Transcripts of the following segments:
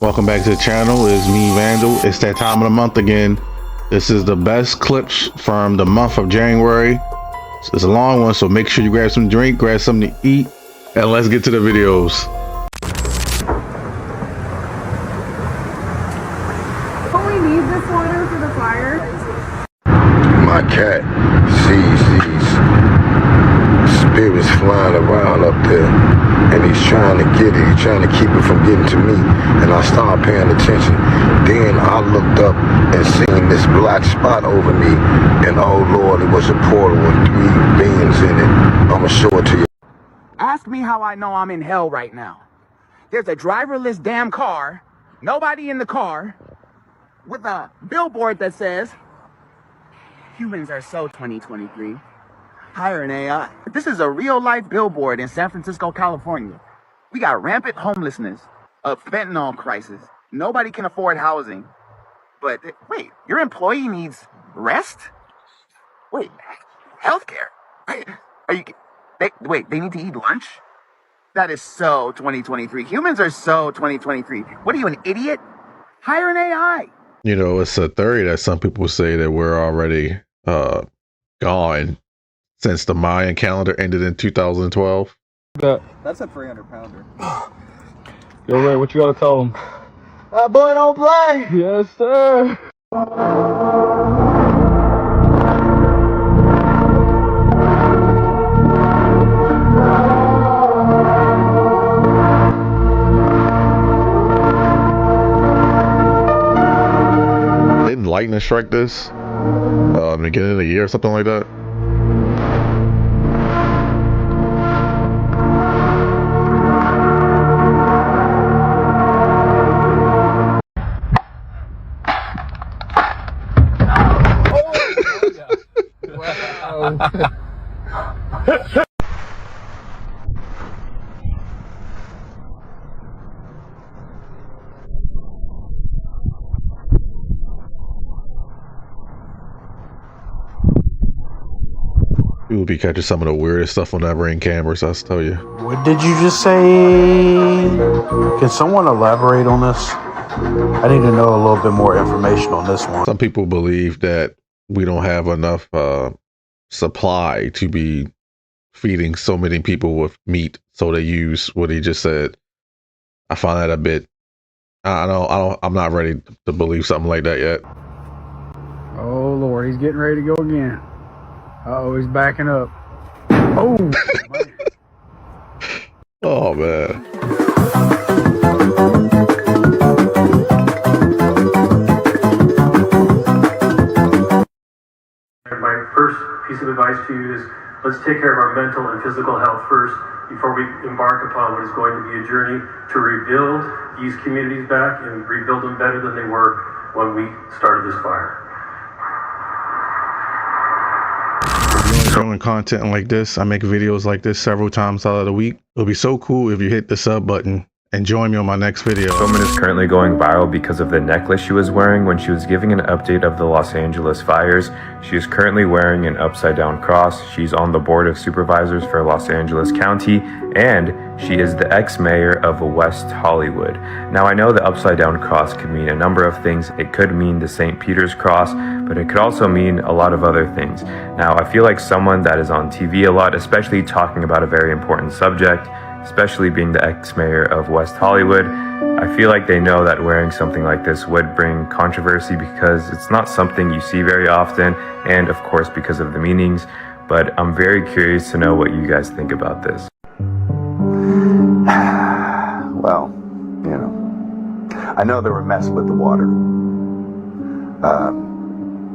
Welcome back to the channel. It's me, Vandal. It's that time of the month again. This is the best clips from the month of January. It's a long one, so make sure you grab some drink, grab something to eat, and let's get to the videos. Don't we need this water for the fire? My cat sees these spirits flying around up there, and he's trying to get it. He's trying to keep it from getting to me, and I started paying attention. Then I looked up and seen this black spot over me, and oh Lord, it was a portal with 3 beings in it. I'ma show it to you. Ask me how I know I'm in hell right now. There's a driverless damn car, nobody in the car, with a billboard that says, humans are so 2023. Hire an AI. This is a real-life billboard in San Francisco, California. We got rampant homelessness, a fentanyl crisis. Nobody can afford housing. But wait, your employee needs rest? Wait, healthcare? Are you? They need to eat lunch? That is so 2023. Humans are so 2023. What are you, an idiot? Hire an AI. You know, it's a theory that some people say that we're already gone since the Mayan calendar ended in 2012. That's a 300-pounder. Yo, Ray, what you gotta tell him? Boy, don't play! Yes, sir! Didn't lightning strike this in the beginning of the year or something like that? We will be catching some of the weirdest stuff on that Ring cameras, I'll tell you. What did you just say? Can someone elaborate on this? I need to know a little bit more information on this one. Some people believe that we don't have enough supply to be feeding so many people with meat, so they use what he just said. I find that a bit. I'm not ready to believe something like that yet. Oh, Lord, he's getting ready to go again. Uh-oh, he's backing up. Oh! Oh, man. My first piece of advice to you is let's take care of our mental and physical health first before we embark upon what is going to be a journey to rebuild these communities back and rebuild them better than they were when we started this fire. Showing content like this, I make videos like this several times out of the week. It'll be so cool if you hit the sub button and join me on my next video. This woman is currently going viral because of the necklace she was wearing when she was giving an update of the Los Angeles fires. She is currently wearing an upside down cross. She's on the board of supervisors for Los Angeles County, and she is the ex-mayor of West Hollywood. Now, I know the upside down cross could mean a number of things. It could mean the St. Peter's cross, but it could also mean a lot of other things. Now, I feel like someone that is on TV a lot, especially talking about a very important subject, especially being the ex-mayor of West Hollywood, I feel like they know that wearing something like this would bring controversy because it's not something you see very often, and of course because of the meanings. But I'm very curious to know what you guys think about this. Well, you know, I know they were messing with the water,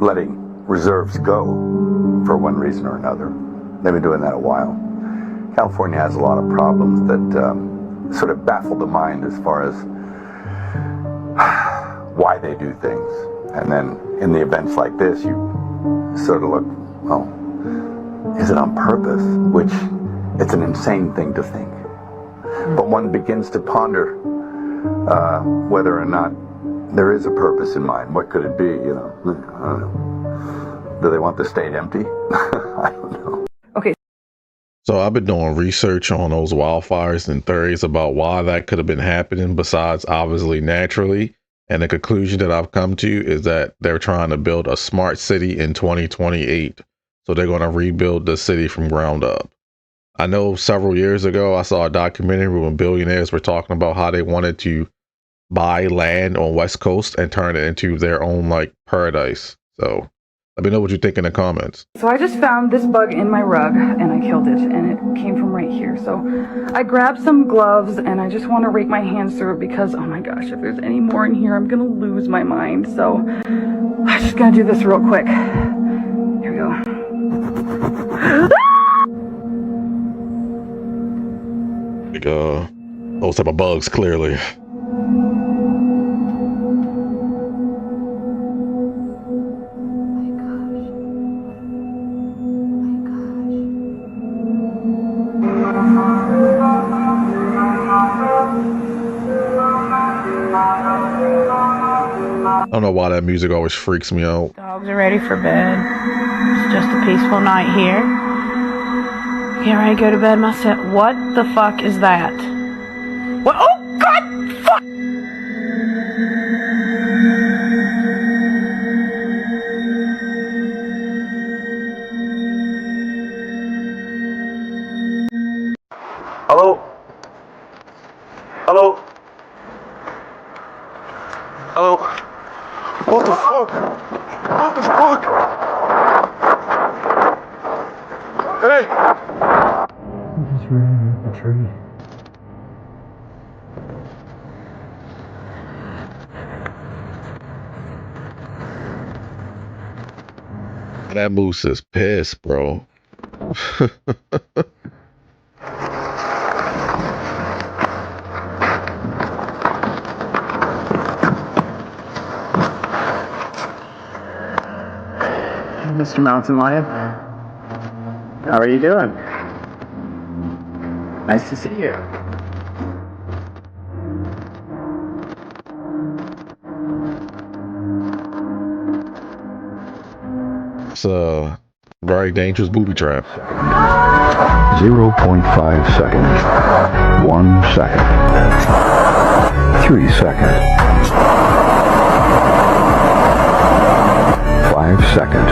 letting reserves go for one reason or another. They've been doing that a while. California has a lot of problems that sort of baffle the mind as far as why they do things. And then in the events like this, you sort of look, well, is it on purpose? Which, it's an insane thing to think. But one begins to ponder whether or not there is a purpose in mind. What could it be, you know? I don't know. Do they want the state empty? I don't know. So I've been doing research on those wildfires and theories about why that could have been happening besides obviously naturally. And the conclusion that I've come to is that they're trying to build a smart city in 2028. So they're going to rebuild the city from ground up. I know several years ago, I saw a documentary when billionaires were talking about how they wanted to buy land on West Coast and turn it into their own like paradise. So let me know what you think in the comments. So I just found this bug in my rug and I killed it, and it came from right here. So I grabbed some gloves and I just want to rake my hands through it because, oh my gosh, if there's any more in here, I'm going to lose my mind. So I'm just going to do this real quick. Here we go. Like, those type of bugs, clearly. I don't know why that music always freaks me out. Dogs are ready for bed. It's just a peaceful night here. Get ready to go to bed myself. What the fuck is that? What? Oh, God! Fuck! Hello? Hello? Hello? What the fuck? What the fuck? Hey! I just ran up a tree. That moose is pissed, bro. Mr. Mountain Lion, how are you doing? Nice to see you. It's a very dangerous booby trap. 0.5 seconds. 1 second. 3 seconds. 5 seconds.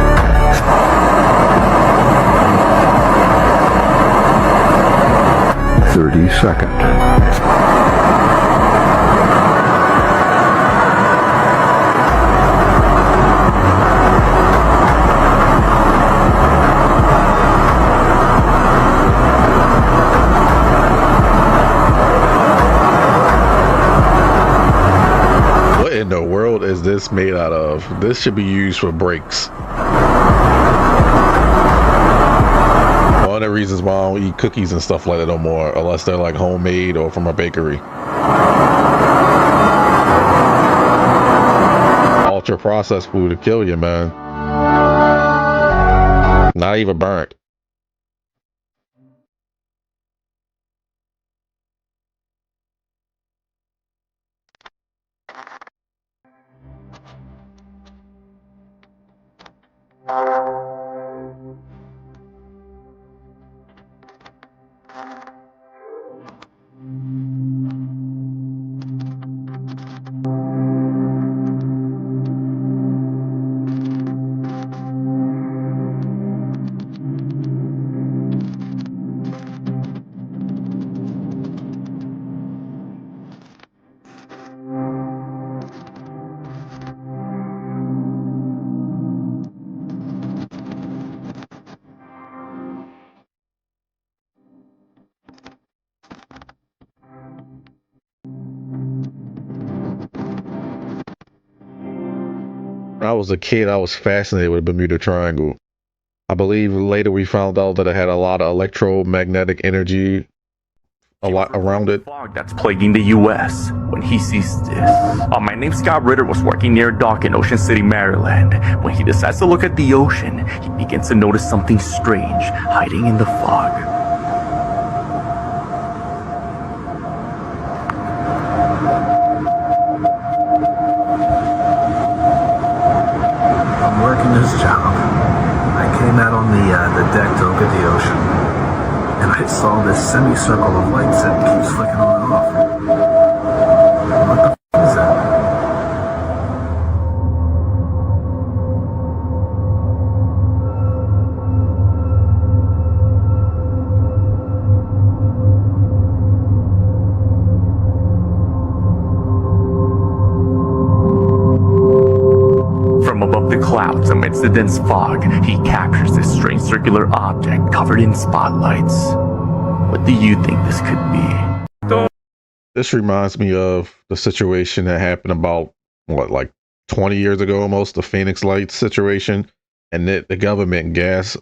30 seconds. What in the world is this made out of? This should be used for brakes. One of the reasons why I don't eat cookies and stuff like that no more, unless they're like homemade or from a bakery. Ultra processed food to kill you, man. Not even burnt. When I was a kid, I was fascinated with the Bermuda Triangle. I believe later we found out that it had a lot of electromagnetic energy a lot around it. Fog that's plaguing the U.S. when he sees this. My name's Scott Ritter was working near a dock in Ocean City, Maryland. When he decides to look at the ocean, he begins to notice something strange hiding in the fog. I'm working this job. I came out on the deck to look at the ocean, and I saw this semicircle of lights that keeps flicking on and off. What the f is that? From above the clouds amidst the dense fog, he captures this strange circular object covered in spotlights. What do you think this could be? This reminds me of the situation that happened about, what, like 20 years ago almost, the Phoenix Lights situation. And the government gas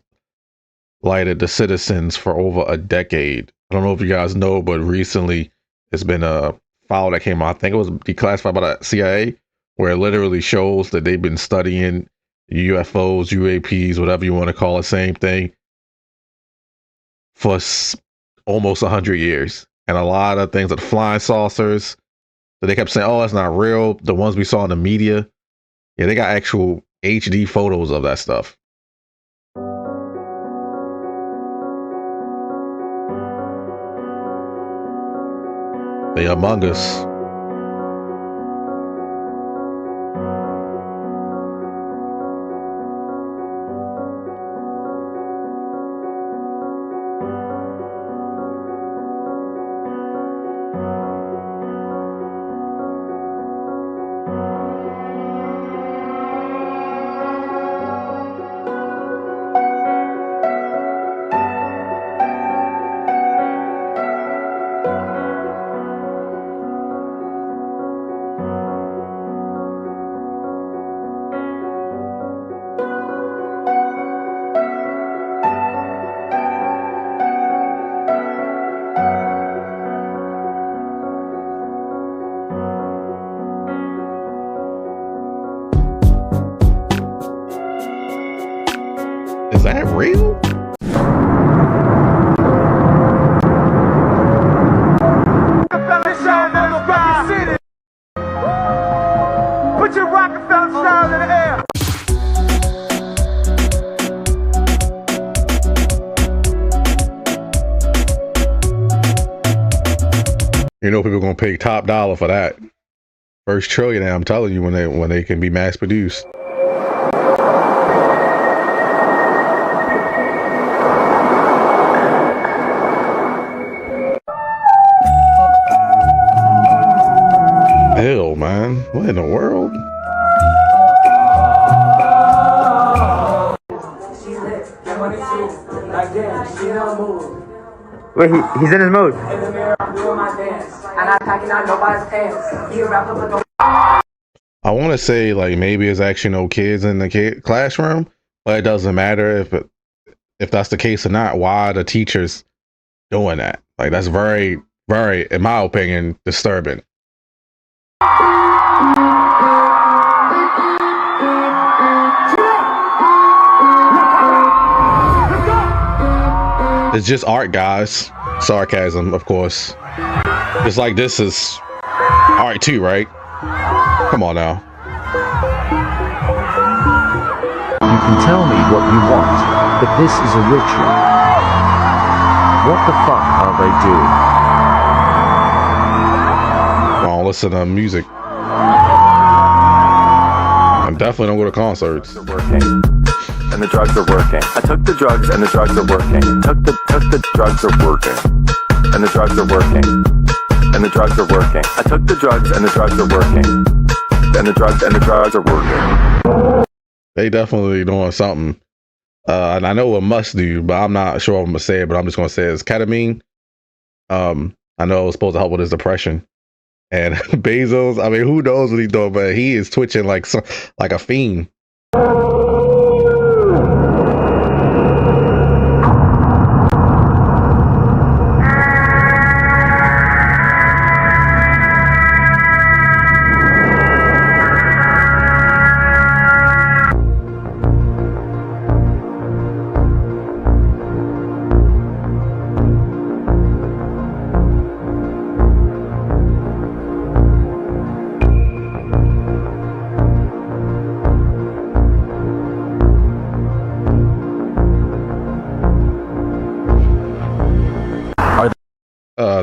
lighted the citizens for over a decade. I don't know if you guys know, but recently there's been a file that came out. I think it was declassified by the CIA, where it literally shows that they've been studying UFOs, UAPs, whatever you want to call it, same thing, for almost 100 years. And a lot of things like flying saucers that they kept saying, oh, that's not real. The ones we saw in the media, yeah, they got actual HD photos of that stuff. They among us. Is that real? Put your Rockefeller style in the air. You know, people are gonna pay top dollar for that. First trillion, I'm telling you, when they can be mass produced. Hell, man, what in the world? Wait, he's in his mode. I want to say like maybe it's actually no kids in the classroom, but it doesn't matter if that's the case or not. Why are the teachers doing that? Like that's very, very, in my opinion, disturbing. It's just art, guys. Sarcasm, of course. It's like this is art too, right? Come on now. You can tell me what you want, but this is a ritual. What the fuck are they doing? Well, listen to music. I definitely don't go to concerts. And the drugs are working. I took the drugs and the drugs are working. Took the drugs are working. And the drugs are working. And the drugs are working. I took the drugs and the drugs are working. And the drugs are working. They definitely doing something. And I know what must do, but I'm not sure what I'm gonna say it, but I'm just gonna say it's ketamine. I know it's supposed to help with his depression. And Bezos, I mean, who knows what he's doing, but he is twitching like a fiend.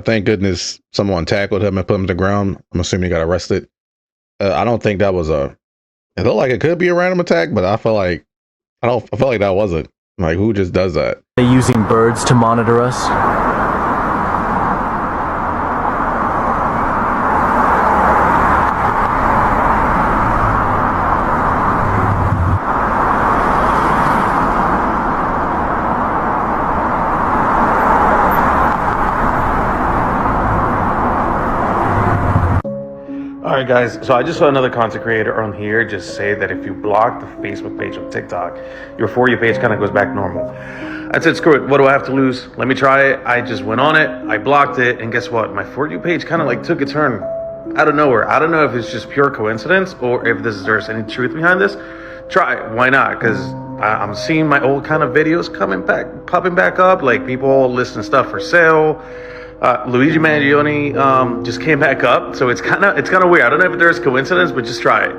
Thank goodness someone tackled him and put him to the ground. I'm assuming he got arrested. I don't think that was a. It looked like it could be a random attack, but I feel like I feel like that wasn't. Like, who just does that? They using birds to monitor us? Alright guys, so I just saw another content creator on here just say that if you block the Facebook page on TikTok, your For You page kind of goes back normal. I said, screw it, what do I have to lose? Let me try it. I just went on it, I blocked it, and guess what? My For You page kind of like took a turn out of nowhere. I don't know if it's just pure coincidence or if there's any truth behind this. Try it, why not? Because I'm seeing my old kind of videos popping back up, like people listing stuff for sale. Luigi Mangione just came back up, so it's kind of weird. I don't know if there's coincidence, but just try it.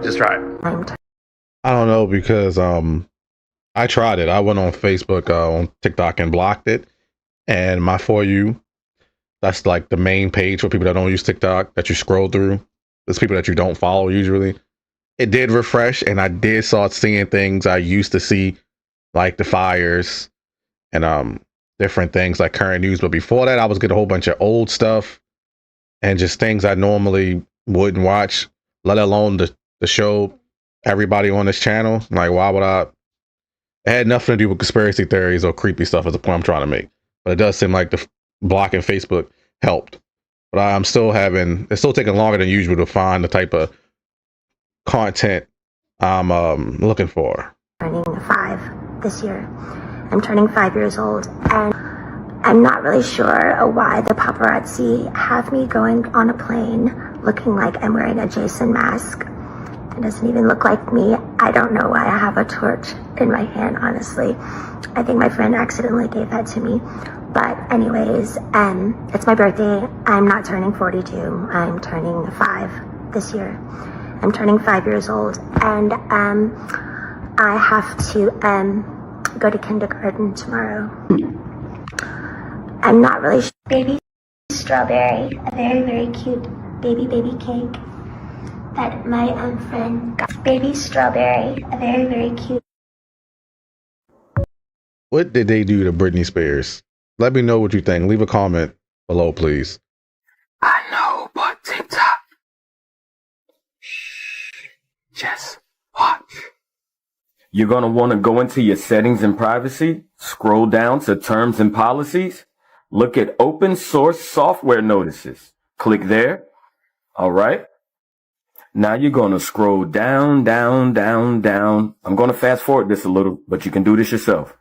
I don't know because I tried it. I went on Facebook, on TikTok, and blocked it. And my For You, that's like the main page for people that don't use TikTok that you scroll through. It's people that you don't follow usually. It did refresh, and I did start seeing things I used to see, like the fires and different things like current news. But before that, I was getting a whole bunch of old stuff and just things I normally wouldn't watch, let alone the show everybody on this channel. Like, why would I? It had nothing to do with conspiracy theories or creepy stuff is the point I'm trying to make. But it does seem like the blocking Facebook helped. But I'm still it's still taking longer than usual to find the type of content I'm looking for. Turning 5 this year. I'm turning 5 years old, and I'm not really sure why the paparazzi have me going on a plane looking like I'm wearing a Jason mask. It doesn't even look like me. I don't know why I have a torch in my hand, honestly. I think my friend accidentally gave that to me. But anyways, it's my birthday. I'm not turning 42. I'm turning 5 this year. I'm turning 5 years old, and I have to go to kindergarten tomorrow. I'm not really sure. Baby strawberry, a very, very cute baby cake that my friend got. Baby strawberry, a very, very cute. What did they do to Britney Spears? Let me know what you think. Leave a comment below, please. I know, but TikTok. Shh. Just watch. You're going to want to go into your settings and privacy, scroll down to terms and policies, look at open source software notices. Click there. All right. Now you're going to scroll down. I'm going to fast forward this a little, but you can do this yourself.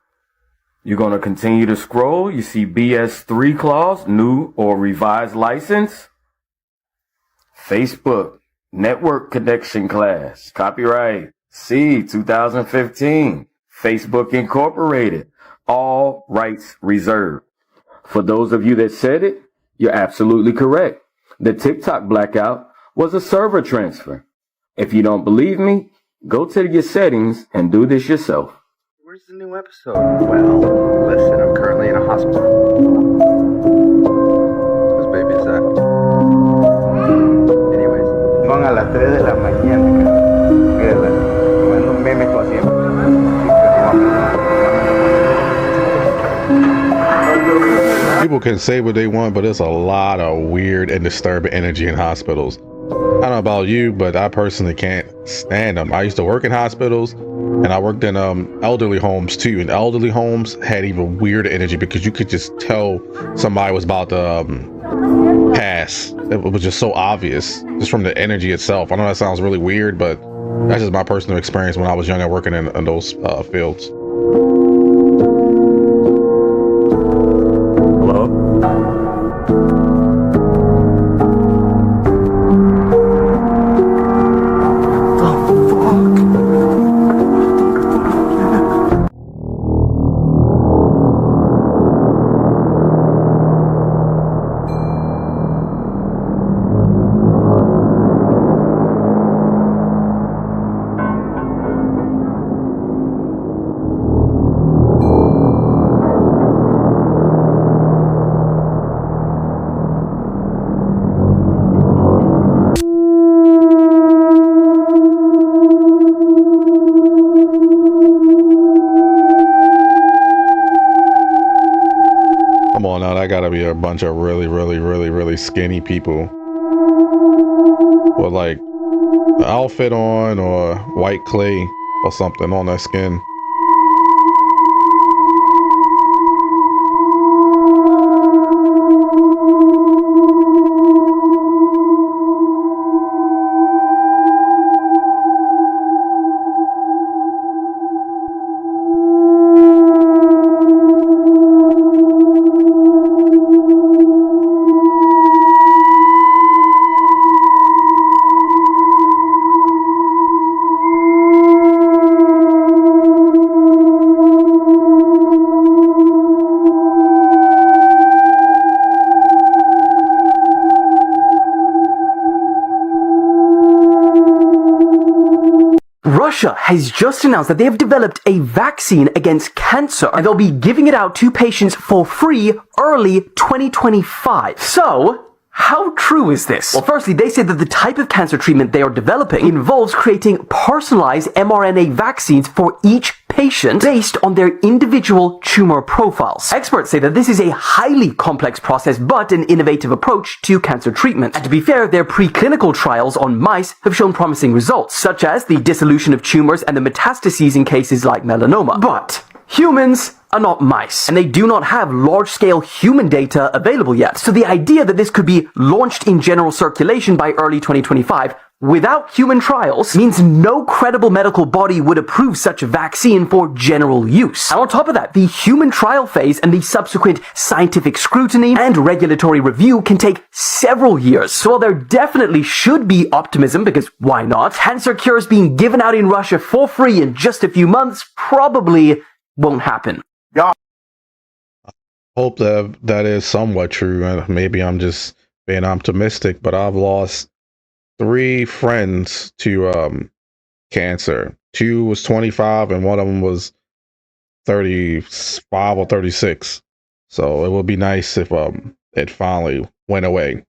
You're going to continue to scroll. You see BS3 clause, new or revised license. Facebook, network connection class, copyright. C, 2015, Facebook Incorporated, all rights reserved. For those of you that said it, you're absolutely correct. The TikTok blackout was a server transfer. If you don't believe me, go to your settings and do this yourself. Where's the new episode? Well, listen, I'm currently in a hospital. Whose baby is that? Anyways. Son a las 3 de la mañana, cara. People can say what they want, but there's a lot of weird and disturbing energy in hospitals. I don't know about you, but I personally can't stand them. I used to work in hospitals, and I worked in elderly homes too. And elderly homes had even weirder energy because you could just tell somebody was about to pass. It was just so obvious, just from the energy itself. I know that sounds really weird, but that's just my personal experience when I was younger working in those fields. be a bunch of really skinny people with like an outfit on or white clay or something on their skin. Russia has just announced that they have developed a vaccine against cancer, and they'll be giving it out to patients for free early 2025. So, how true is this? Well, firstly, they say that the type of cancer treatment they are developing involves creating personalized mRNA vaccines for each patient based on their individual tumor profiles. Experts say that this is a highly complex process, but an innovative approach to cancer treatment. And to be fair, their preclinical trials on mice have shown promising results, such as the dissolution of tumors and the metastases in cases like melanoma. But humans are not mice, and they do not have large-scale human data available yet. So the idea that this could be launched in general circulation by early 2025 without human trials means no credible medical body would approve such a vaccine for general use. And on top of that, the human trial phase and the subsequent scientific scrutiny and regulatory review can take several years. So while there definitely should be optimism, because why not, cancer cures being given out in Russia for free in just a few months probably won't happen. Hope that is somewhat true. Maybe I'm just being optimistic, but I've lost 3 friends to cancer. 2 was 25 and one of them was 35 or 36. So it would be nice if it finally went away.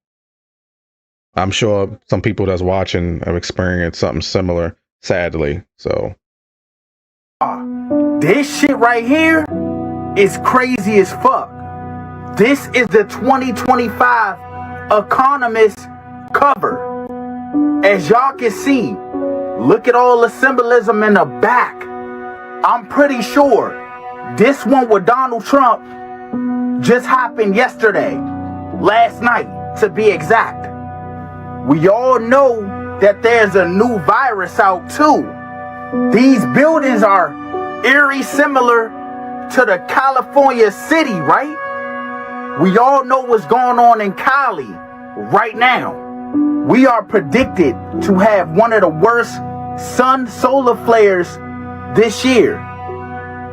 I'm sure some people that's watching have experienced something similar, sadly. So this shit right here is crazy as fuck. This is the 2025 Economist cover. As y'all can see, look at all the symbolism in the back. I'm pretty sure this one with Donald Trump just happened yesterday, last night to be exact. We all know that there's a new virus out too. These buildings are eerie similar to the California city, right? We all know what's going on in Cali right now. We are predicted to have one of the worst sun solar flares this year.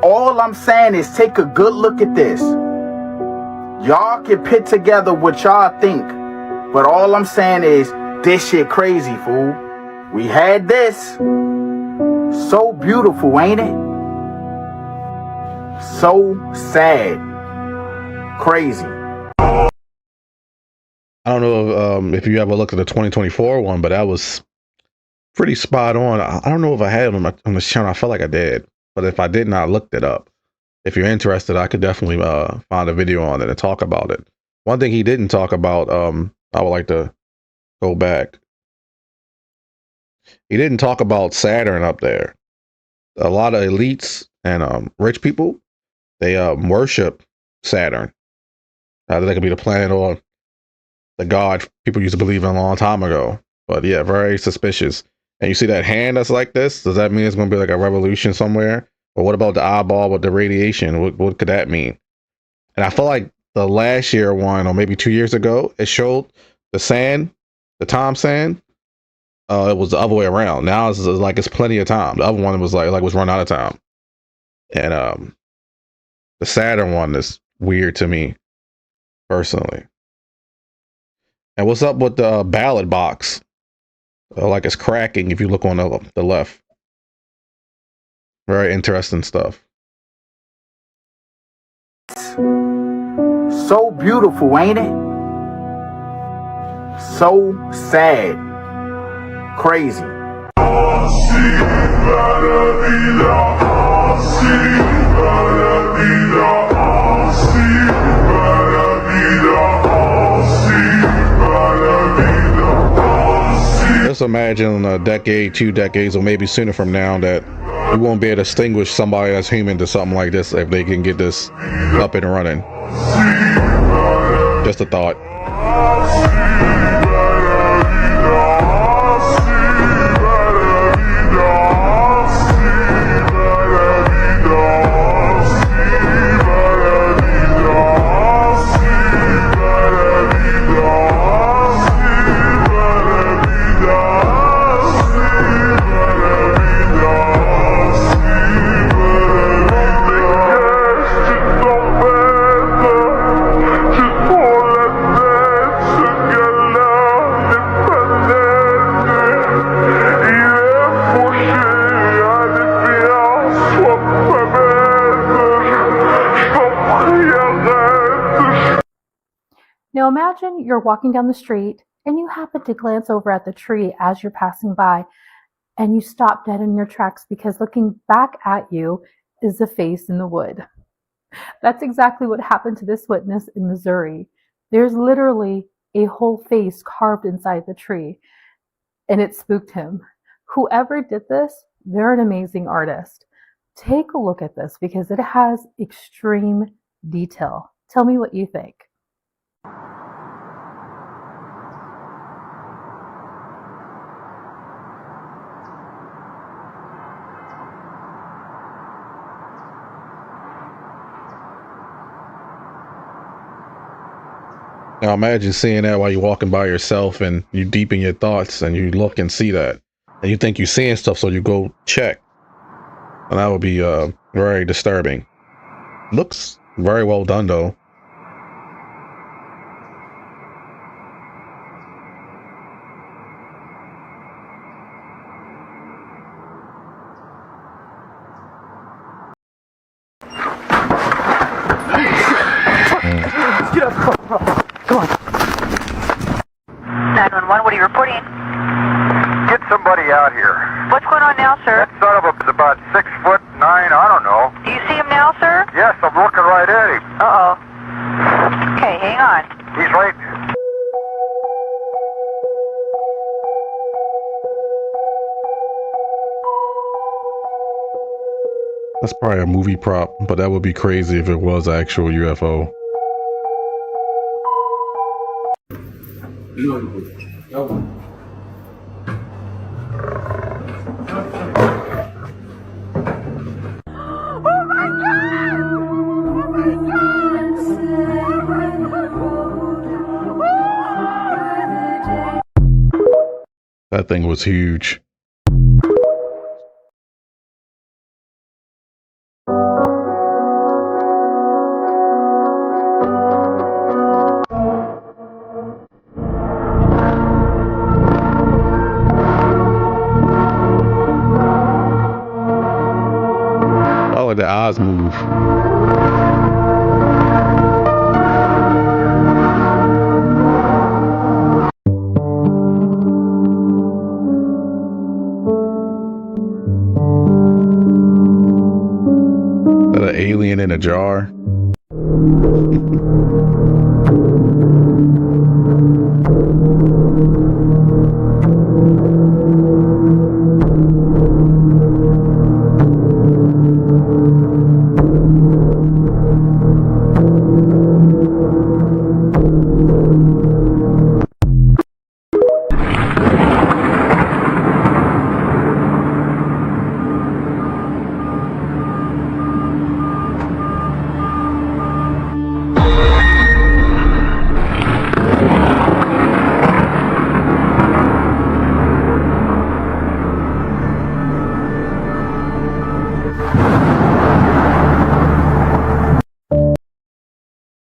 All I'm saying is take a good look at this. Y'all can put together what y'all think, but all I'm saying is this shit crazy, fool. We had this. So beautiful, ain't it? So sad. Crazy. I don't know if you ever looked at the 2024 one, but that was pretty spot on. I don't know if I had it on the channel. I felt like I did, but if I didn't, I looked it up. If you're interested, I could definitely find a video on it and talk about it. One thing he didn't talk about, I would like to go back. He didn't talk about Saturn up there. A lot of elites and rich people, they worship Saturn. That could be the planet or the god people used to believe in a long time ago. But yeah, very suspicious. And you see that hand that's like this? Does that mean it's going to be like a revolution somewhere? Or what about the eyeball with the radiation? What could that mean? And I feel like the last year one, or maybe 2 years ago, it showed the sand, the time sand. It was the other way around. Now it's like it's plenty of time. The other one was like was run out of time. And the Saturn one is weird to me, personally. And what's up with the ballot box? Like it's cracking if you look on the left. Very interesting stuff. So beautiful, ain't it? So sad. Crazy. Vida, imagine a decade, 2 decades, or maybe sooner from now that we won't be able to distinguish somebody as human to something like this if they can get this up and running. Just a thought. Now imagine you're walking down the street and you happen to glance over at the tree as you're passing by, and you stop dead in your tracks because looking back at you is a face in the wood. That's exactly what happened to this witness in Missouri. There's literally a whole face carved inside the tree, and it spooked him. Whoever did this, they're an amazing artist. Take a look at this because it has extreme detail. Tell me what you think. Now imagine seeing that while you're walking by yourself and you deep in your thoughts and you look and see that. And you think you're seeing stuff, so you go check. And that would be very disturbing. Looks very well done though. Get up, come on. 911, what are you reporting? Get somebody out here. What's going on now, sir? That son of a is about 6'9", I don't know. Do you see him now, sir? Yes, I'm looking right at him. Uh-oh. Okay, hang on. He's right. That's probably a movie prop, but that would be crazy if it was an actual UFO. That thing was huge. Oh, the eyes move. An alien in a jar.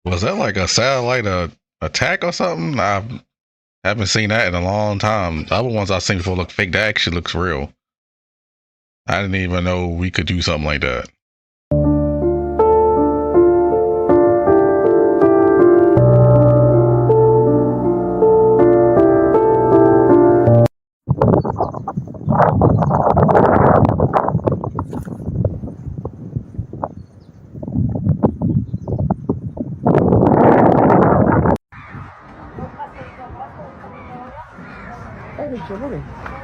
Was that like a satellite attack or something? I haven't seen that in a long time. The other ones I've seen before look fake. That actually looks real. I didn't even know we could do something like that. Hey,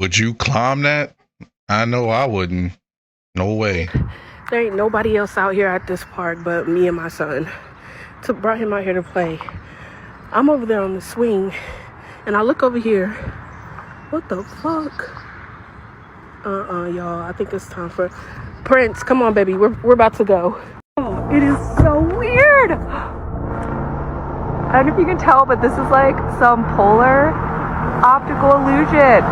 Would you climb that? I know I wouldn't. No way. There ain't nobody else out here at this park but me and my son. Brought him out here to play. I'm over there on the swing, and I look over here. What the fuck? Y'all. I think it's time for Prince. Come on, baby. We're about to go. Oh, it is so weird. I don't know if you can tell, but this is like some polar optical illusion.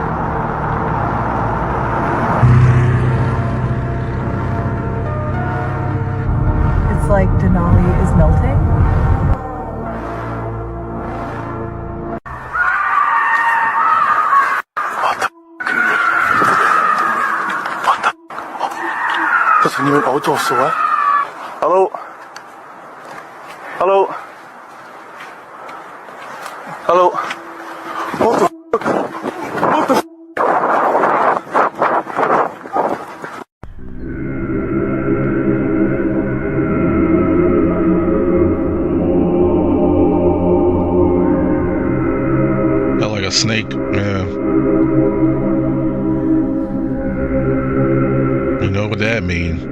It's like Denali is melting. Hello? Hello? Hello? What the fuck? What the Felt like a snake, yeah. You know what that means.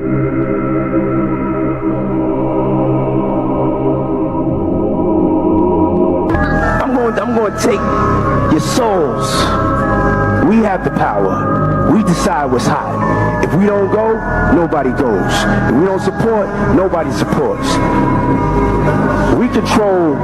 I'm going to take your souls. We have the power. We decide what's hot. If we don't go, nobody goes. If we don't support, nobody supports. We control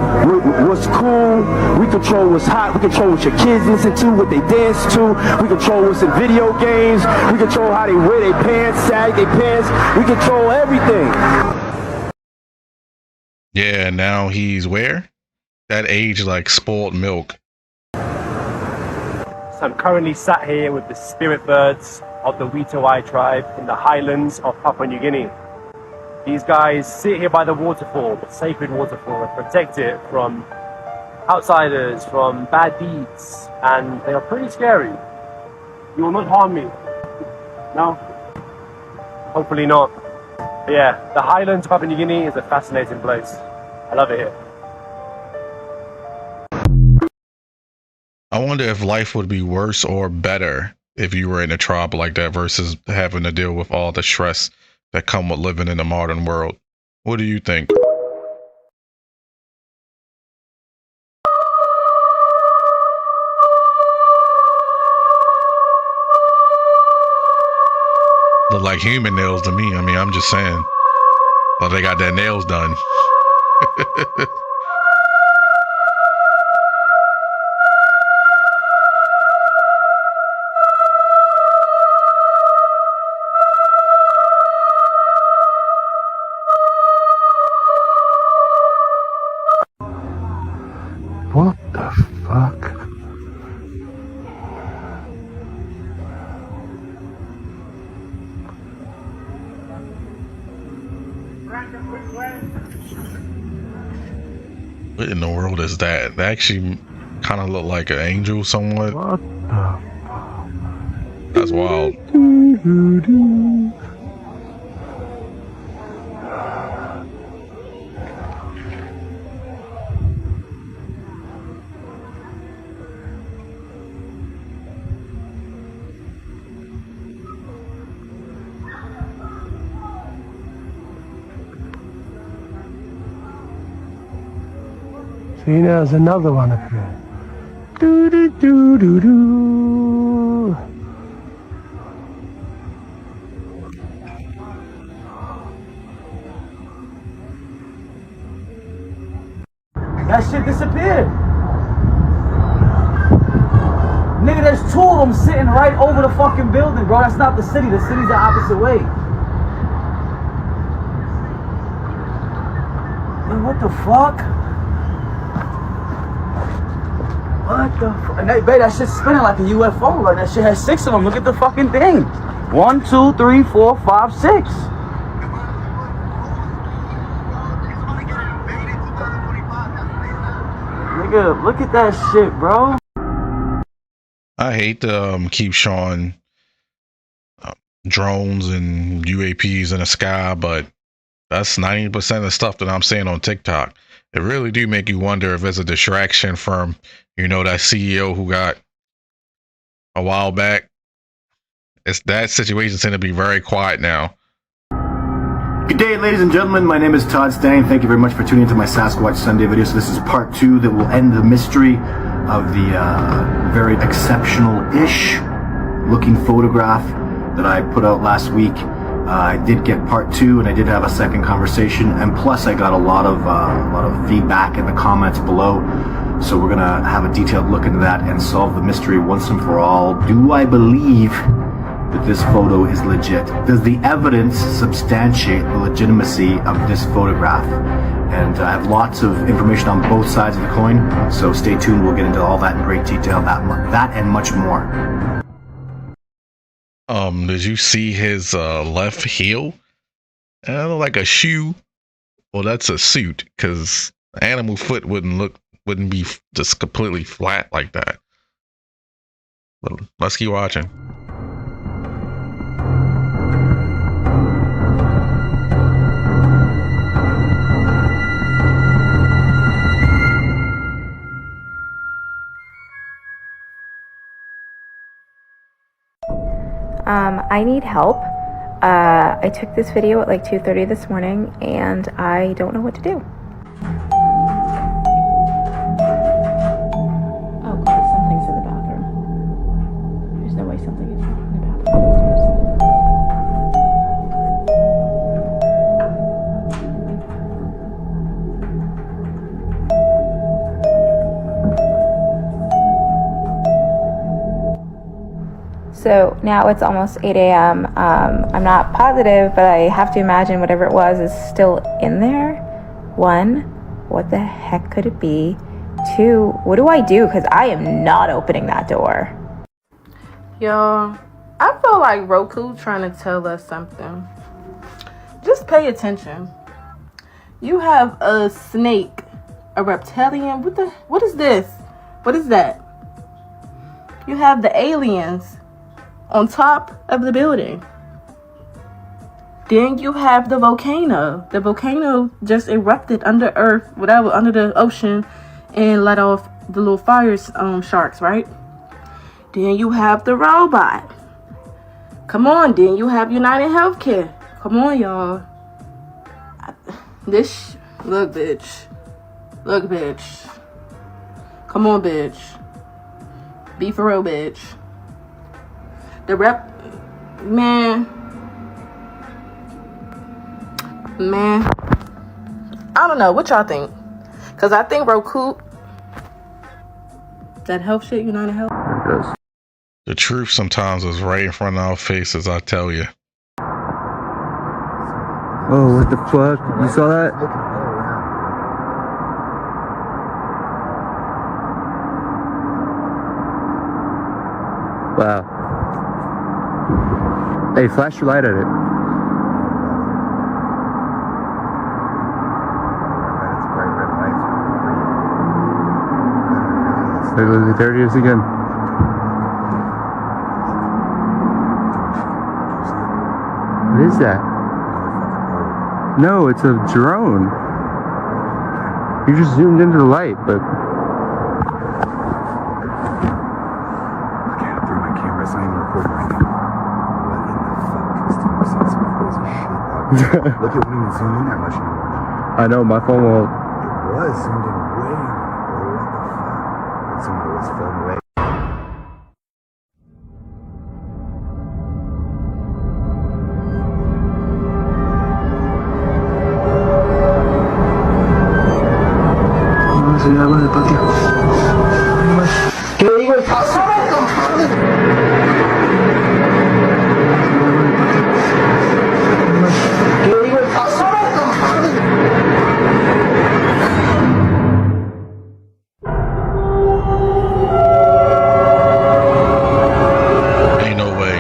what's cool. We control what's hot. We control what your kids listen to, what they dance to. We control what's in video games. We control how they wear their pants, sag their pants. We control everything. Yeah, now he's where? That age like spoiled milk. So I'm currently sat here with the spirit birds of the Witawai tribe in the highlands of Papua New Guinea. These guys sit here by the waterfall, the sacred waterfall, and protect it from outsiders, from bad deeds, and they are pretty scary. You will not harm me. No? Hopefully not. But yeah, the highlands of Papua New Guinea is a fascinating place. I love it here. I wonder if life would be worse or better if you were in a tribe like that versus having to deal with all the stress that come with living in the modern world. What do you think? Look like human nails to me. I mean, I'm just saying. Well, they got their nails done. What the fuck? What in the world is that? They actually kind of look like an angel somewhat. What the fuck? That's wild. See, there's another one up here. Do do do do do. That shit disappeared. Nigga, there's two of them sitting right over the fucking building, bro. That's not the city. The city's the opposite way. Man, what the fuck? What the fuck? And babe, that shit's spinning like a UFO. Like that shit has 6 of them. Look at the fucking thing. 1, 2, 3, 4, 5, 6. Nigga, look at that shit, bro. I hate to keep showing drones and UAPs in the sky, but that's 90% of the stuff that I'm seeing on TikTok. It really do make you wonder if it's a distraction from, you know, that CEO who got a while back. That situation seems to be very quiet now. Good day, ladies and gentlemen. My name is Todd Stang. Thank you very much for tuning into my Sasquatch Sunday video. So this is part 2 that will end the mystery of the very exceptional-ish looking photograph that I put out last week. I did get part 2, and I did have a second conversation, and plus I got a lot of feedback in the comments below. So we're gonna have a detailed look into that and solve the mystery once and for all. Do I believe that this photo is legit? Does the evidence substantiate the legitimacy of this photograph? And I have lots of information on both sides of the coin, so stay tuned. We'll get into all that in great detail, that and much more. Did you see his left heel? Like a shoe. Well, that's a suit, because animal foot wouldn't be just completely flat like that. But let's keep watching. I need help. I took this video at like 2:30 this morning and I don't know what to do. Oh god, something's in the bathroom. There's no way something is in the bathroom So now it's almost 8 a.m. I'm not positive, but I have to imagine whatever it was is still in there. 1, what the heck could it be? 2, what do I do? Because I am not opening that door. Y'all, I feel like Roku trying to tell us something. Just pay attention. You have a snake, a reptilian. What is this? What is that? You have the aliens on top of the building. Then you have the volcano. The volcano just erupted under earth, whatever, under the ocean, and let off the little fire sharks, right? Then you have the robot. Come on, then you have United Healthcare. Come on, y'all. Look, bitch. Look, bitch. Come on, bitch. Be for real, bitch. Man, I don't know, what y'all think? Because I think Roku, that health shit, United Health. The truth sometimes is right in front of our faces, I tell you. Oh, what the fuck? You saw that? Wow. Hey, flash your light at it. There it is again. What is that? No, it's a drone. You just zoomed into the light, but... Okay, I threw my camera, it's not even recording right now. Look at when you zoom in that much anymore. I know, my phone won't. It was zoomed in way on it, bro. What the fuck? It's zoomed, it was filmed away. Vamos a ir algo del patio. ¿Qué le digo? ¡Paso! Ain't no way.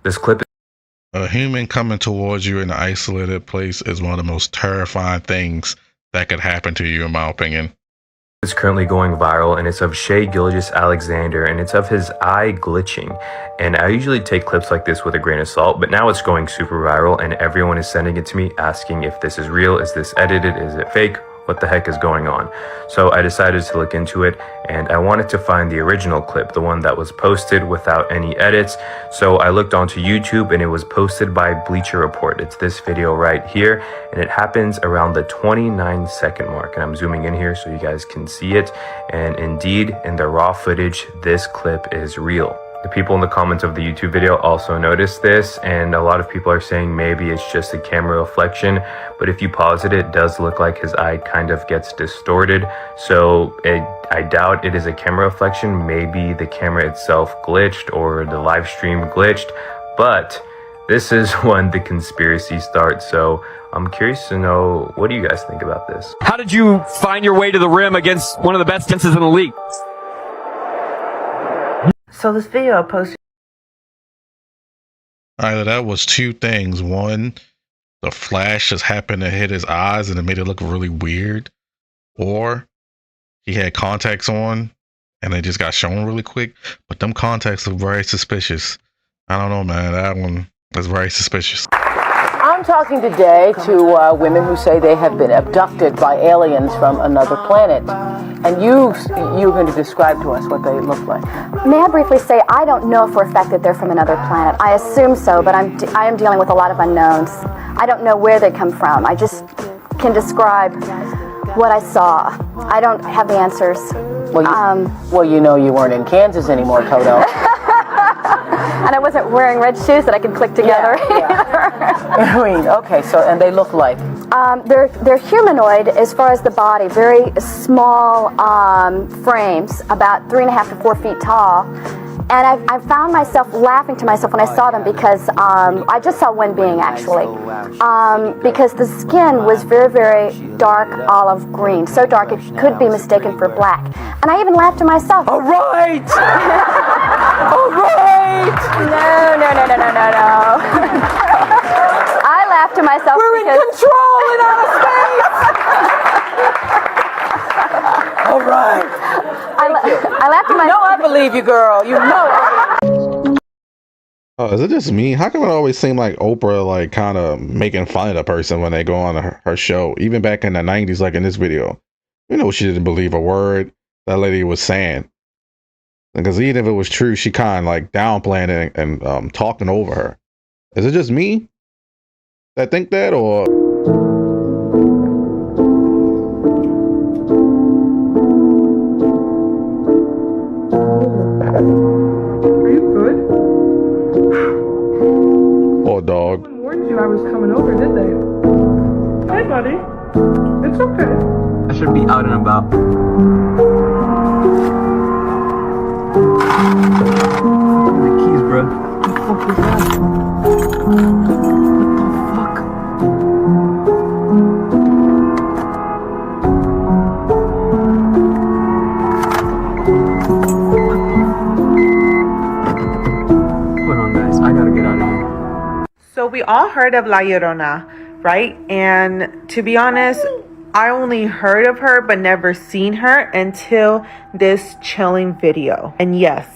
This clip. A human coming towards you in an isolated place is one of the most terrifying things that could happen to you, in my opinion. It's currently going viral, and it's of Shea Gilgeous-Alexander, and it's of his eye glitching. And I usually take clips like this with a grain of salt, but now it's going super viral, and everyone is sending it to me asking if this is real, is this edited, is it fake, what the heck is going on? So I decided to look into it, and I wanted to find the original clip, the one that was posted without any edits. So I looked onto YouTube, and it was posted by Bleacher Report. It's this video right here, and it happens around the 29-second mark. And I'm zooming in here so you guys can see it. And indeed, in the raw footage, this clip is real. The people in the comments of the YouTube video also noticed this, and a lot of people are saying maybe it's just a camera reflection, but if you pause it, it does look like his eye kind of gets distorted. So I doubt it is a camera reflection. Maybe the camera itself glitched or the live stream glitched, but this is when the conspiracy starts. So I'm curious to know, what do you guys think about this? How did you find your way to the rim against one of the best defenses in the league? So this video I posted. Either that was two things. One, the flash just happened to hit his eyes and it made it look really weird. Or he had contacts on and they just got shown really quick. But them contacts look very suspicious. I don't know, man. That one is very suspicious. I'm talking today to women who say they have been abducted by aliens from another planet. And you're going to describe to us what they look like. May I briefly say, I don't know for a fact that they're from another planet. I assume so, but I am dealing with a lot of unknowns. I don't know where they come from. I just can describe what I saw. I don't have the answers. Well, you know you weren't in Kansas anymore, Toto. And I wasn't wearing red shoes that I could click together. I mean, okay, so, and they look like? They're humanoid as far as the body, very small frames, about 3.5 to 4 feet tall. And I found myself laughing to myself when I saw them because I just saw one being actually. Because the skin was very, very dark olive green, so dark it could be mistaken for black. And I even laughed to myself. All right! All right! No. I laughed to myself We're because... in control in outer space! All right. I laughed to myself. You know I believe you, girl. You know. Oh, is it just me? How come it always seem like Oprah like kind of making fun of the person when they go on her show? Even back in the 90s, like in this video. You know, she didn't believe a word that lady was saying. Because even if it was true, she kind of like downplaying it and talking over her. Is it just me that think that, or? Are you good? Or dog? No one warned you I was coming over, did they? Hey, buddy. It's okay. I should be out and about. The keys, bro. What the fuck is that? What the fuck? Hold on, guys. I gotta get out of here. So we all heard of La Llorona, right? And to be honest, I only heard of her but never seen her until this chilling video. And yes,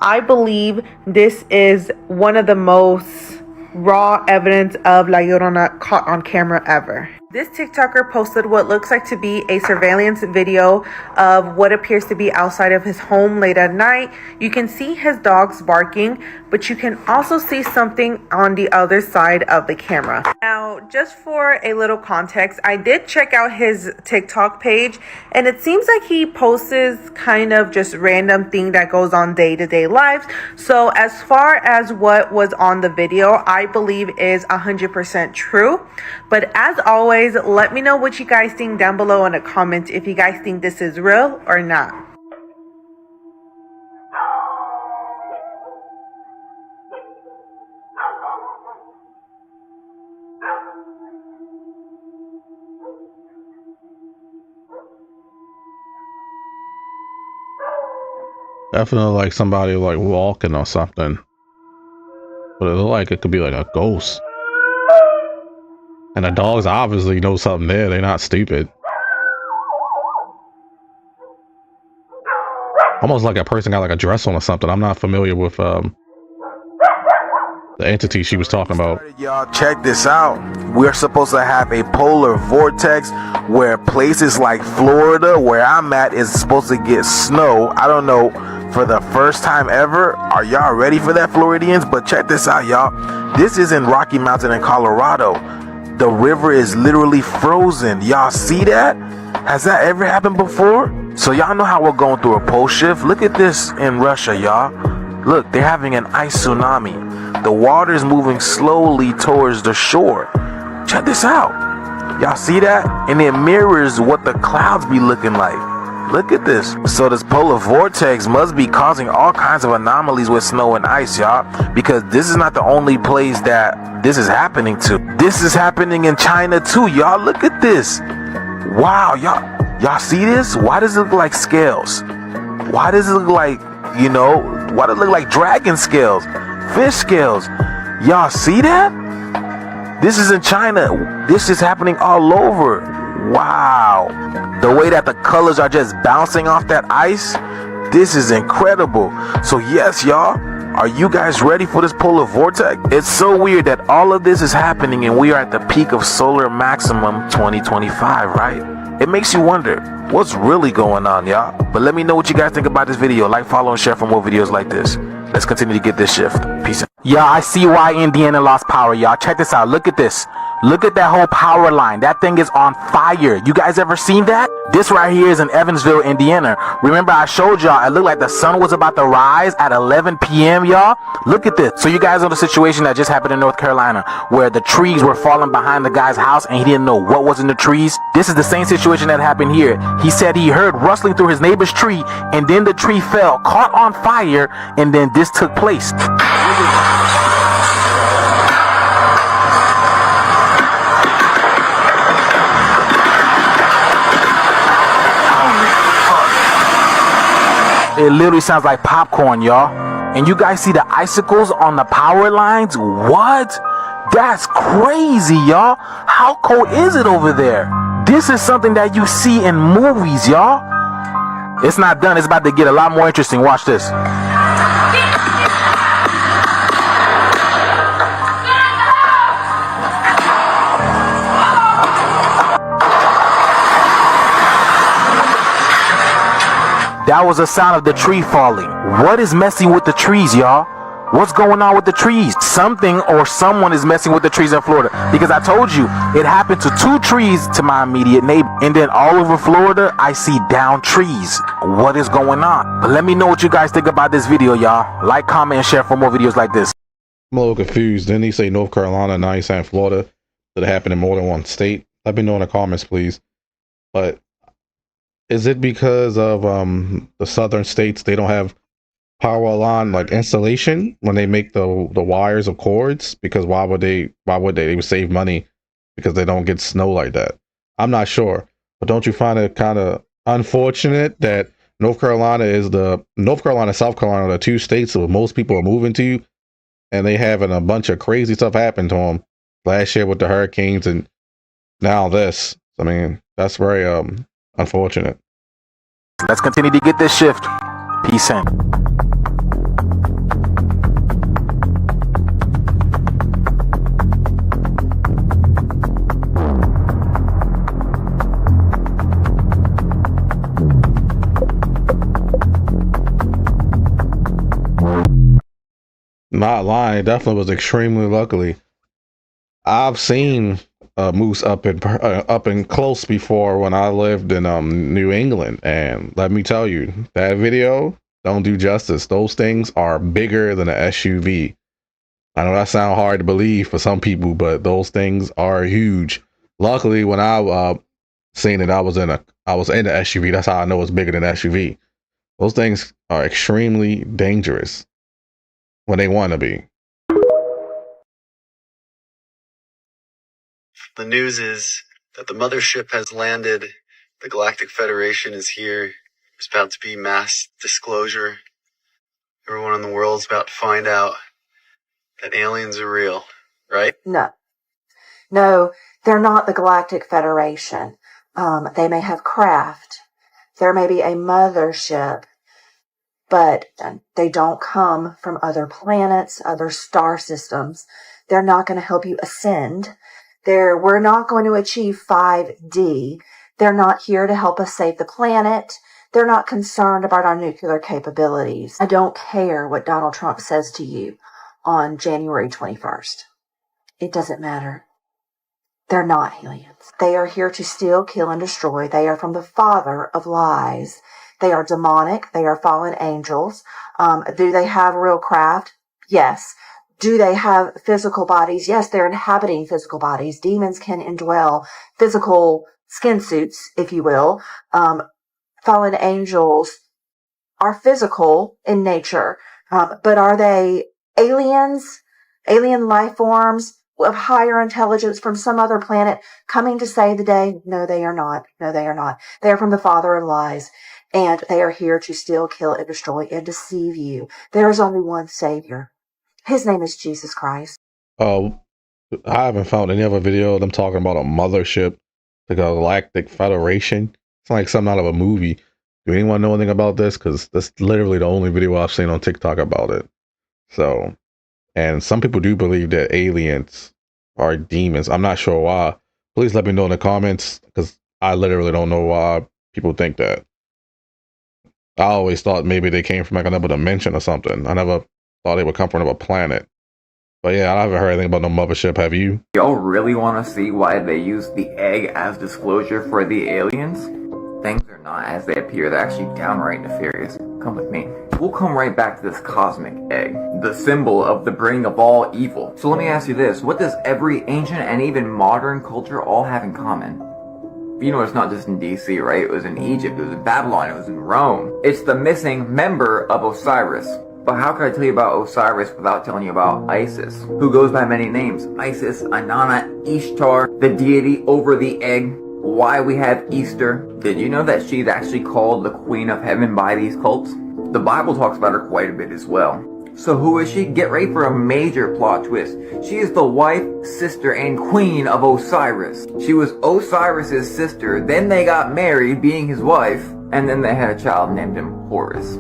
I believe this is one of the most raw evidence of La Llorona caught on camera ever. This TikToker posted what looks like to be a surveillance video of what appears to be outside of his home late at night. You can see his dogs barking, but you can also see something on the other side of the camera. Now, just for a little context, I did check out his TikTok page, and it seems like he posts kind of just random thing that goes on day-to-day lives. So as far as what was on the video, I believe is 100% true. But as always, let me know what you guys think down below in the comments if you guys think this is real or not. Definitely like somebody like walking or something. But it look like it could be like a ghost. And the dogs obviously know something there. They're not stupid. Almost like a person got like a dress on or something. I'm not familiar with the entity she was talking about. Y'all, check this out. We're supposed to have a polar vortex where places like Florida, where I'm at, is supposed to get snow. I don't know, for the first time ever. Are y'all ready for that, Floridians? But check this out, y'all. This is in Rocky Mountain in Colorado. The river is literally frozen. Y'all see that? Has that ever happened before? So y'all know how we're going through a pole shift. Look at this in Russia, y'all. Look, they're having an ice tsunami. The water is moving slowly towards the shore. Check this out. Y'all see that? And it mirrors what the clouds be looking like. Look at this. So this polar vortex must be causing all kinds of anomalies with snow and ice, y'all. Because this is not the only place that this is happening to. This is happening in China too, y'all. Look at this. Wow, y'all see this? Why does it look like scales? Why does it look like, you know, why does it look like dragon scales? Fish scales. Y'all see that? This is in China. This is happening all over. Wow. The way that the colors are just bouncing off that ice, this is incredible. So yes, y'all, are you guys ready for this polar vortex? It's so weird that all of this is happening and we are at the peak of solar maximum 2025, right? It makes you wonder, what's really going on, y'all? But let me know what you guys think about this video. Like, follow, and share for more videos like this. Let's continue to get this shift. Peace out. Y'all, I see why Indiana lost power, y'all. Check this out. Look at this. Look at that whole power line. That thing is on fire. You guys ever seen that? This right here is in Evansville, Indiana. Remember I showed y'all it looked like the sun was about to rise at 11 p.m., y'all? Look at this. So you guys know the situation that just happened in North Carolina where the trees were falling behind the guy's house and he didn't know what was in the trees? This is the same situation that happened here. He said he heard rustling through his neighbor's tree and then the tree fell, caught on fire, and then this took place. It literally sounds like popcorn, y'all. And you guys see the icicles on the power lines? What? That's crazy, y'all. How cold is it over there? This is something that you see in movies, y'all. It's not done. It's about to get a lot more interesting. Watch this. That was the sound of the tree falling. What is messing with the trees, y'all? What's going on with the trees? Something or someone is messing with the trees in Florida. Because I told you, it happened to 2 trees to my immediate neighbor. And then all over Florida, I see downed trees. What is going on? But let me know what you guys think about this video, y'all. Like, comment, and share for more videos like this. I'm a little confused. Didn't he say North Carolina, now he's saying Florida? Did it happen in more than one state? Let me know in the comments, please. But is it because of the southern states, they don't have power line like insulation when they make the wires of cords? Because why would they would save money because they don't get snow like that? I'm not sure, but don't you find it kind of unfortunate that South Carolina, South Carolina are the 2 states that most people are moving to, and they having a bunch of crazy stuff happen to them last year with the hurricanes and now this. I mean, that's very unfortunate. Let's continue to get this shift. Peace in. not lying, it definitely was extremely luckily. I've seen a moose up in close before when I lived in New England, and let me tell you, that video don't do justice. Those things are bigger than an SUV. I know that sounds hard to believe for some people, but those things are huge. Luckily, when I seen it, I was in the SUV. That's how I know it's bigger than SUV. Those things are extremely dangerous when they want to be. The news is that the mothership has landed. The Galactic Federation is here. There's about to be mass disclosure. Everyone in the world's about to find out that aliens are real, right? No, they're not the Galactic Federation. They may have craft. There may be a mothership, but they don't come from other planets, other star systems. They're not going to help you ascend. We're not going to achieve 5D. They're not here to help us save the planet. They're not concerned about our nuclear capabilities. I don't care what Donald Trump says to you on January 21st. It doesn't matter. They're not aliens. They are here to steal, kill, and destroy. They are from the father of lies. They are demonic. They are fallen angels. Do they have real craft? Yes. Do they have physical bodies? Yes, they're inhabiting physical bodies. Demons can indwell physical skin suits, if you will. Fallen angels are physical in nature. But are they aliens? Alien life forms of higher intelligence from some other planet coming to save the day? No, they are not. No, they are not. They are from the father of lies. And they are here to steal, kill, and destroy, and deceive you. There is only one Savior. His name is Jesus Christ. I haven't found any other video of them talking about a mothership, the Galactic Federation. It's like something out of a movie. Do anyone know anything about this? Because that's literally the only video I've seen on TikTok about it. So, and some people do believe that aliens are demons. I'm not sure why. Please let me know in the comments, because I literally don't know why people think that. I always thought maybe they came from like another dimension or something. I never thought they would come from another planet. But yeah, I haven't heard anything about no mothership. Have you? Y'all really want to see why they use the egg as disclosure for the aliens? Things are not as they appear. They're actually downright nefarious. Come with me. We'll come right back to this cosmic egg, the symbol of the bring of all evil. So let me ask you this. What does every ancient and even modern culture all have in common? You know, it's not just in DC, right? It was in Egypt, it was in Babylon, it was in Rome. It's the missing member of Osiris. But how can I tell you about Osiris without telling you about Isis, who goes by many names? Isis, Inanna, Ishtar, the deity over the egg. Why we have Easter. Did you know that she's actually called the Queen of Heaven by these cults? The Bible talks about her quite a bit as well. So who is she? Get ready for a major plot twist. She is the wife, sister, and queen of Osiris. She was Osiris's sister, then they got married, being his wife, and then they had a child named him Horus.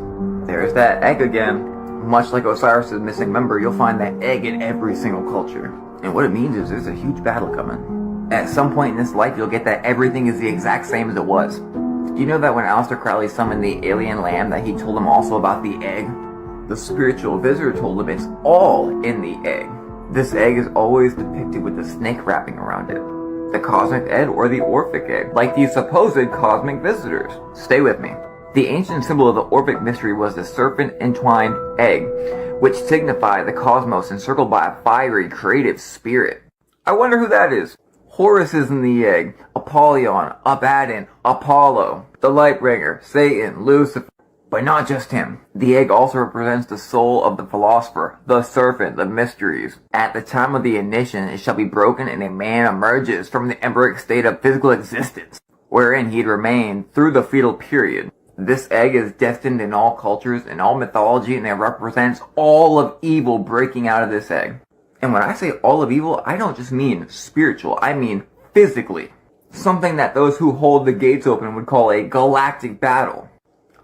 There's that egg again. Much like Osiris' missing member, you'll find that egg in every single culture. And what it means is there's a huge battle coming. At some point in this life, you'll get that everything is the exact same as it was. Do you know that when Aleister Crowley summoned the alien lamb, that he told him also about the egg? The spiritual visitor told him it's all in the egg. This egg is always depicted with the snake wrapping around it. The cosmic egg or the Orphic egg, like these supposed cosmic visitors. Stay with me. The ancient symbol of the Orphic mystery was the serpent-entwined egg, which signified the cosmos encircled by a fiery, creative spirit. I wonder who that is. Horus is in the egg, Apollyon, Abaddon, Apollo, the Lightbringer, Satan, Lucifer. But not just him. The egg also represents the soul of the philosopher, the serpent, the mysteries. At the time of the ignition, it shall be broken and a man emerges from the embryonic state of physical existence, wherein he'd remain through the fetal period. This egg is destined in all cultures, in all mythology, and it represents all of evil breaking out of this egg. And when I say all of evil, I don't just mean spiritual, I mean physically. Something that those who hold the gates open would call a galactic battle.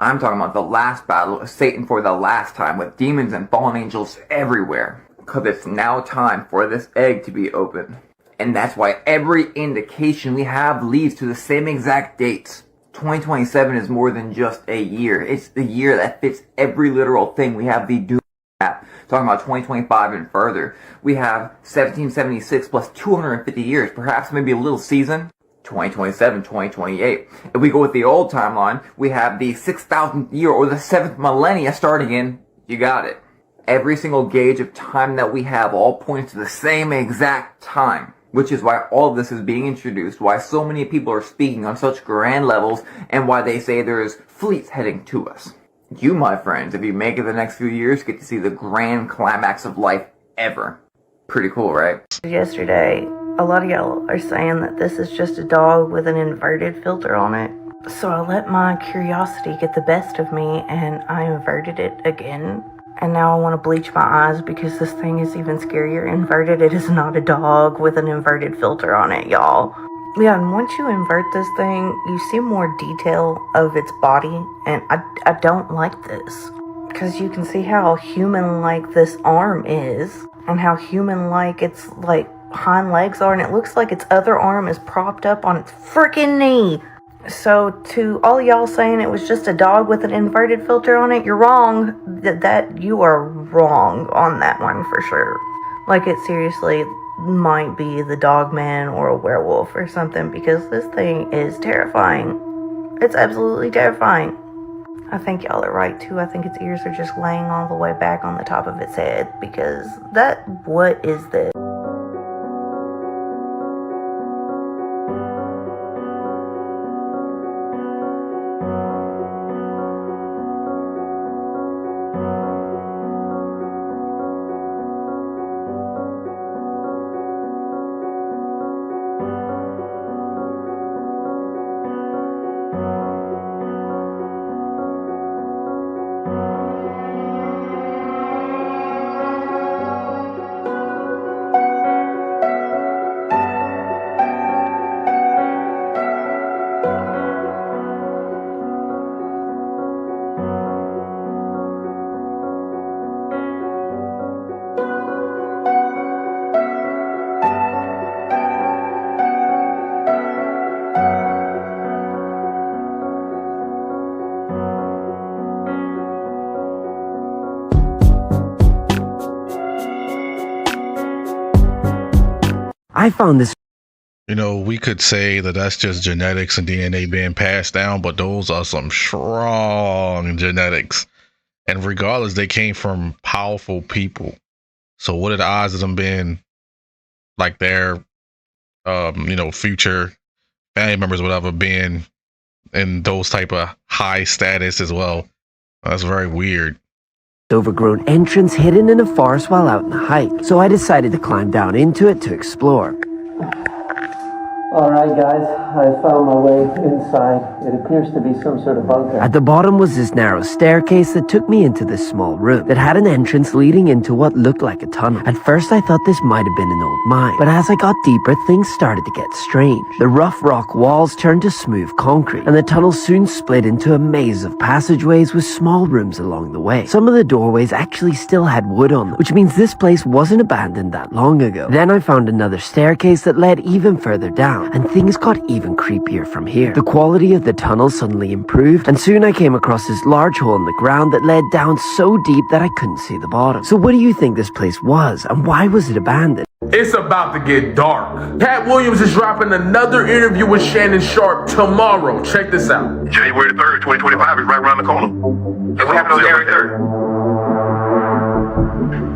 I'm talking about the last battle of Satan for the last time, with demons and fallen angels everywhere. Because it's now time for this egg to be opened. And that's why every indication we have leads to the same exact dates. 2027 is more than just a year. It's the year that fits every literal thing. We have the doom map, talking about 2025 and further. We have 1776 plus 250 years, perhaps maybe a little season. 2027, 2028. If we go with the old timeline, we have the 6,000th year or the 7th millennia starting in, you got it. Every single gauge of time that we have all points to the same exact time, which is why all of this is being introduced, why so many people are speaking on such grand levels, and why they say there's fleets heading to us. You, my friends, if you make it the next few years, get to see the grand climax of life ever. Pretty cool, right? Yesterday, a lot of y'all are saying that this is just a dog with an inverted filter on it. So I let my curiosity get the best of me and I inverted it again. And now I want to bleach my eyes because this thing is even scarier. Inverted, it is not a dog with an inverted filter on it, y'all. Yeah, and once you invert this thing, you see more detail of its body. And I don't like this. Because you can see how human-like this arm is. And how human-like its, hind legs are, and it looks like its other arm is propped up on its freaking knee. So to all y'all saying it was just a dog with an inverted filter on it, you're wrong. That you are wrong on that one for sure. Like, it seriously might be the dog man or a werewolf or something, because this thing is terrifying. It's absolutely terrifying. I think y'all are right too. I think its ears are just laying all the way back on the top of its head, because what is this? I found this. You know, we could say that that's just genetics and DNA being passed down, but those are some strong genetics. And regardless, they came from powerful people. So what are the odds of them being like their, future family members, whatever, being in those type of high status as well? That's very weird. Overgrown entrance hidden in a forest while out in the hike, so I decided to climb down into it to explore. Alright guys, I found my way inside. It appears to be some sort of bunker. At the bottom was this narrow staircase that took me into this small room that had an entrance leading into what looked like a tunnel. At first I thought this might have been an old mine, but as I got deeper things started to get strange. The rough rock walls turned to smooth concrete, and the tunnel soon split into a maze of passageways with small rooms along the way. Some of the doorways actually still had wood on them, which means this place wasn't abandoned that long ago. Then I found another staircase that led even further down, and things got even creepier from here. The quality of the tunnel suddenly improved, and soon I came across this large hole in the ground that led down so deep that I couldn't see the bottom. So what do you think this place was, and why was it abandoned? It's about to get dark. Cat Williams is dropping another interview with Shannon Sharp tomorrow. Check this out. January 3rd, 2025 is right around the corner. And what happened on January 3rd?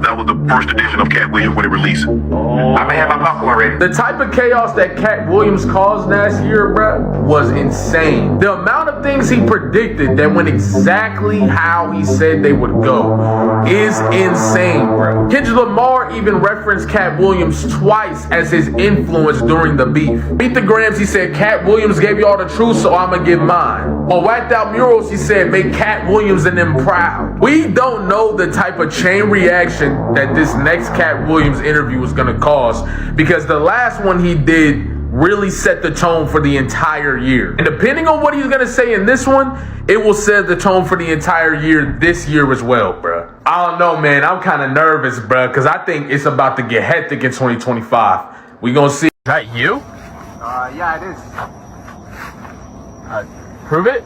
That was the first edition of Cat Williams when it released. I may have my popcorn ready. The type of chaos that Cat Williams caused last year, bruh, was insane. The amount of things he predicted that went exactly how he said they would go is insane, bruh. Kendrick Lamar even referenced Cat Williams twice as his influence during the beef. Beat the Grams, he said, Cat Williams gave y'all the truth, so I'ma give mine. On Whacked Out Murals, he said, make Cat Williams and them proud. We don't know the type of chain reaction that this next Cat Williams interview is gonna cause, because the last one he did really set the tone for the entire year. And depending on what he's gonna say in this one, it will set the tone for the entire year this year as well, bruh. I don't know, man. I'm kind of nervous, bruh, because I think it's about to get hectic in 2025. We gonna see. Is that you? Yeah, it is. Prove it?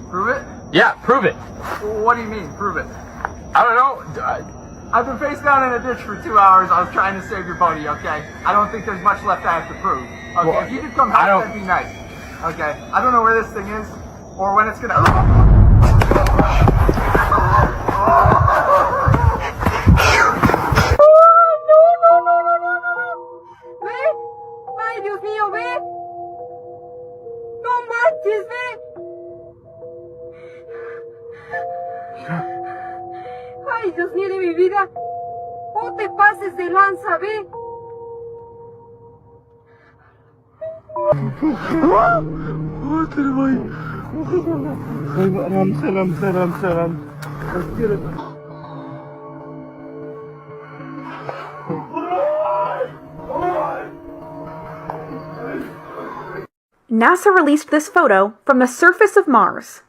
Prove it? Yeah, prove it. What do you mean, prove it? I don't know. I've been face down in a ditch for 2 hours. I was trying to save your buddy, okay? I don't think there's much left I have to prove. Okay, Well, if you could come help, that'd be nice. Okay, I don't know where this thing is or when it's gonna. ¡Ay, Dios mío, ve! ¡No manches, ve! ¡Ay, Dios mío de mi vida! ¡No te pases de lanza, ve! NASA released this photo from the surface of Mars.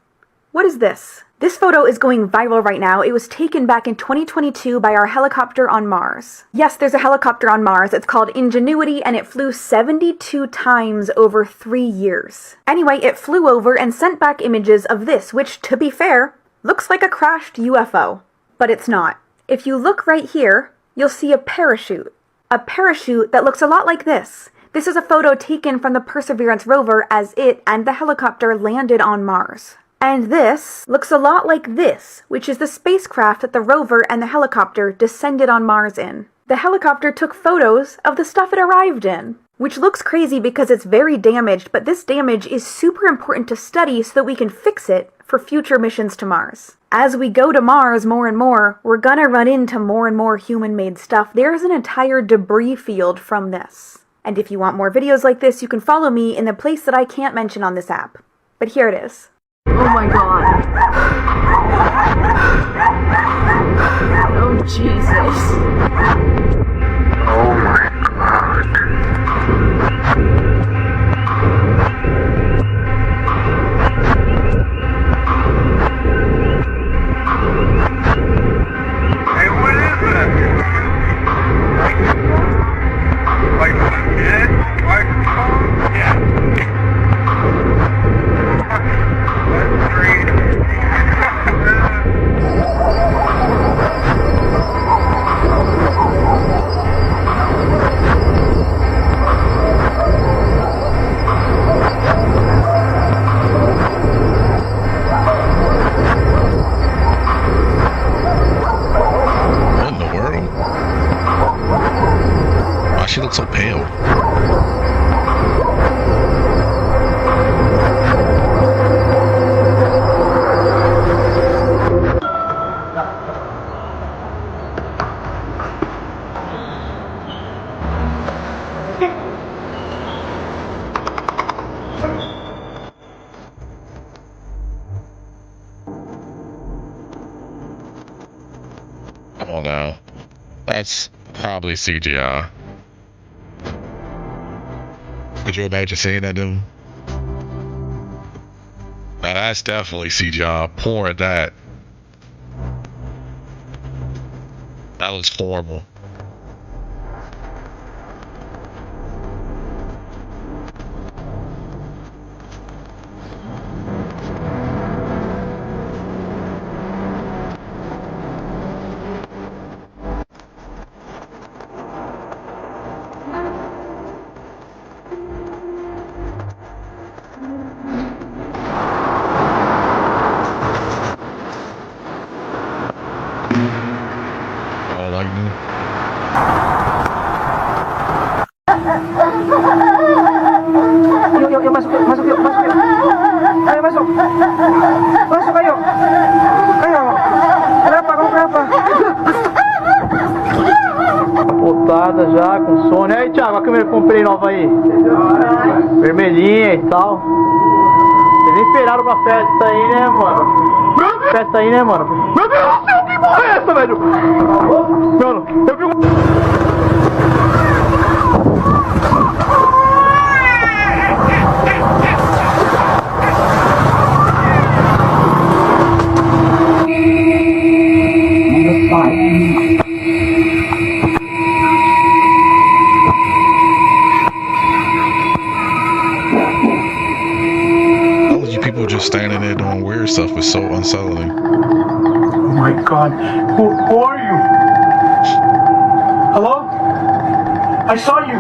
What is this? This photo is going viral right now. It was taken back in 2022 by our helicopter on Mars. Yes, there's a helicopter on Mars. It's called Ingenuity, and it flew 72 times over 3 years. Anyway, it flew over and sent back images of this, which, to be fair, looks like a crashed UFO. But it's not. If you look right here, you'll see a parachute. A parachute that looks a lot like this. This is a photo taken from the Perseverance rover as it and the helicopter landed on Mars. And this looks a lot like this, which is the spacecraft that the rover and the helicopter descended on Mars in. The helicopter took photos of the stuff it arrived in, which looks crazy because it's very damaged, but this damage is super important to study so that we can fix it for future missions to Mars. As we go to Mars more and more, we're gonna run into more and more human-made stuff. There's an entire debris field from this. And if you want more videos like this, you can follow me in the place that I can't mention on this app. But here it is. Oh my god. Oh Jesus. Oh my god. Hey, what is that? Like legit microphone? Yeah. That's great. What in the world? Why she look so pale? Come on now. That's probably CGI. Could you imagine seeing that, dude? Now that's definitely CGI. Poor that. That looks horrible. Yuk, masuk yuk. Ayo masuk. Masuk ayo. Ayo. Kenapa? Kamu kenapa? Capotada já, com sono. Aí, Thiago, a câmera que eu comprei nova aí. Vermelhinha e tal. Vocês nem esperaram pra festa aí, né, mano? Festa aí, né, mano? Meu Deus do céu, que porra é essa, velho? Mano, eu vi All of you people just standing there doing weird stuff is so unsettling. Oh my god. Who are you? I saw you.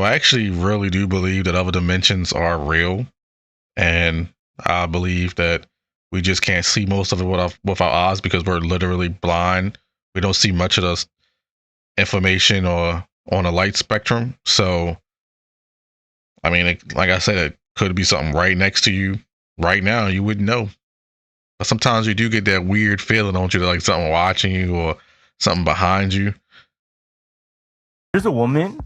I actually really do believe that other dimensions are real, and I believe that we just can't see most of it with our eyes because we're literally blind. We don't see much of the information or on a light spectrum. So, I mean, like I said, it could be something right next to you right now. You wouldn't know. But sometimes you do get that weird feeling, don't you? That like something watching you or something behind you. There's a woman,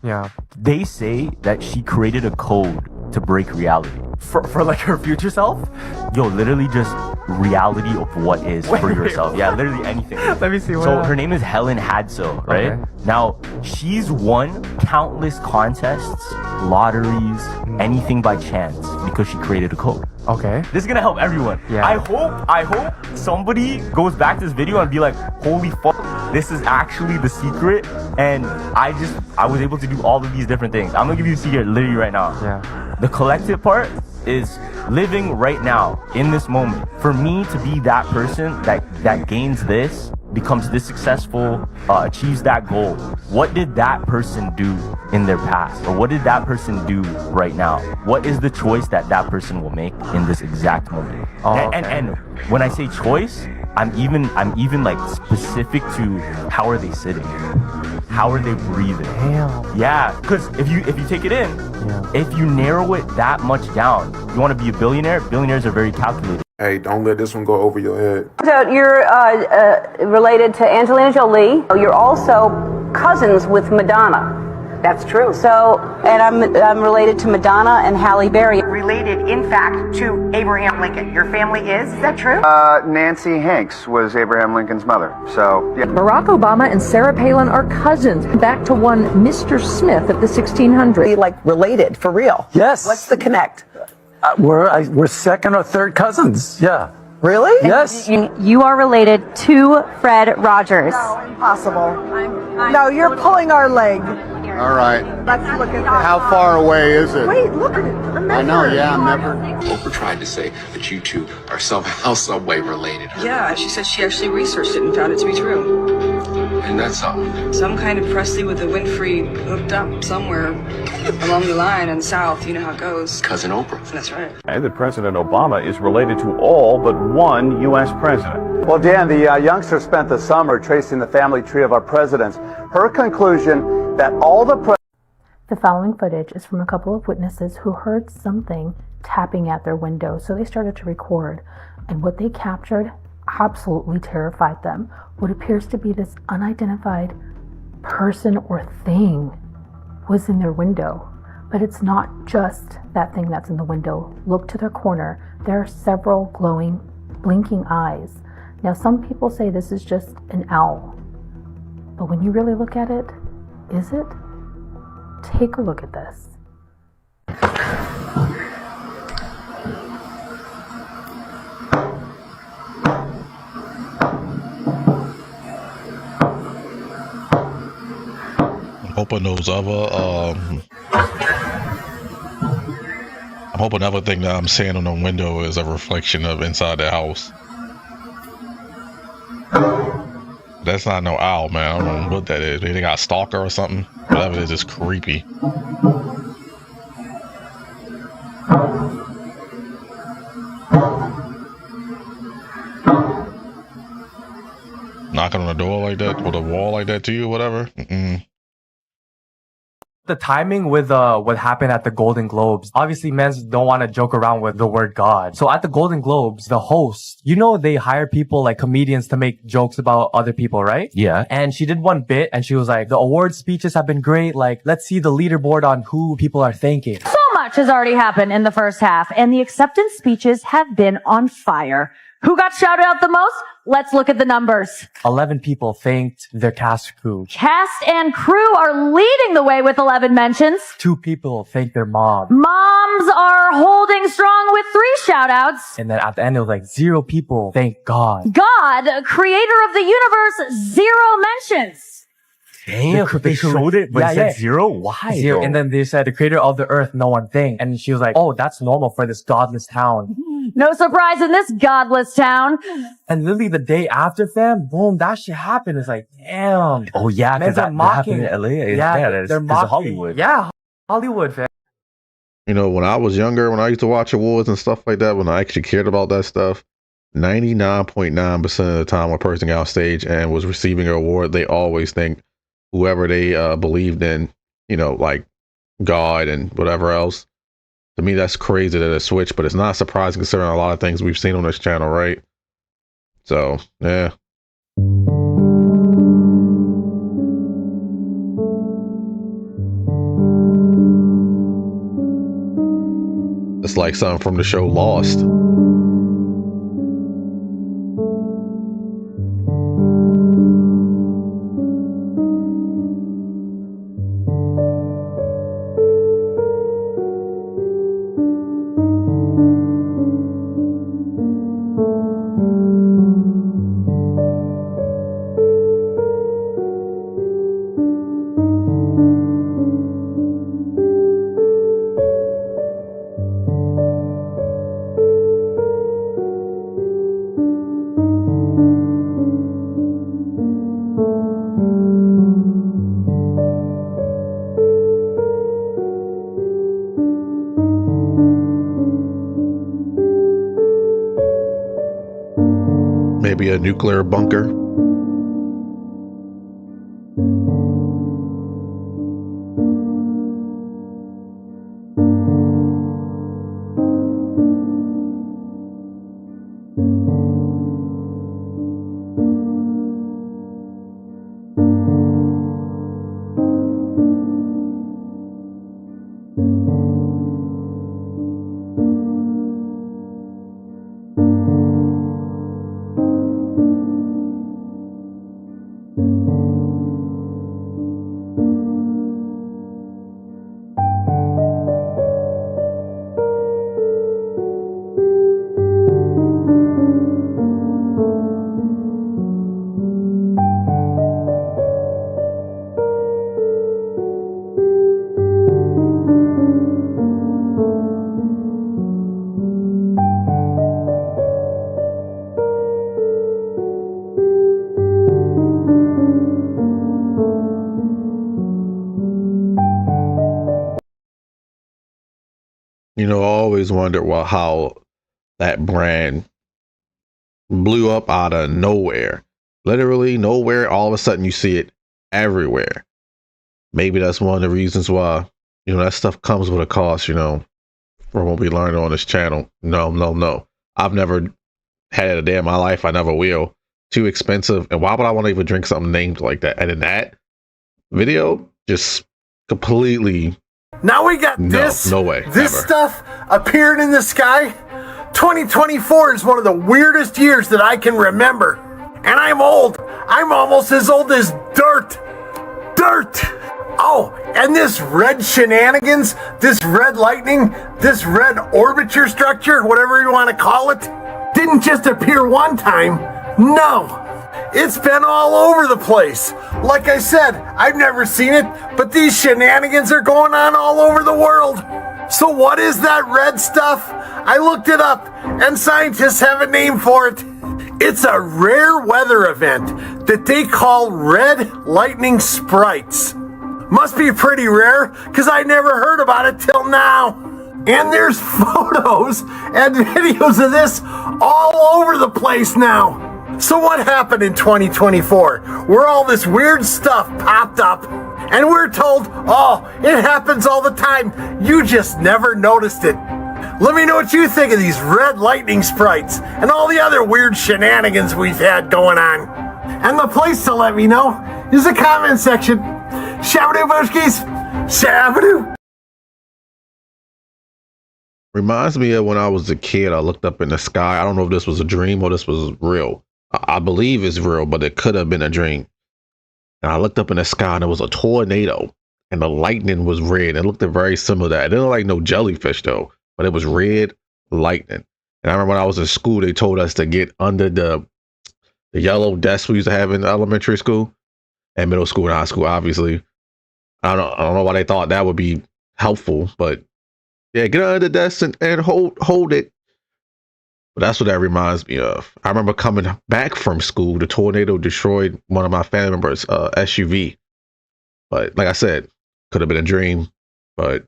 they say that she created a code to break reality. For like her future self? Yo, literally just reality of what is for yourself. Yeah, literally anything. Let me see. So her name is Helen Hadsell, right? Okay. Now, she's won countless contests, lotteries, anything by chance because she created a code. Okay. This is gonna help everyone. Yeah. I hope somebody goes back to this video and be like, holy fuck, this is actually the secret. And I was able to do all of these different things. I'm gonna give you the secret literally right now. Yeah. The collective part is living right now in this moment. For me to be that person that gains this, becomes this successful, achieves that goal, what did that person do in their past? Or what did that person do right now? What is the choice that that person will make in this exact moment? And when I say choice, I'm even like specific to how are they sitting? How are they breathing? Damn. Yeah, because if you take it in, if you narrow it that much down, you want to be a billionaire? Billionaires are very calculated. Hey, don't let this one go over your head. So you're related to Angelina Jolie. You're also cousins with Madonna. That's true. So, and I'm related to Madonna and Halle Berry. Related, in fact, to Abraham Lincoln. Your family is that true? Nancy Hanks was Abraham Lincoln's mother. So, yeah. Barack Obama and Sarah Palin are cousins, back to one Mr. Smith of the 1600s. Like related, for real? Yes. What's the connect? We're second or third cousins. Yeah. Really? Yes. You are related to Fred Rogers. No, impossible. No, you're pulling our leg. All right. Let's look at that. How far away is it? Wait, look at it. Remember. I know, yeah, I'm never. Oprah tried to say that you two are somehow, some way related. Yeah, she said she actually researched it and found it to be true. And that's all. Some kind of Presley with the Winfrey hooked up somewhere along the line in the South. You know how it goes. Cousin Oprah. That's right. And that President Obama is related to all but one U.S. president. Well, Dan, the youngster spent the summer tracing the family tree of our presidents. Her conclusion that all the The following footage is from a couple of witnesses who heard something tapping at their window, so they started to record. And what they captured absolutely terrified them. What appears to be this unidentified person or thing was in their window. But it's not just that thing that's in the window. Look to the corner. There are several glowing, blinking eyes. Now, some people say this is just an owl. But when you really look at it, is it? Take a look at this. I'm hoping other thing that I'm seeing on the window is a reflection of inside the house. That's not no owl, man. I don't know what that is. Maybe they got a stalker or something. Whatever it is creepy. Knocking on the door like that, or the wall like that to you, whatever. The timing with what happened at the Golden Globes. Obviously, men don't want to joke around with the word God. So at the Golden Globes, the host, they hire people like comedians to make jokes about other people, right? Yeah. And she did one bit and she was like, the award speeches have been great. Like, let's see the leaderboard on who people are thanking. So much has already happened in the first half, and the acceptance speeches have been on fire. Who got shouted out the most? Let's look at the numbers. 11 people thanked their cast crew. Cast and crew are leading the way with 11 mentions. 2 people thanked their mom. Moms are holding strong with 3 shout-outs. And then at the end, it was like 0 people thank God. God, creator of the universe, 0 mentions. Damn, they showed it, but it said 0? Why? 0. And then they said, the creator of the earth, no one thanked. And she was like, oh, that's normal for this godless town. No surprise in this godless town. And literally the day after, fam, boom, that shit happened. It's like, damn. Oh, yeah, because that happened in LA. They're mocking. Hollywood. Yeah, Hollywood, fam. When I was younger, when I used to watch awards and stuff like that, when I actually cared about that stuff, 99.9% of the time a person got on stage and was receiving an award, they always thanked whoever they believed in, like God and whatever else. To me, that's crazy that it switched, but it's not surprising considering a lot of things we've seen on this channel, right? So, yeah. It's like something from the show Lost. Maybe a nuclear bunker. I always wondered how that brand blew up out of nowhere. Literally nowhere. All of a sudden you see it everywhere. Maybe that's one of the reasons why, that stuff comes with a cost, from what we learned on this channel. No. I've never had it a day in my life. I never will. Too expensive. And why would I want to even drink something named like that? And in that video, just completely... Now we got no way. This ever. stuff appearing in the sky. 2024 is one of the weirdest years that I can remember. And I'm old. I'm almost as old as dirt. Oh, and this red shenanigans, this red lightning, this red orbiter structure, whatever you want to call it, didn't just appear one time. No. It's been all over the place. Like I said, I've never seen it, but these shenanigans are going on all over the world. So what is that red stuff? I looked it up, and scientists have a name for it. It's a rare weather event that they call red lightning sprites. Must be pretty rare, because I never heard about it till now. And there's photos and videos of this all over the place now. So what happened in 2024? Where all this weird stuff popped up, and we're told, oh, it happens all the time. You just never noticed it. Let me know what you think of these red lightning sprites and all the other weird shenanigans we've had going on. And the place to let me know is the comment section. Shabadoo Bushkies, Shabadoo. Reminds me of when I was a kid, I looked up in the sky. I don't know if this was a dream or this was real. I believe it's real, but it could have been a dream. And I looked up in the sky and it was a tornado and the lightning was red. It looked very similar to that. It didn't look like no jellyfish though, but it was red lightning. And I remember when I was in school, they told us to get under the yellow desk we used to have in elementary school and middle school and high school, obviously. I don't know why they thought that would be helpful, but yeah, get under the desk and hold it. But that's what that reminds me of. I remember coming back from school, the tornado destroyed one of my family members' SUV. But like I said, could have been a dream, but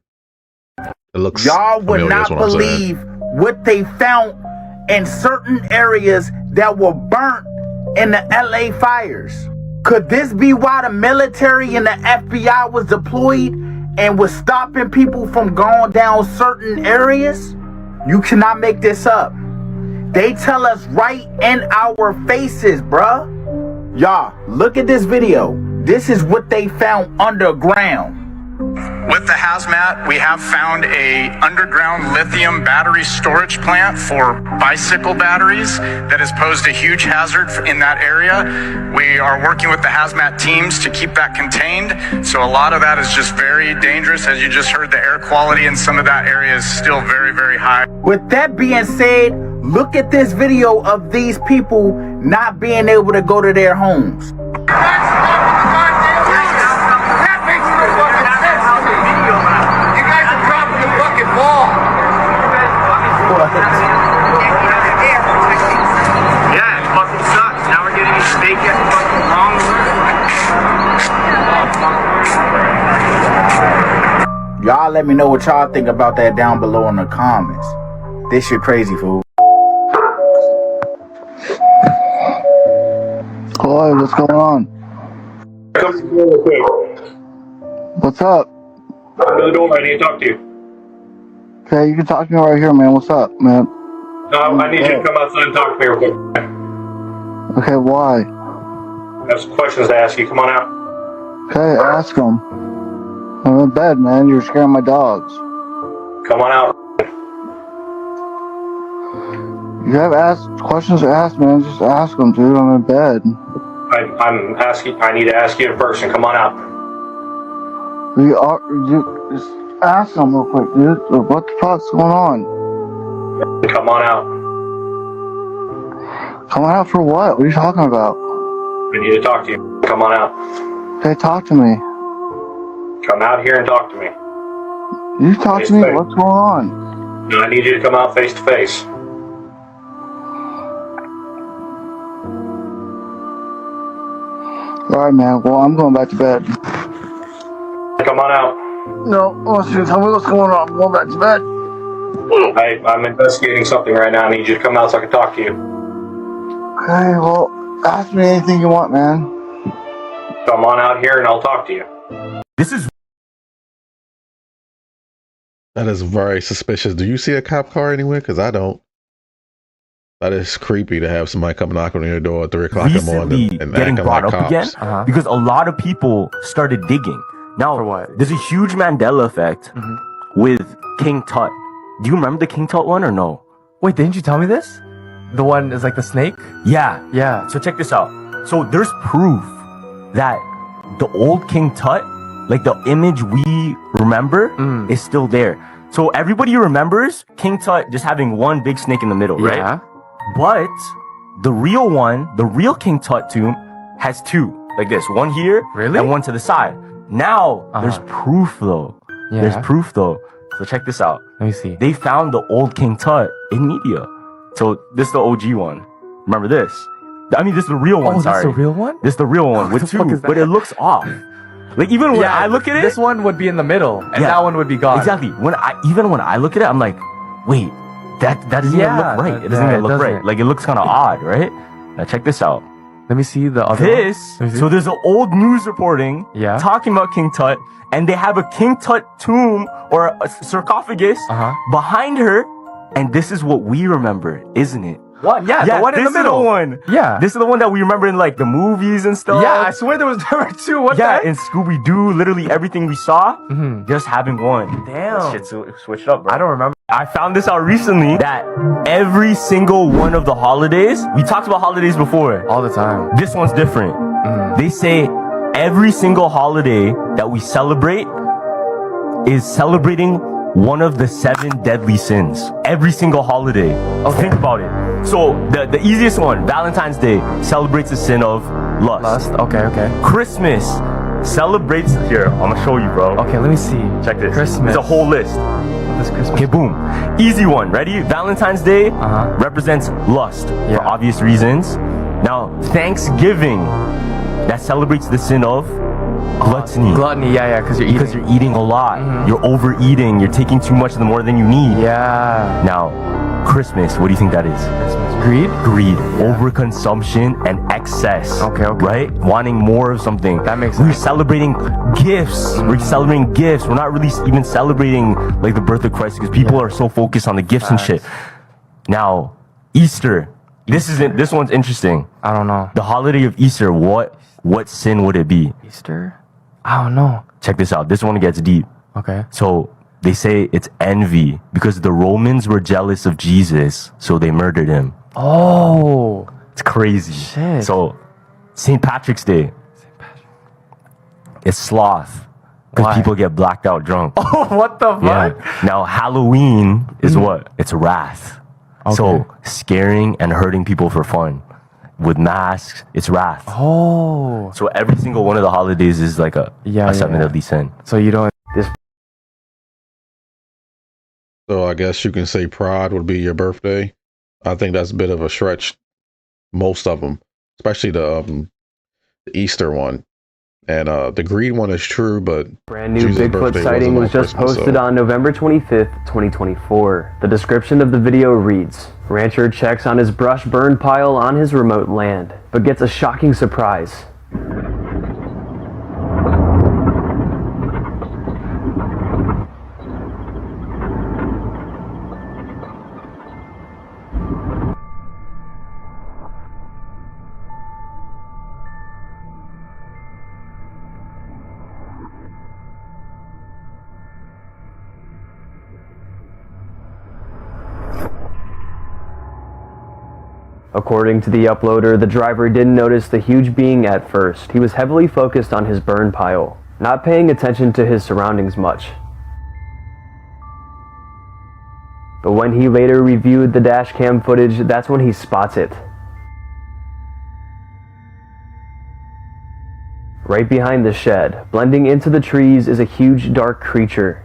it looks. Y'all would not believe what they found in certain areas that were burnt in the LA fires. Could this be why the military and the FBI was deployed and was stopping people from going down certain areas? You cannot make this up. They tell us right in our faces, bruh. Y'all, look at this video. This is what they found underground. With the hazmat, we have found a underground lithium battery storage plant for bicycle batteries that has posed a huge hazard in that area. We are working with the hazmat teams to keep that contained. So a lot of that is just very dangerous. As you just heard, the air quality in some of that area is still very, very high. With that being said, look at this video of these people not being able to go to their homes. Yeah, it fucking sucks. Now we're getting steak at fucking wrong. Y'all let me know what y'all think about that down below in the comments. This shit crazy, fool. Hello, what's going on? Come to the door real quick. What's up? Come to the door, I need to talk to you. Okay, you can talk to me right here, man. What's up, man? No, I need you to come outside and talk to me real quick. Okay, why? I have some questions to ask you. Come on out. Okay, ask them. I'm in bed, man. You're scaring my dogs. Come on out. You have questions to ask, man. Just ask them, dude. I'm in bed. I'm asking. I need to ask you in person. Come on out. Just ask them real quick, dude. What the fuck's going on? Come on out. Come on out for what? What are you talking about? I need to talk to you. Come on out. Okay, talk to me. Come out here and talk to me. You talk to me? What's going on? No, I need you to come out face to face. Alright, man. Well, I'm going back to bed. Come on out. No, listen, tell me what's going on. I'm going back to bed. I'm investigating something right now. I need you to come out so I can talk to you. Okay, well, ask me anything you want, man. Come on out here and I'll talk to you. That is very suspicious. Do you see a cop car anywhere? Because I don't. That is creepy to have somebody come knocking on your door at 3 o'clock in the morning and getting acting brought like up cops. again because a lot of people started digging. Now, there's a huge Mandela effect with King Tut. Do you remember the King Tut one or no? Wait, didn't you tell me this? The one is like the snake? Yeah. Yeah. So check this out. So there's proof that the old King Tut, like the image we remember, is still there. So everybody remembers King Tut just having one big snake in the middle, right? Yeah. But the real one, the real King Tut tomb, has two, like this, one here and one to the side. Now there's proof though. Yeah. There's proof though. So check this out. Let me see. They found the old King Tut in media. So this is the OG one. Remember this? I mean, this is the real one. Oh, sorry, this is the real one? This is the real one with the fuck two, is but that? it looks off. Like even when I look at it, this one would be in the middle, and that one would be gone. Exactly. When I look at it, I'm like, wait, that doesn't even look right. It doesn't even look right. Like it looks kind of odd, right? Now check this out. Let me see the other one. So there's an old news reporting talking about King Tut, and they have a King Tut tomb or a sarcophagus behind her, and this is what we remember, isn't it? What? Yeah, the one in the middle. This is the one. Yeah. This is the one that we remember in like the movies and stuff. Yeah, I swear there was number 2. What the heck? in Scooby-Doo, literally everything we saw, just having one. Damn. Shit switched up, bro. I don't remember. I found this out recently that every single one of the holidays, we talked about holidays before. All the time. This one's different. They say every single holiday that we celebrate is celebrating one of the 7 deadly sins. Every single holiday. Okay. Think about it. So the easiest one, Valentine's Day, celebrates the sin of lust. Okay. Christmas celebrates, here, I'm gonna show you, bro. Okay, let me see. Check this. Christmas. It's a whole list. This Christmas. Okay, boom. Easy one, ready? Valentine's Day represents lust for obvious reasons. Now, Thanksgiving, that celebrates the sin of gluttony. Gluttony, yeah, because you're eating a lot. You're overeating. You're taking too much more than you need. Yeah. Now, Christmas, what do you think that is? Greed? Greed. Overconsumption and excess. Okay. Right? Wanting more of something. That makes sense. We're celebrating gifts. We're celebrating gifts. We're not really even celebrating like the birth of Christ because people are so focused on the gifts and shit. Now, Easter. This one's interesting. I don't know. The holiday of Easter, what sin would it be? Easter? I don't know. Check this out. This one gets deep. Okay. So they say it's envy because the Romans were jealous of Jesus, so they murdered him. Oh. It's crazy. Shit. So St. Patrick's Day. It's sloth because people get blacked out drunk. Oh, what the fuck? Yeah. Now Halloween is what? It's wrath. Okay. So scaring and hurting people for fun. With masks, it's wrath. Oh. So every single one of the holidays is like a 7 deadly sin. So you don't... So I guess you can say pride would be your birthday. I think that's a bit of a stretch. Most of them, especially the Easter one. And the greed one is true, but brand new Bigfoot sighting was just posted on November 25th, 2024. The description of the video reads, rancher checks on his brush burn pile on his remote land, but gets a shocking surprise. According to the uploader, the driver didn't notice the huge being at first. He was heavily focused on his burn pile, not paying attention to his surroundings much. But when he later reviewed the dash cam footage, that's when he spots it. Right behind the shed, blending into the trees, is a huge dark creature.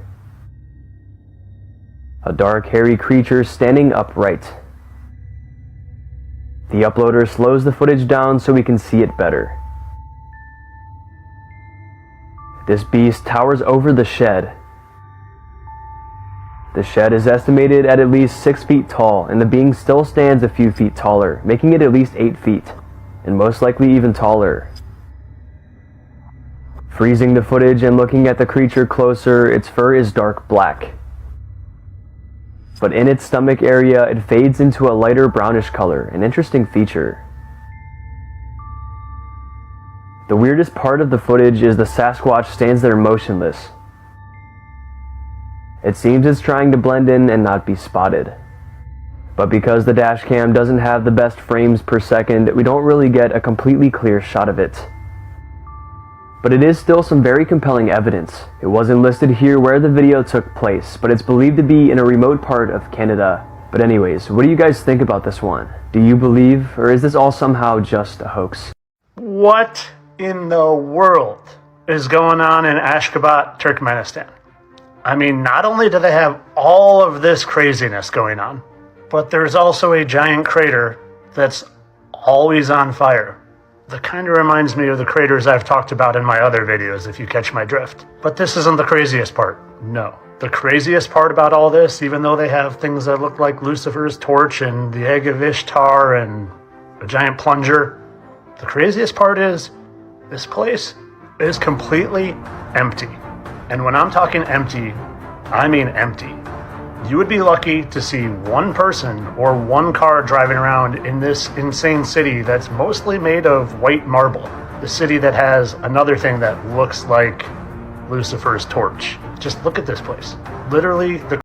A dark, hairy creature standing upright. The uploader slows the footage down so we can see it better. This beast towers over the shed. The shed is estimated at least 6 feet tall, and the being still stands a few feet taller, making it at least 8 feet, and most likely even taller. Freezing the footage and looking at the creature closer, its fur is dark black. But in its stomach area, it fades into a lighter brownish color, an interesting feature. The weirdest part of the footage is the Sasquatch stands there motionless. It seems it's trying to blend in and not be spotted. But because the dash cam doesn't have the best frames per second, we don't really get a completely clear shot of it. But it is still some very compelling evidence. It wasn't listed here where the video took place, but it's believed to be in a remote part of Canada. But anyways, what do you guys think about this one? Do you believe, or is this all somehow just a hoax? What in the world is going on in Ashgabat, Turkmenistan? I mean, not only do they have all of this craziness going on, but there's also a giant crater that's always on fire. That kind of reminds me of the craters I've talked about in my other videos, if you catch my drift. But this isn't the craziest part. No. The craziest part about all this, even though they have things that look like Lucifer's torch and the egg of Ishtar and a giant plunger, the craziest part is this place is completely empty. And when I'm talking empty, I mean empty. You would be lucky to see one person or one car driving around in this insane city that's mostly made of white marble. The city that has another thing that looks like Lucifer's torch. Just look at this place. Literally, the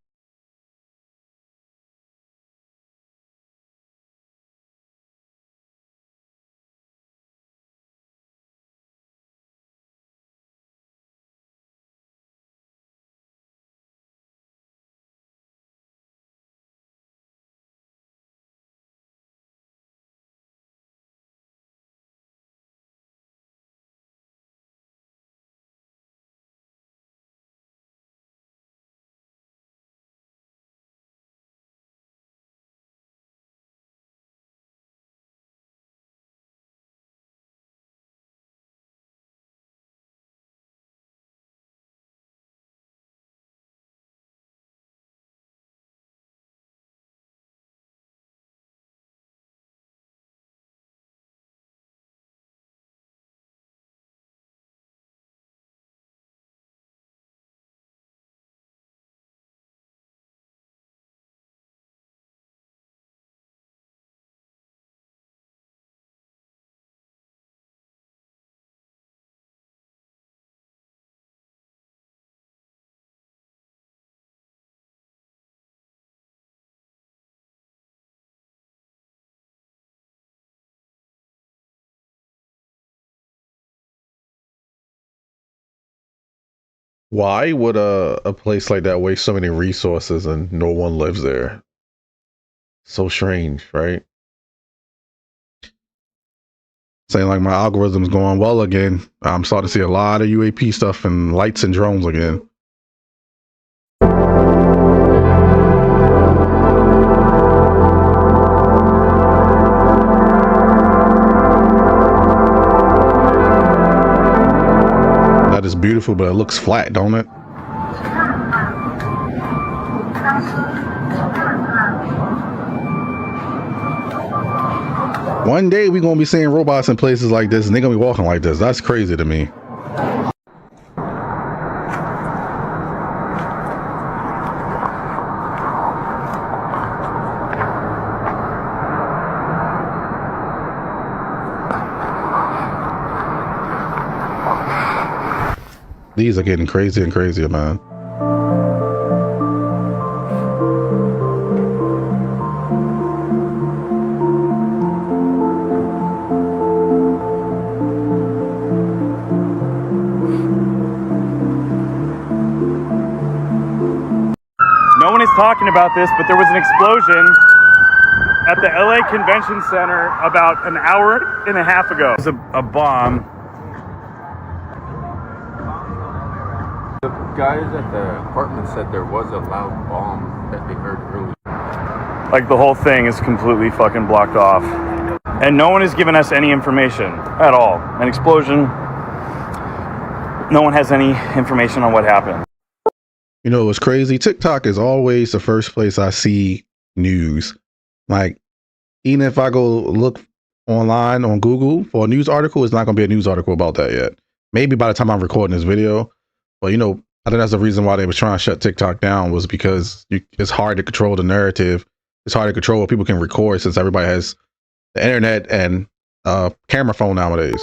Why would a place like that waste so many resources and no one lives there? So strange, right? Saying like my algorithm's going well again. I'm starting to see a lot of UAP stuff and lights and drones again. That is beautiful, but it looks flat, don't it? One day we're gonna be seeing robots in places like this and they're gonna be walking like this. That's crazy to me. These are getting crazier and crazier, man. No one is talking about this, but there was an explosion at the LA Convention Center about an hour and a half ago. It was a bomb. The guys at the apartment said there was a loud bomb that they heard earlier. Like the whole thing is completely fucking blocked off. And no one has given us any information at all. An explosion. No one has any information on what happened. You know what's crazy? TikTok is always the first place I see news. Like, even if I go look online on Google for a news article, it's not going to be a news article about that yet. Maybe by the time I'm recording this video. But, you know, I think that's the reason why they were trying to shut TikTok down, was because it's hard to control the narrative. It's hard to control what people can record since everybody has the internet and camera phone nowadays.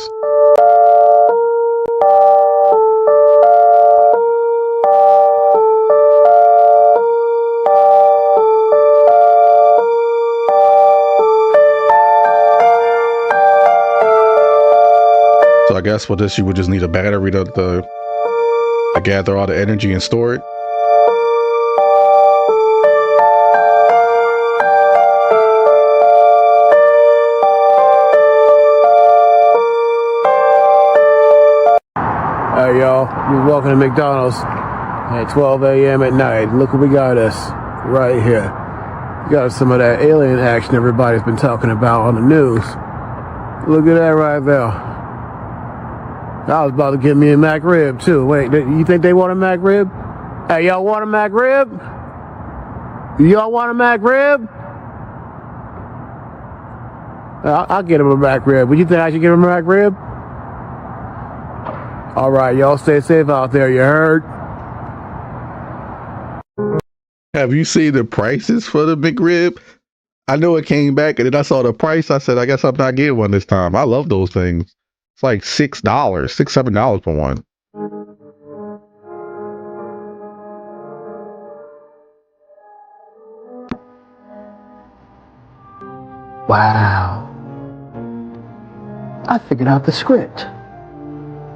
So I guess for this, you would just need a battery to gather all the energy and store it. Hey y'all, you're walking to McDonald's at 12 a.m. at night. Look what we got us right here. We got some of that alien action everybody's been talking about on the news. Look at that right there. I was about to get me a Mac rib too. Wait, you think they want a Mac rib? Hey, y'all want a Mac rib? Y'all want a Mac rib? I'll get him a Mac rib. Would you think I should give him a Mac rib? All right, y'all stay safe out there. You heard? Have you seen the prices for the McRib? I know it came back, and then I saw the price. I said, I guess I'm not getting one this time. I love those things. It's like $6, $7 for one. Wow. I figured out the script.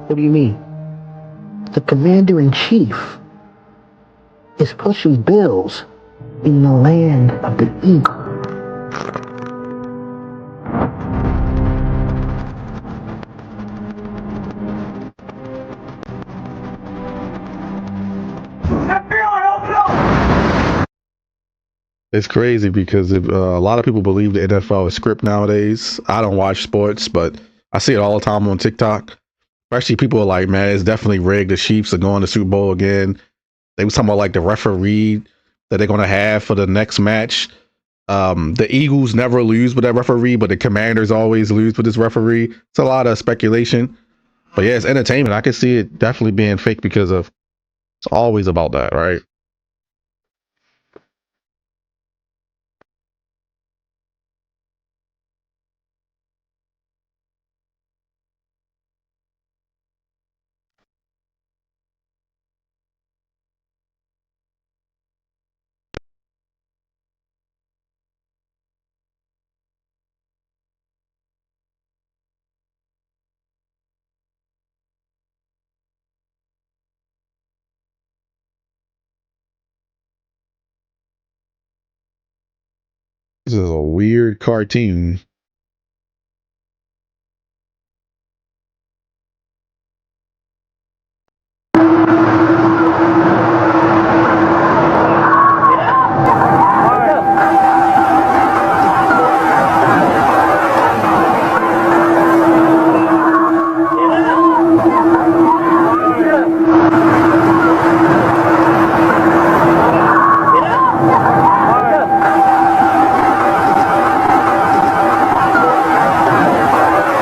What do you mean? The commander-in-chief is pushing bills in the land of the eagle. It's crazy because a lot of people believe the NFL is script nowadays. I don't watch sports, but I see it all the time on TikTok. Especially people are like, man, it's definitely rigged. The Chiefs are going to Super Bowl again. They were talking about like the referee that they're going to have for the next match. The Eagles never lose with that referee, but the Commanders always lose with this referee. It's a lot of speculation. But yeah, it's entertainment. I can see it definitely being fake because of it's always about that, right? This is a weird cartoon.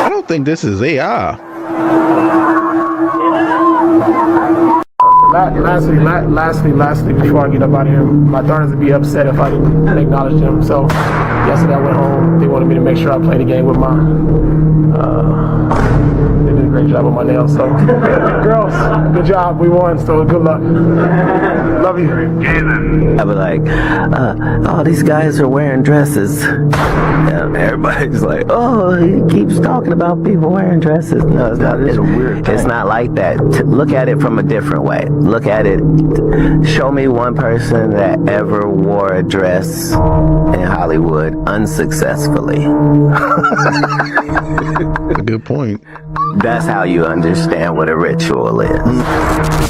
I think this is AI. Lastly, before I get up out of here, my daughters would be upset if I didn't acknowledge them. So yesterday I went home. They wanted me to make sure I played the game with my. They did a great job with my nails. So girls, good job. We won. So good luck. Love you. I was like, oh, these guys are wearing dresses. And everybody's like, oh, he keeps talking about people wearing dresses. No, it's not. It's a weird thing. It's not like that. Look at it from a different way. Look at it. Show me one person that ever wore a dress in Hollywood unsuccessfully. A good point. That's how you understand what a ritual is.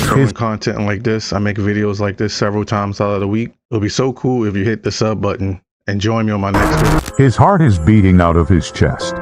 From content like this, I make videos like this several times out of the week. It'll be so cool if you hit the sub button and join me on my next video. His heart is beating out of his chest.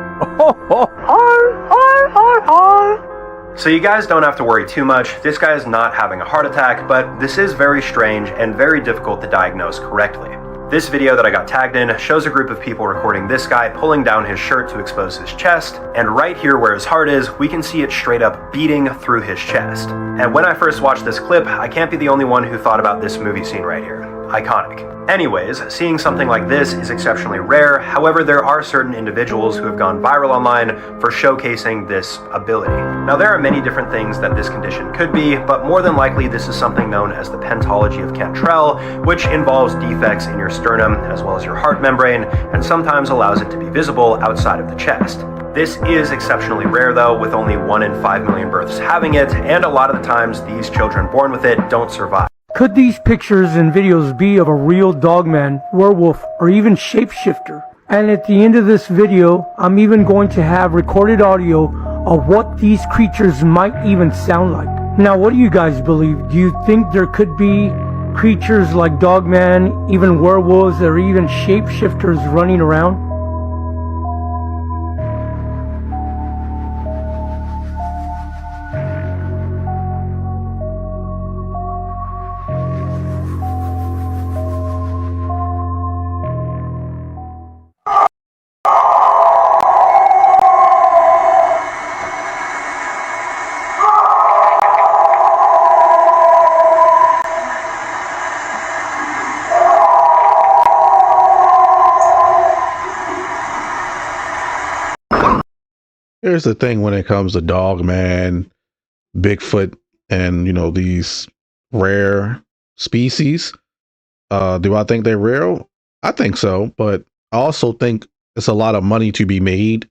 So you guys don't have to worry too much. This guy is not having a heart attack, but this is very strange and very difficult to diagnose correctly. This video that I got tagged in shows a group of people recording this guy pulling down his shirt to expose his chest, and right here where his heart is, we can see it straight up beating through his chest. And when I first watched this clip, I can't be the only one who thought about this movie scene right here. Iconic. Anyways, seeing something like this is exceptionally rare. However, there are certain individuals who have gone viral online for showcasing this ability. Now, there are many different things that this condition could be, but more than likely this is something known as the pentology of Cantrell, which involves defects in your sternum as well as your heart membrane, and sometimes allows it to be visible outside of the chest. This is exceptionally rare though, with only 1 in 5 million births having it, and a lot of the times these children born with it don't survive. Could these pictures and videos be of a real dogman, werewolf, or even shapeshifter? And at the end of this video, I'm even going to have recorded audio of what these creatures might even sound like. Now, what do you guys believe? Do you think there could be creatures like dogman, even werewolves, or even shapeshifters running around? Here's the thing when it comes to Dogman, Bigfoot, and these rare species. Do I think they're real? I think so, but I also think it's a lot of money to be made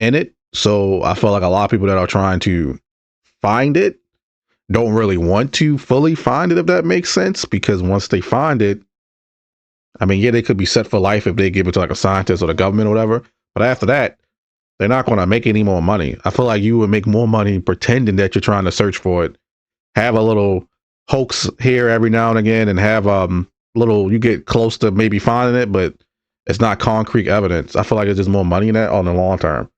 in it. So I feel like a lot of people that are trying to find it don't really want to fully find it, if that makes sense, because once they find it, I mean, yeah, they could be set for life if they give it to like a scientist or the government or whatever. But after that, they're not going to make any more money. I feel like you would make more money pretending that you're trying to search for it. Have a little hoax here every now and again, and have you get close to maybe finding it, but it's not concrete evidence. I feel like there's just more money in that on the long term.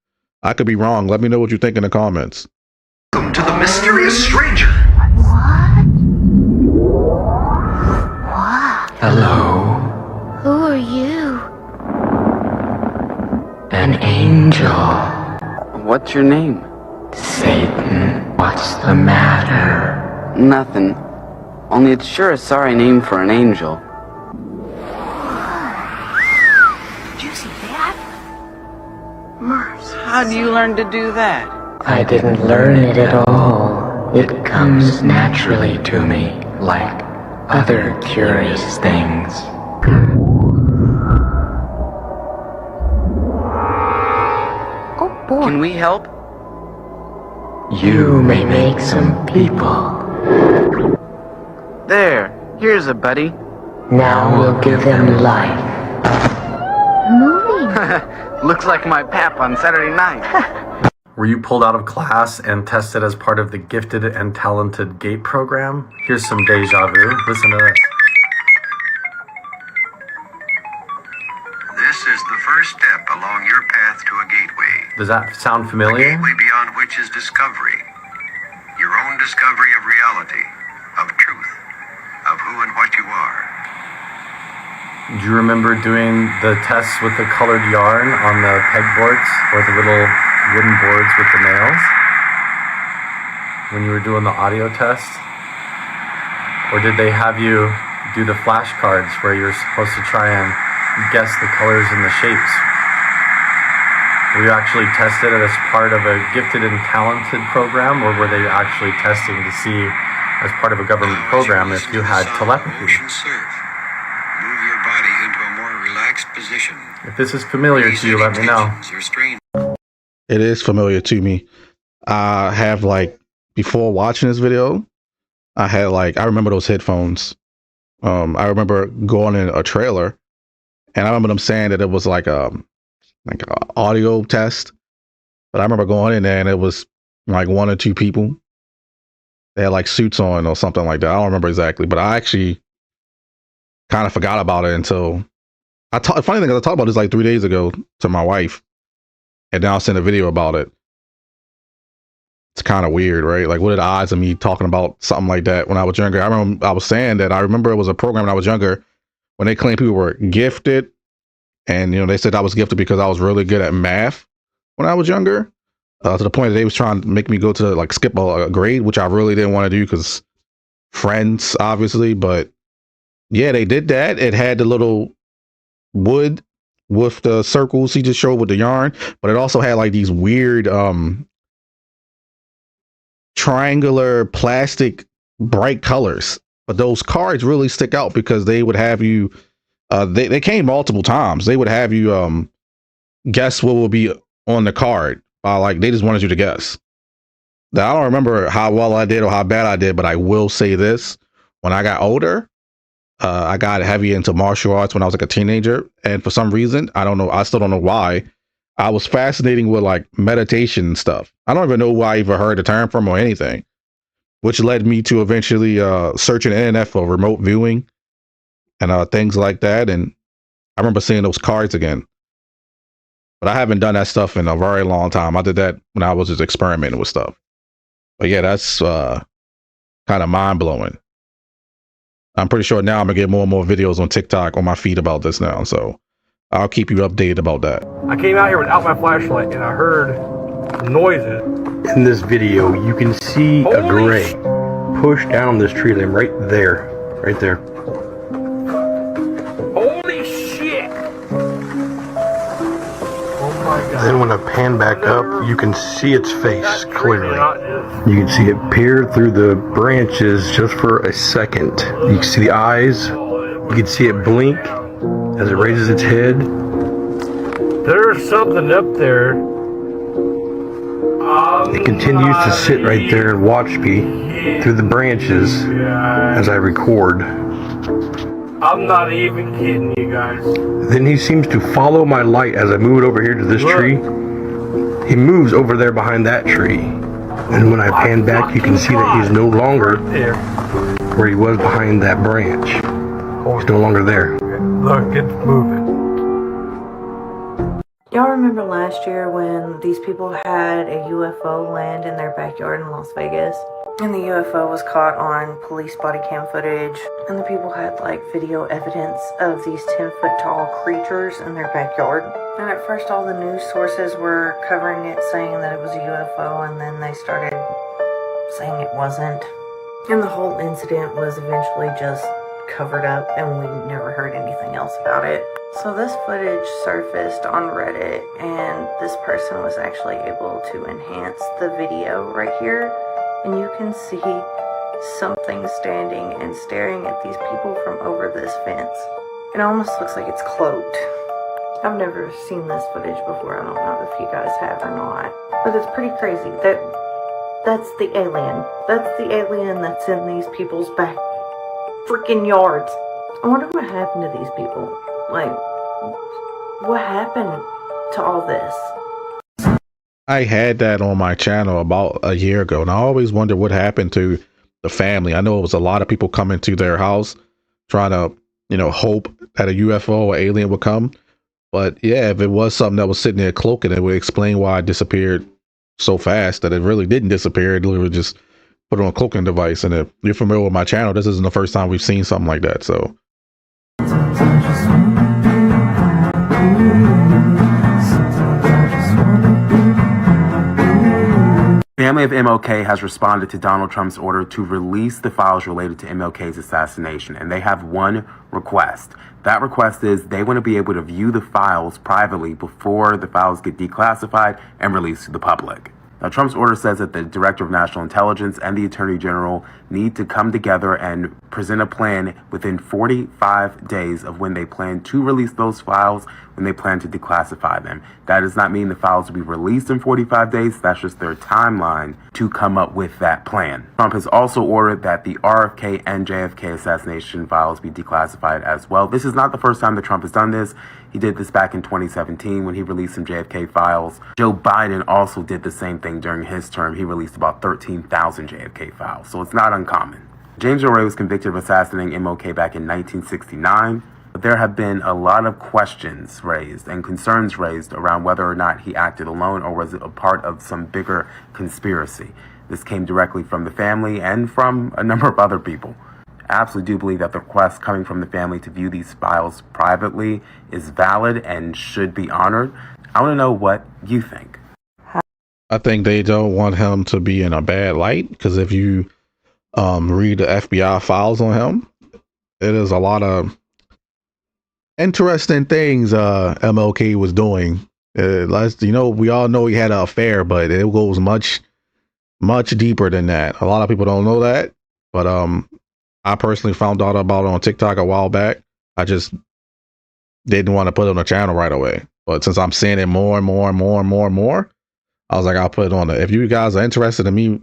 I could be wrong. Let me know what you think in the comments. Welcome to the mysterious stranger. Hello. Who are you? An angel. What's your name? Satan. What's the matter? Nothing. Only it's sure a sorry name for an angel. Did you see that? Mercy. How do you learn to do that? I didn't learn it at all. It comes naturally to me, like other curious things. Oh boy. Can we help? You may make some people. There. Here's a buddy. Now we'll give them life. Moving. Looks like my pap on Saturday night. Were you pulled out of class and tested as part of the Gifted and Talented GATE program? Here's some deja vu. Listen to this. This is the first step along your path to a gateway. Does that sound A familiar? gateway beyond which is discovery. Your own discovery of reality, of truth, of who and what you are. Do you remember doing the tests with the colored yarn on the pegboards or the little wooden boards with the nails when you were doing the audio test? Or did they have you do the flashcards where you're supposed to try and guess the colors and the shapes? Were you actually tested as part of a Gifted and Talented program, or were they actually testing to see, as part of a government program, if you had telepathy? Move your body into a more relaxed position. If this is familiar to you, let me know. It is familiar to me. I have before watching this video, I remember those headphones. I remember going in a trailer, and I remember them saying that it was like a audio test. But I remember going in there and it was like one or two people. They had suits on or something like that. I don't remember exactly, but I actually kind of forgot about it until funny thing is I talked about this 3 days ago to my wife, and now I sent a video about it. It's kind of weird, right? What are the odds of me talking about something like that when I was younger? I remember I was saying that I remember it was a program when I was younger when they claimed people were gifted, and they said I was gifted because I was really good at math when I was younger, to the point that they was trying to make me go to skip a grade, which I really didn't want to do because friends, obviously. But yeah, they did that. It had the little wood with the circles he just showed with the yarn, but it also had these weird triangular plastic bright colors. But those cards really stick out because they would have you they came multiple times. They would have you guess what will be on the card by they just wanted you to guess. Now, I don't remember how well I did or how bad I did, but I will say this: when I got older, I got heavy into martial arts when I was a teenager, and for some reason, I don't know, I still don't know why, I was fascinating with meditation and stuff. I don't even know where I even heard the term from or anything, which led me to eventually searching the internet for remote viewing and things like that. And I remember seeing those cards again, but I haven't done that stuff in a very long time. I did that when I was just experimenting with stuff. But yeah, that's kind of mind blowing. I'm pretty sure now I'm gonna get more and more videos on TikTok on my feed about this now, so I'll keep you updated about that. I came out here without my flashlight and I heard noises. In this video, you can see a gray push down on this tree limb right there. Right there. Holy shit! Oh my god. Then when I pan back up, you can see its face clearly. You can see it peer through the branches just for a second. You can see the eyes. You can see it blink as it raises its head. There's something up there. It continues to sit right there and watch me through the branches as I record. I'm not even kidding you guys. Then he seems to follow my light as I move it over here to this tree. He moves over there behind that tree. And when I pan back, you can see that he's no longer where he was behind that branch. He's no longer there. Look, it's moving. Y'all remember last year when these people had a UFO land in their backyard in Las Vegas? And the UFO was caught on police body cam footage, and the people had like video evidence of these 10-foot tall creatures in their backyard. And at first all the news sources were covering it, saying that it was a UFO, and then they started saying it wasn't. And the whole incident was eventually just covered up, and we never heard anything else about it. So this footage surfaced on Reddit, and this person was actually able to enhance the video right here, and you can see something standing and staring at these people from over this fence. It almost looks like it's cloaked. I've never seen this footage before. I don't know if you guys have or not, but it's pretty crazy. That's the alien. That's the alien that's in these people's back freaking yards. I wonder what happened to these people. Like, what happened to all this? I had that on my channel about a year ago, and I always wondered what happened to the family. I know it was a lot of people coming to their house trying to, hope that a UFO or alien would come. But yeah, if it was something that was sitting there cloaking, it would explain why it disappeared so fast that it really didn't disappear. It literally just put on a cloaking device. And if you're familiar with my channel, this isn't the first time we've seen something like that. So Family of MLK has responded to Donald Trump's order to release the files related to MLK's assassination, and they have one request. That request is they want to be able to view the files privately before the files get declassified and released to the public. Now, Trump's order says that the Director of National Intelligence and the Attorney General need to come together and present a plan within 45 days of when they plan to release those files, when they plan to declassify them. That does not mean the files will be released in 45 days. That's just their timeline to come up with that plan. Trump has also ordered that the RFK and JFK assassination files be declassified as well. This is not the first time that Trump has done this. He did this back in 2017 when he released some JFK files. Joe Biden also did the same thing during his term. He released about 13,000 JFK files, so it's not uncommon. James Earl Ray was convicted of assassinating MLK back in 1969. But there have been a lot of questions raised and concerns raised around whether or not he acted alone or was a part of some bigger conspiracy. This came directly from the family and from a number of other people. I absolutely do believe that the request coming from the family to view these files privately is valid and should be honored. I want to know what you think. I think they don't want him to be in a bad light, because if you read the FBI files on him, it is a lot of interesting things MLK was doing. We all know he had an affair, but it goes much deeper than that. A lot of people don't know that, but I personally found out about it on TikTok a while back. I just didn't want to put it on the channel right away, but since I'm seeing it more and more, I was like, I'll put it on there. If you guys are interested in me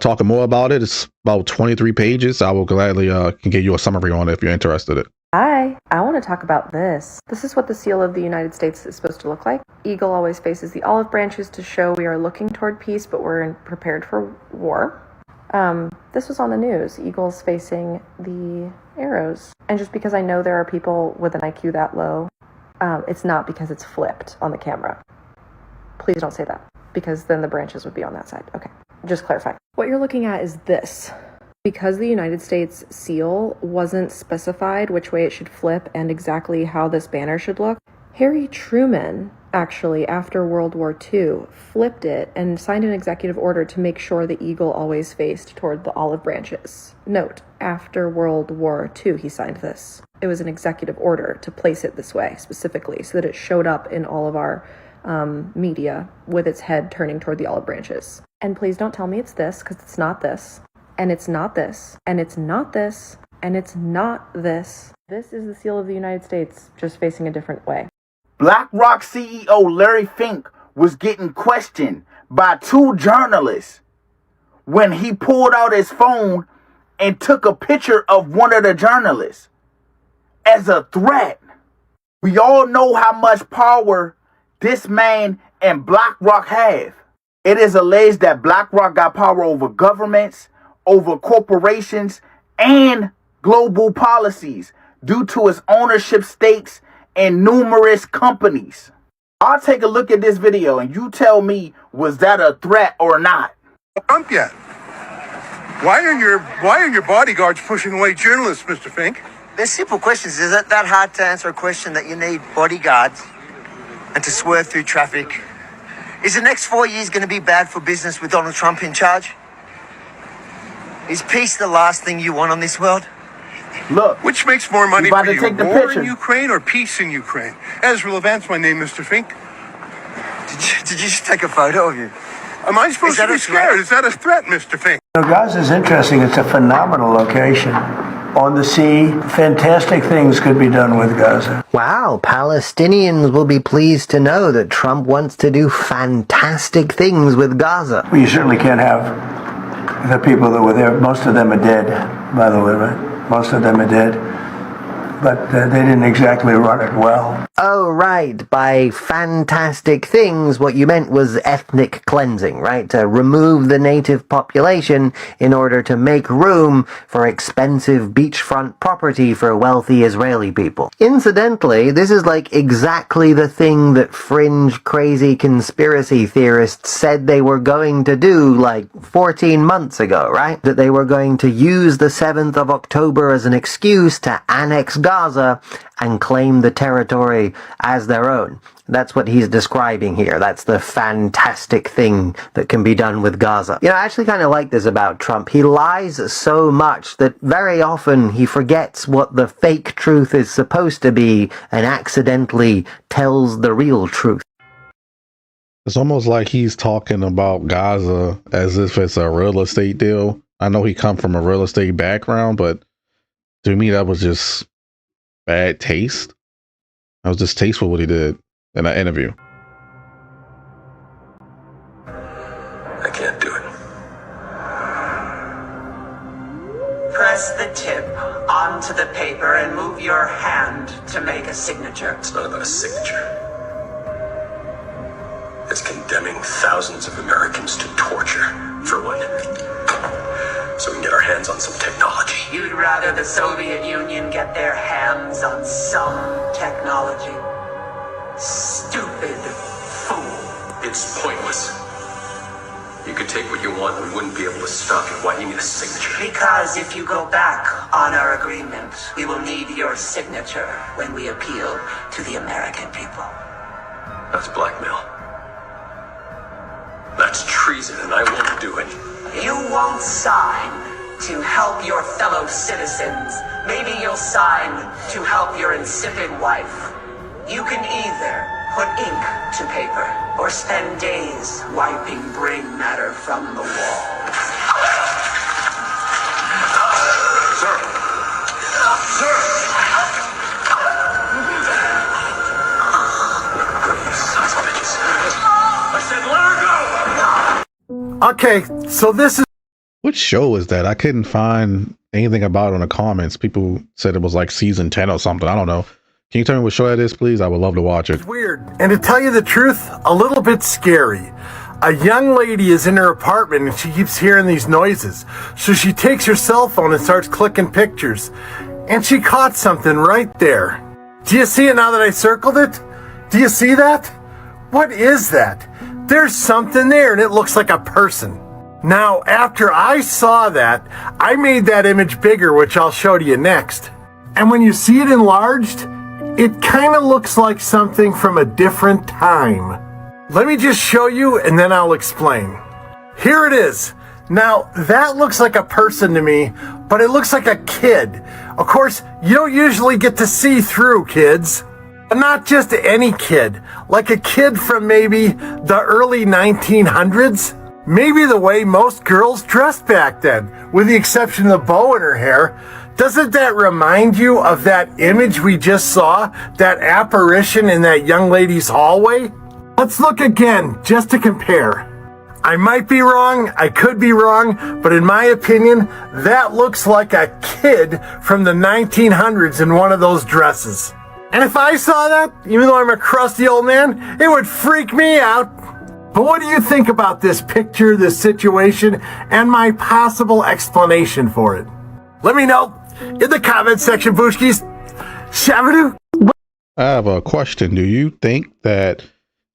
talking more about it, it's about 23 pages. I will gladly can give you a summary on it if you're interested in it. Hi, I want to talk about this. This is what the seal of the United States is supposed to look like. Eagle always faces the olive branches to show we are looking toward peace, but we're prepared for war. This was on the news. Eagle's facing the arrows. And just because I know there are people with an IQ that low, it's not because it's flipped on the camera. Please don't say that, because then the branches would be on that side. Okay, just clarify. What you're looking at is this. Because the United States seal wasn't specified which way it should flip and exactly how this banner should look, Harry Truman actually, after World War II, flipped it and signed an executive order to make sure the eagle always faced toward the olive branches. Note, after World War II, he signed this. It was an executive order to place it this way specifically so that it showed up in all of our media with its head turning toward the olive branches. And please don't tell me it's this, because it's not this. And it's not this. And it's not this. And it's not this. This is the seal of the United States, just facing a different way. BlackRock CEO Larry Fink was getting questioned by 2 journalists when he pulled out his phone and took a picture of one of the journalists as a threat. We all know how much power this man and BlackRock have. It is alleged that BlackRock got power over governments, over corporations, and global policies due to its ownership stakes in numerous companies. I'll take a look at this video and you tell me, was that a threat or not? Trump yet? Why are your bodyguards pushing away journalists, Mr. Fink? They're simple questions. Is it that hard to answer a question that you need bodyguards and to swerve through traffic? Is the next 4 years going to be bad for business with Donald Trump in charge? Is peace the last thing you want on this world? Look, which makes more money about for to you, take the war picture. in Ukraine or peace in Ukraine? Ezra Levant's my name, Mr. Fink. Did you just take a photo of you? Am I supposed to be scared? Is that a threat, Mr. Fink? Gaza's interesting. It's a phenomenal location. On the sea, fantastic things could be done with Gaza. Wow, Palestinians will be pleased to know that Trump wants to do fantastic things with Gaza. Well, you certainly can't have the people that were there. Most of them are dead, by the way, right? Most of them are dead. But they didn't exactly run it well. Oh, right. By fantastic things, what you meant was ethnic cleansing, right? To remove the native population in order to make room for expensive beachfront property for wealthy Israeli people. Incidentally, this is like exactly the thing that fringe, crazy conspiracy theorists said they were going to do like 14 months ago, right? That they were going to use the 7th of October as an excuse to annex Gaza and claim the territory as their own. That's what he's describing here. That's the fantastic thing that can be done with Gaza. You know, I actually kind of like this about Trump. He lies so much that very often he forgets what the fake truth is supposed to be and accidentally tells the real truth. It's almost like he's talking about Gaza as if it's a real estate deal. I know he come from a real estate background, but to me that was just bad taste. That was distasteful what he did in that interview. I can't do it. Press the tip onto the paper and move your hand to make a signature. It's not about a signature. It's condemning thousands of Americans to torture, for one. So we can get our hands on some technology. You'd rather the Soviet Union get their hands on some technology? Stupid fool. It's pointless. You could take what you want, we wouldn't be able to stop you. Why do you need a signature? Because if you go back on our agreement, we will need your signature when we appeal to the American people. That's blackmail. That's treason, and I won't do it. You won't sign to help your fellow citizens. Maybe you'll sign to help your insipid wife. You can either put ink to paper or spend days wiping brain matter from the walls. Sir! Sir! Sons of bitches. I said let her go! Okay, so this is... What show is that? I couldn't find anything about it in the comments. People said it was like season 10 or something. I don't know. Can you tell me what show that is, please? I would love to watch it. It's weird. And to tell you the truth, a little bit scary. A young lady is in her apartment and she keeps hearing these noises. So she takes her cell phone and starts clicking pictures. And she caught something right there. Do you see it now that I circled it? Do you see that? What is that? There's something there and it looks like a person. Now, after I saw that, I made that image bigger, which I'll show to you next. And when you see it enlarged, it kind of looks like something from a different time. Let me just show you and then I'll explain. Here it is. Now, that looks like a person to me, but it looks like a kid. Of course, you don't usually get to see through kids. But not just any kid, like a kid from maybe the early 1900s. Maybe the way most girls dressed back then, with the exception of the bow in her hair. Doesn't that remind you of that image we just saw, that apparition in that young lady's hallway? Let's look again, just to compare. I might be wrong, I could be wrong, but in my opinion, that looks like a kid from the 1900s in one of those dresses. And if I saw that, even though I'm a crusty old man, it would freak me out. But what do you think about this picture, this situation, and my possible explanation for it? Let me know in the comment section, Booshkies. Shabadoo. I have a question. Do you think that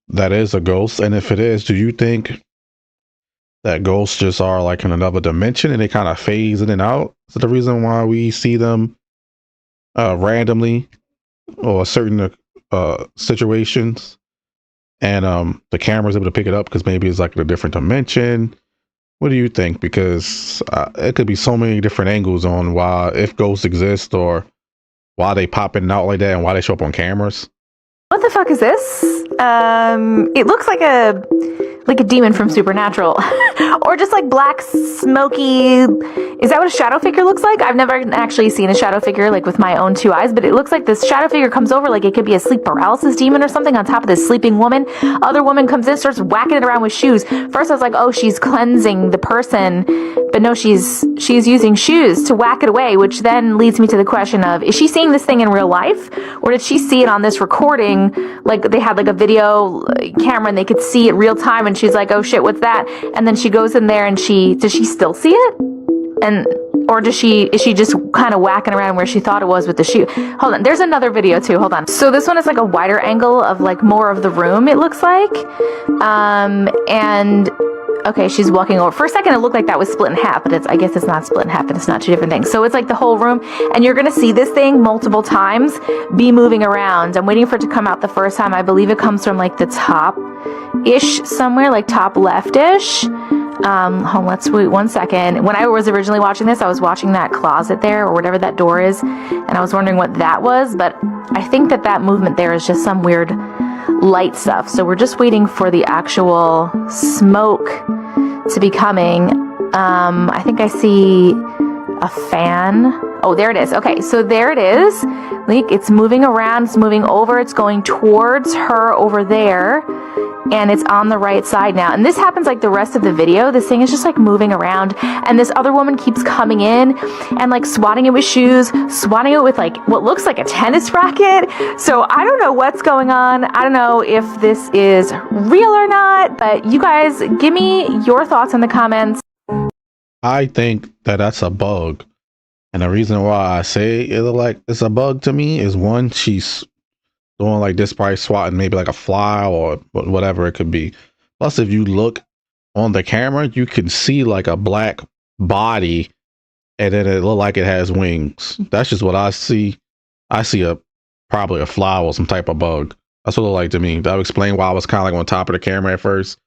is a ghost? And if it is, do you think that ghosts just are like in another dimension and they kind of phase in and out? Is that the reason why we see them randomly or certain situations, and the camera's able to pick it up because maybe it's like in a different dimension? What do you think? Because it could be so many different angles on why, if ghosts exist, or why they pop in and out like that, and why they show up on cameras. What the fuck is this? It looks like a demon from Supernatural. Or just like black, smoky... Is that what a shadow figure looks like? I've never actually seen a shadow figure like with my own two eyes, but it looks like this shadow figure comes over like it could be a sleep paralysis demon or something on top of this sleeping woman. Other woman comes in, starts whacking it around with shoes. First I was like, oh, she's cleansing the person, but no, she's using shoes to whack it away, which then leads me to the question of, is she seeing this thing in real life? Or did she see it on this recording? Like they had like a video camera and they could see it real time, and she's like, oh shit, what's that? And then she goes in there and does she still see it? Or is she just kind of whacking around where she thought it was with the shoe? Hold on, there's another video too, hold on. So this one is like a wider angle of like more of the room, it looks like. And okay, she's walking over. For a second it looked like that was split in half, but I guess it's not split in half, and it's not two different things. So it's like the whole room, and you're gonna see this thing multiple times be moving around. I'm waiting for it to come out the first time. I believe it comes from like the top-ish somewhere, like top left-ish. Hold on, let's wait 1 second. When I was originally watching this, I was watching that closet there, or whatever that door is, and I was wondering what that was, but I think that movement there is just some weird light stuff. So we're just waiting for the actual smoke to be coming. I think I see a fan. Oh, there it is. Okay, so there it is. Like, it's moving around, it's moving over, it's going towards her over there, and it's on the right side now. And this happens like the rest of the video. This thing is just like moving around, and this other woman keeps coming in and like swatting it with shoes, swatting it with like what looks like a tennis racket. So I don't know what's going on. I don't know if this is real or not, but you guys give me your thoughts in the comments. I think that that's a bug. And the reason why I say it look like it's a bug to me is, one, she's doing like this, probably swatting maybe like a fly or whatever it could be. Plus, if you look on the camera, you can see like a black body, and then it look like it has wings. That's just what I see. I see probably a fly or some type of bug. That's what it looked like to me. That would explain why I was kind of like on top of the camera at first,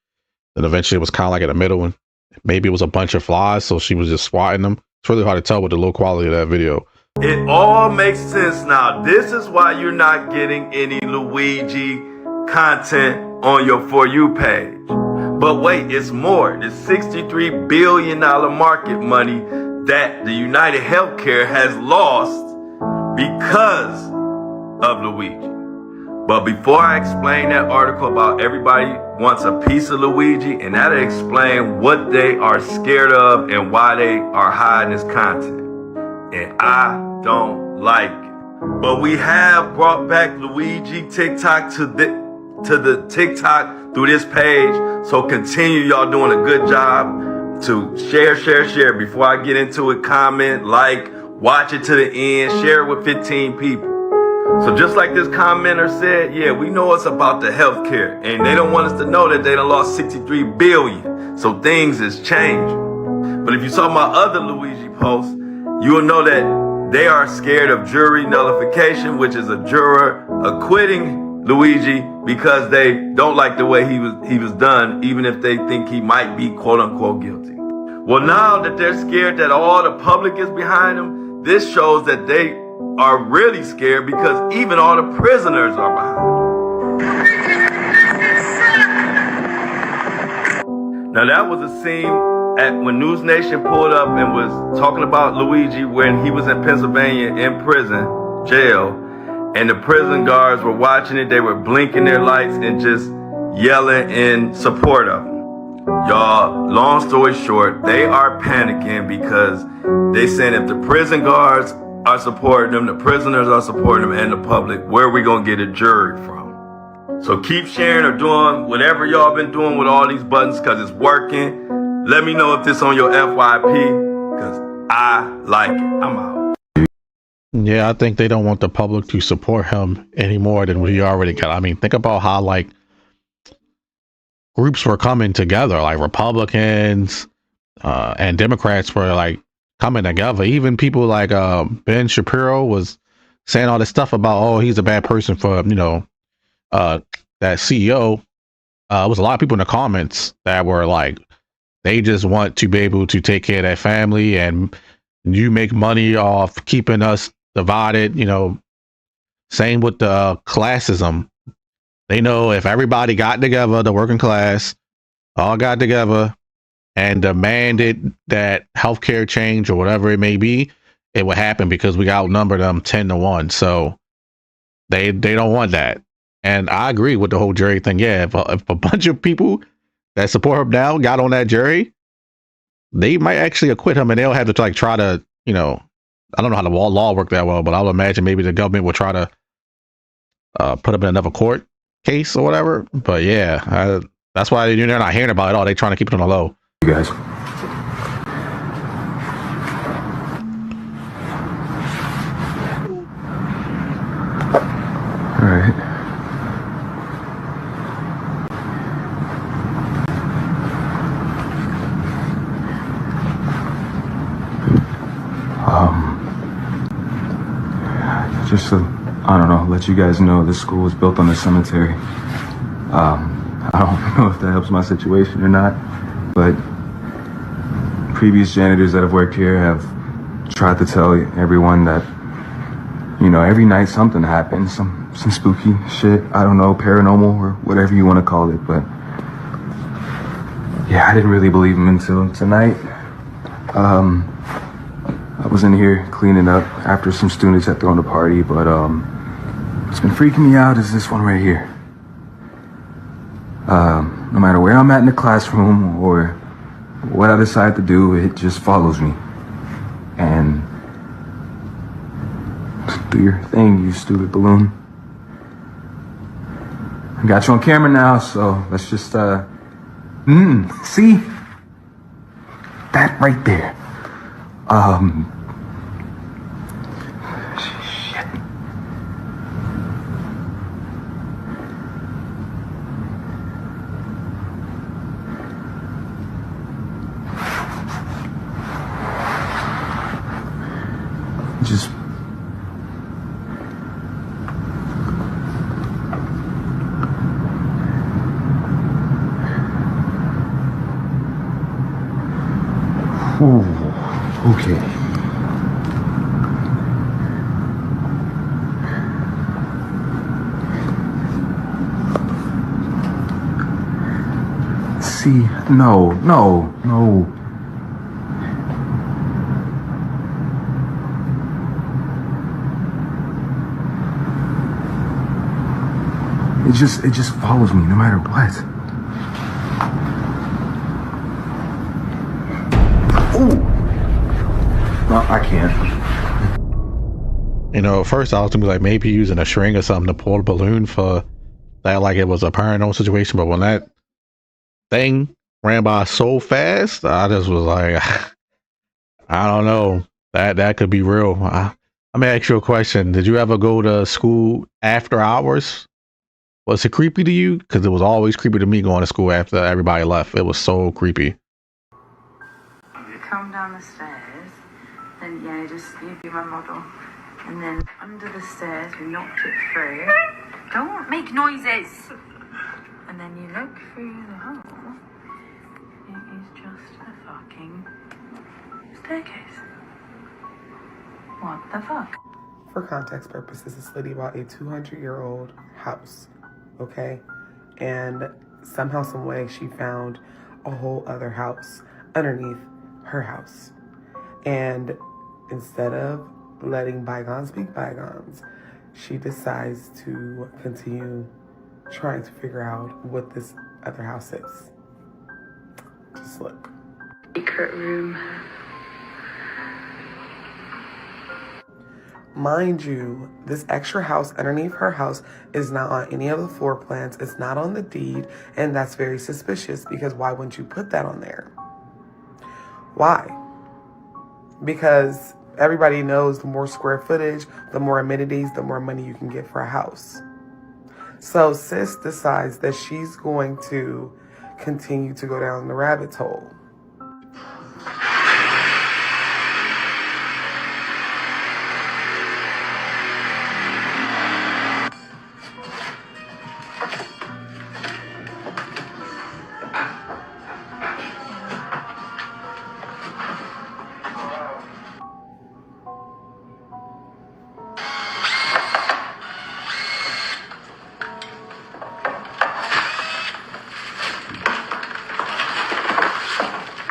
and eventually it was kind of like in the middle, and maybe it was a bunch of flies, so she was just swatting them. It's really hard to tell with the low quality of that video. It all makes sense now. This is why you're not getting any Luigi content on your For You page. But wait, it's more. The $63 billion market money that the United Healthcare has lost because of Luigi. But before I explain that article about everybody wants a piece of Luigi, and that'll explain what they are scared of and why they are hiding this content. And I don't like it. But we have brought back Luigi TikTok to the TikTok through this page. So continue, y'all doing a good job to share. Before I get into it, comment, like, watch it to the end, share it with 15 people. So just like this commenter said, yeah, we know it's about the healthcare, and they don't want us to know that they done lost $63 billion. So things is changing. But if you saw my other Luigi post, you will know that they are scared of jury nullification, which is a juror acquitting Luigi because they don't like the way he was done, even if they think he might be quote unquote guilty. Well, now that they're scared that all the public is behind them, this shows that they are really scared because even all the prisoners are behind them. Now that was a scene at when News Nation pulled up and was talking about Luigi when he was in Pennsylvania in prison, jail, and the prison guards were watching it. They were blinking their lights and just yelling in support of him. Y'all, long story short, they are panicking because they saying if the prison guards are supporting them, the prisoners are supporting them, and the public, where are we gonna get a jury from? So keep sharing or doing whatever y'all been doing with all these buttons because it's working. Let me know if this on your FYP because I like it. I'm out. Yeah, I think they don't want the public to support him any more than we already got. I mean, think about how like groups were coming together, like Republicans and Democrats were like coming together. Even people like Ben Shapiro was saying all this stuff about, oh, he's a bad person for, that CEO. It was a lot of people in the comments that were like, they just want to be able to take care of their family, and you make money off keeping us divided. Same with the classism. They know if everybody got together, the working class all got together and demanded that healthcare change or whatever it may be, it would happen because we outnumber them 10-1. So they don't want that. And I agree with the whole jury thing. Yeah, if a bunch of people that support him now got on that jury, they might actually acquit him, and they'll have to like try to, I don't know how the law work that well, but I would imagine maybe the government will try to put him in another court case or whatever. But yeah, that's why they're not hearing about it all. They're trying to keep it on the low. You guys. All right. Just to, I don't know, let you guys know this school was built on a cemetery. I don't know if that helps my situation or not, but previous janitors that have worked here have tried to tell everyone that, every night something happens, some spooky shit, I don't know, paranormal or whatever you want to call it, but yeah, I didn't really believe them until tonight. I was in here cleaning up after some students had thrown a party, but what's been freaking me out is this one right here. No matter where I'm at in the classroom or what I decide to do, it just follows me. And do your thing, you stupid balloon. I got you on camera now, so let's just, see? That right there. Shit. Just ooh, okay. See, no. It just follows me no matter what. Ooh. No, I can't. At first I was gonna be like maybe using a string or something to pull a balloon for that, like it was a paranormal situation. But when that thing ran by so fast, I just was like, I don't know. That could be real. Let me ask you a question. Did you ever go to school after hours? Was it creepy to you? Because it was always creepy to me going to school after everybody left. It was so creepy. You come down the stairs, then you be my model. And then under the stairs, we knocked it through. Don't make noises! And then you look through the hole. It is just a fucking staircase. What the fuck? For context purposes, this lady bought a 200-year-old house, okay? And somehow, some way, she found a whole other house underneath her house. And instead of letting bygones be bygones, she decides to continue trying to figure out what this other house is. Just look. Secret room. Mind you, this extra house underneath her house is not on any of the floor plans. It's not on the deed, and that's very suspicious because why wouldn't you put that on there? Why? Because everybody knows the more square footage, the more amenities, the more money you can get for a house. So sis decides that she's going to continue to go down the rabbit hole.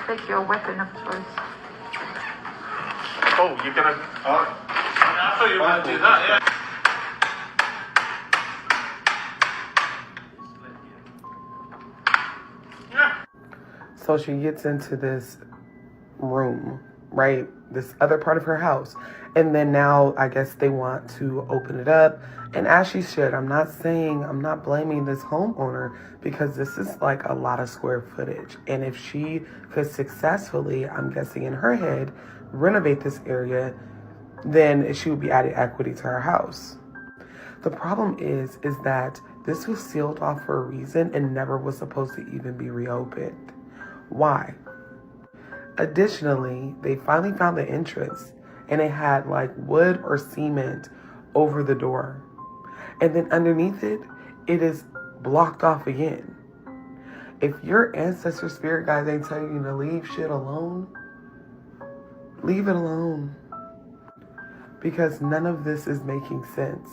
Take your weapon of choice. Oh, you're gonna. Oh. I thought you were gonna do that, yeah. So she gets into this room, right? This other part of her house. And then now I guess they want to open it up. And as she should, I'm not blaming this homeowner because this is like a lot of square footage. And if she could successfully, I'm guessing in her head, renovate this area, then she would be adding equity to her house. The problem is that this was sealed off for a reason and never was supposed to even be reopened. Why? Additionally, they finally found the entrance and it had like wood or cement over the door. And then underneath it, it is blocked off again. If your ancestor spirit guides ain't telling you to leave shit alone, leave it alone. Because none of this is making sense,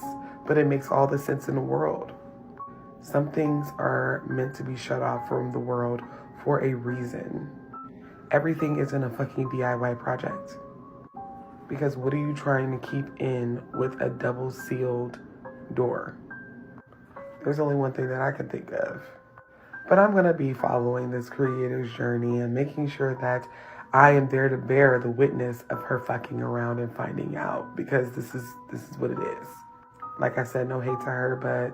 but it makes all the sense in the world. Some things are meant to be shut off from the world for a reason. Everything isn't a fucking DIY project. Because what are you trying to keep in with a double sealed door? There's only one thing that I can think of. But I'm gonna be following this creator's journey and making sure that I am there to bear the witness of her fucking around and finding out, because this is what it is. Like I said, no hate to her, but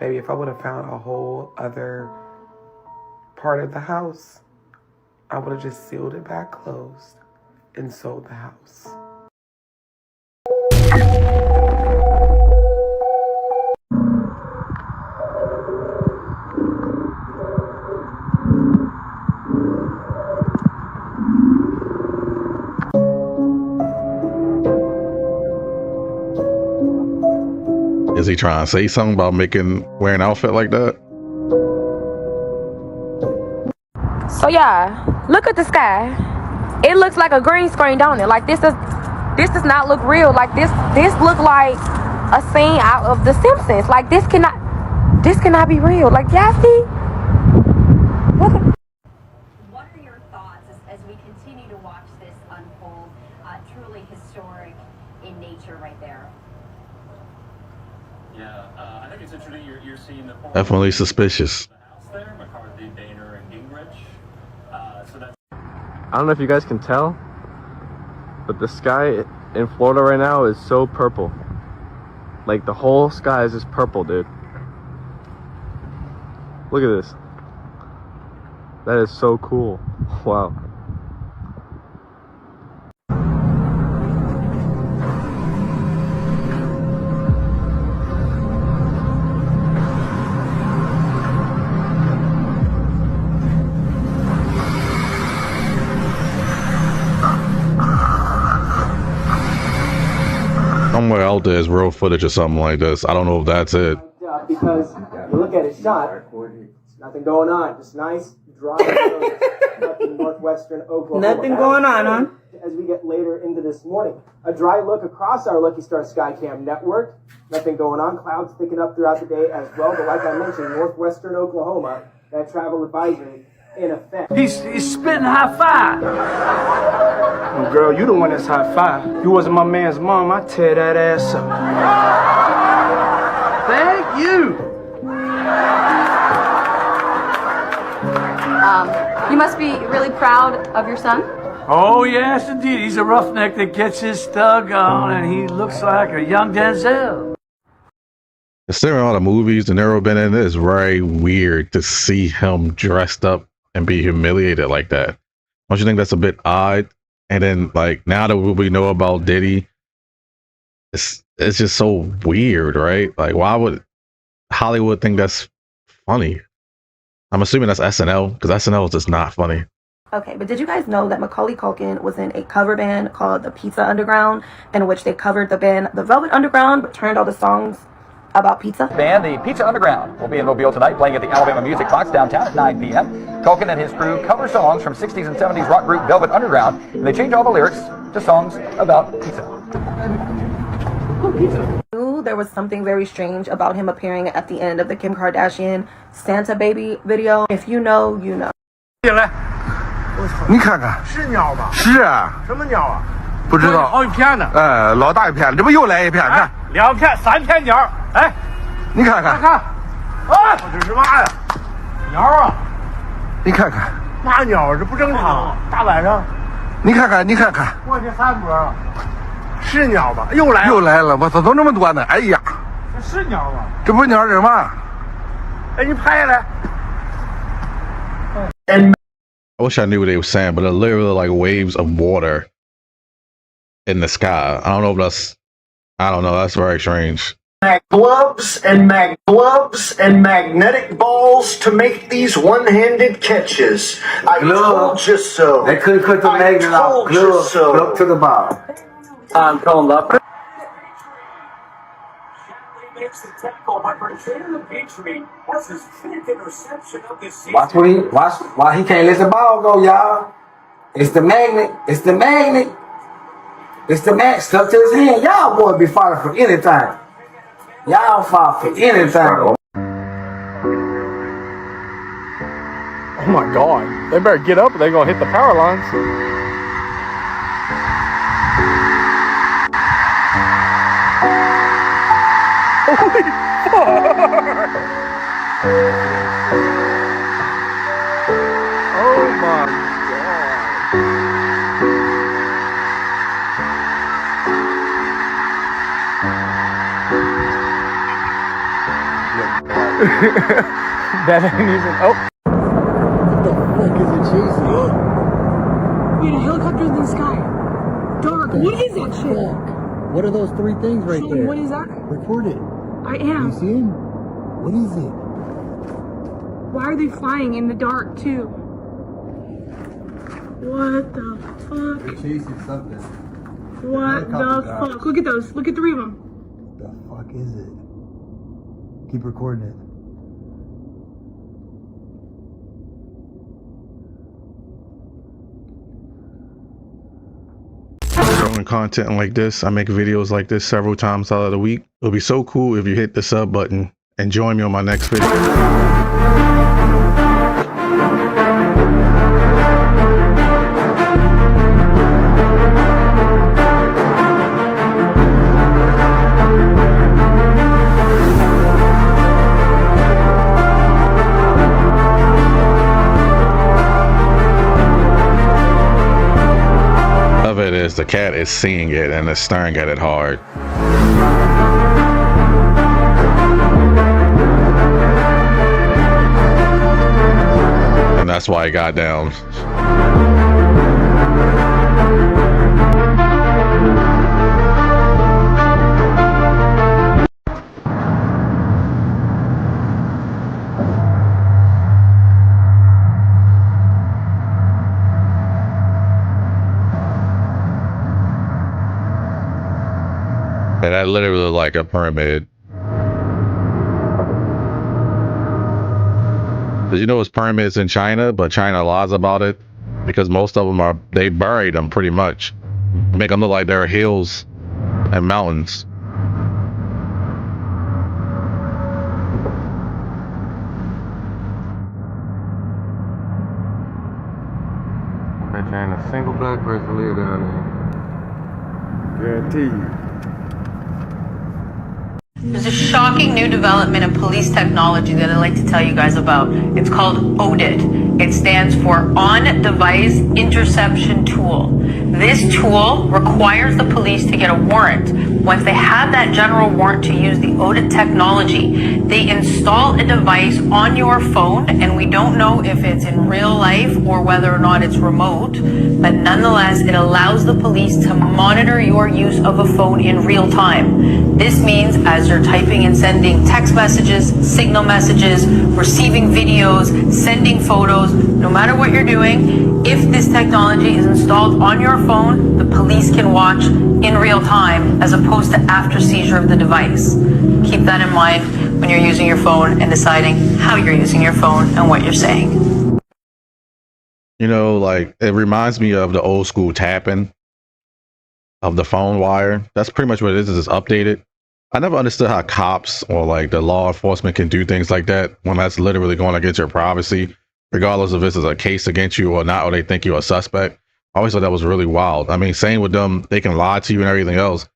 baby, if I would have found a whole other part of the house, I would have just sealed it back closed and sold the house. Is he trying to say something about wearing an outfit like that? So yeah, look at the sky. It looks like a green screen, don't it? Like this does not look real. Like this look like a scene out of The Simpsons. Like this cannot be real. Like Gaffy. What are your thoughts as we continue to watch this unfold? Truly historic in nature, right there. Yeah, I think it's interesting you're seeing the Definitely suspicious. there, McCarthy, Boehner, and Gingrich. So that's. I don't know if you guys can tell, but the sky in Florida right now is so purple. Like the whole sky is just purple, dude. Look at this. That is so cool. Wow. Somewhere out there is real footage or something like this. I don't know if that's it. Because you look at his shot, nothing going on. Just nice, dry roads up in northwestern Oklahoma. Nothing going on, huh? as we get later into this morning. A dry look across our Lucky Star Skycam network. Nothing going on. Clouds thicking up throughout the day as well. But like I mentioned, northwestern Oklahoma, that travel advisory in effect. He's spitting high five. Well, girl, you the one that's high five. You wasn't my man's mom, I'd tear that ass up. Thank you. You must be really proud of your son. Oh, yes, indeed. He's a roughneck that gets his thug on, and he looks like a young Denzel. Considering all the movies De Niro been in, it is very weird to see him dressed up and be humiliated like that. Don't you think that's a bit odd? And then, like, now that we know about Diddy, it's just so weird, right? Like, why would Hollywood think that's funny? I'm assuming that's SNL, because SNL is just not funny. Okay, but did you guys know that Macaulay Culkin was in a cover band called the Pizza Underground, in which they covered the band The Velvet Underground, but turned all the songs about pizza? Band, the Pizza Underground, will be in Mobile tonight, playing at the Alabama Music Box downtown at 9 p.m. Culkin and his crew cover songs from 60s and 70s rock group Velvet Underground, and they change all the lyrics to songs about pizza. There was something very strange about him appearing at the end of the Kim Kardashian Santa Baby video. If you know, you know. 你看看，是鸟吧？是啊。什么鸟啊？不知道。好几片呢。老大一片，这不又来一片？看，2片、3片鸟。哎，你看看。看，啊，这是嘛呀？鸟啊！你看看。嘛鸟？这不正常。大晚上。你看看，你看看。我的三波啊！是鸟吧？又来了。又来了！我操，怎么这么多呢？哎呀！这是鸟吗？这不是鸟，这是嘛？哎，你拍下来。I wish I knew what they were saying, but they're literally like waves of water in the sky. I don't know if I don't know. That's very strange. Gloves and magnetic balls to make these one-handed catches. I told you so. They couldn't cut the magnet off. Glove to the ball. I'm calling up. Watch why he can't let the ball go, y'all. It's the magnet. It's the magnet. It's the magnet stuck to his hand. Y'all boy be falling for anything. Y'all fall for anything. Oh my God. They better get up or they're going to hit the power lines. Holy fuck! Oh my God. That ain't even. Oh. What the fuck is it chasing? We had a helicopter in the sky. Dark. What is that shit? What are those three things right Sean, there? what is that? Record it. I am. You see him? What is it? Why are they flying in the dark too? What the fuck? They're chasing something. What the fuck? Look at those. Look at 3 of them. What the fuck is it? Keep recording it. Showing content like this, I make videos like this several times out of the week. It'll be so cool if you hit the sub button and join me on my next video. It is the cat is seeing it and is staring at it hard. And that's why it got down. And that literally looked like a pyramid. Did you know it's pyramids in China, but China lies about it? because most of them they buried them pretty much, make them look like they're hills and mountains. I bet you ain't a single black person live down there. Guarantee you. There's a shocking new development in police technology that I'd like to tell you guys about. It's called ODIT. It stands for On-Device Interception Tool. This tool requires the police to get a warrant. Once they have that general warrant to use the ODIT technology, they install a device on your phone, and we don't know if it's in real life or whether or not it's remote, but nonetheless, it allows the police to monitor your use of a phone in real time. This means as you're typing and sending text messages, signal messages, receiving videos, sending photos, no matter what you're doing, if this technology is installed on your phone, the police can watch in real time as opposed to after seizure of the device. Keep that in mind when you're using your phone and deciding how you're using your phone and what you're saying. You know, like, it reminds me of the old school tapping of the phone wire. That's pretty much what it is. It's updated. I never understood how cops or like the law enforcement can do things like that when that's literally going against your privacy, regardless if this is a case against you or not, or they think you're a suspect. I always thought that was really wild. I mean, same with them, they can lie to you and everything else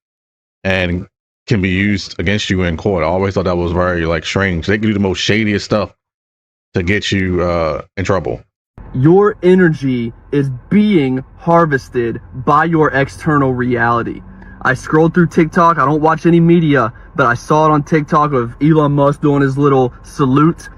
and can be used against you in court. I always thought that was very like strange. They can do the most shadiest stuff to get you in trouble. Your energy is being harvested by your external reality. I scrolled through TikTok. I don't watch any media, but I saw it on TikTok of Elon Musk doing his little salute.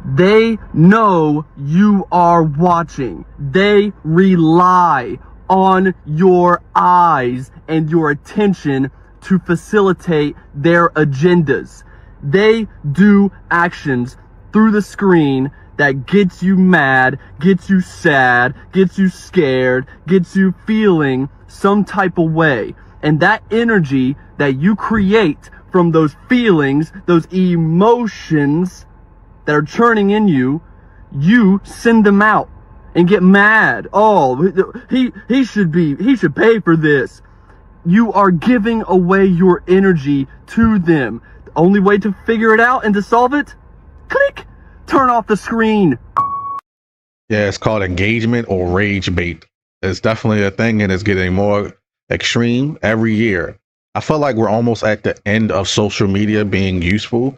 They know you are watching. They rely on your eyes and your attention to facilitate their agendas. They do actions through the screen that gets you mad, gets you sad, gets you scared, gets you feeling some type of way. And that energy that you create from those feelings, those emotions that are churning in you, you send them out and get mad. Oh, he should pay for this. You are giving away your energy to them. The only way to figure it out and to solve it, click, turn off the screen. Yeah, it's called engagement or rage bait. It's definitely a thing, and it's getting more extreme every year. I feel like we're almost at the end of social media being useful,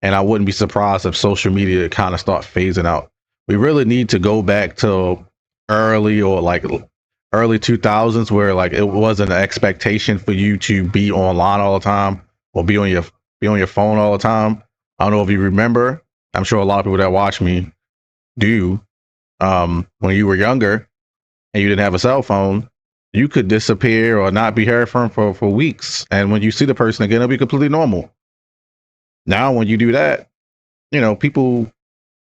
and I wouldn't be surprised if social media kind of start phasing out. We really need to go back to early 2000s where like it wasn't an expectation for you to be online all the time or be on your phone all the time. I don't know if you remember. I'm sure a lot of people that watch me do. When you were younger and you didn't have a cell phone, you could disappear or not be heard from for weeks. And when you see the person again, it'll be completely normal. Now, when you do that, you know, people,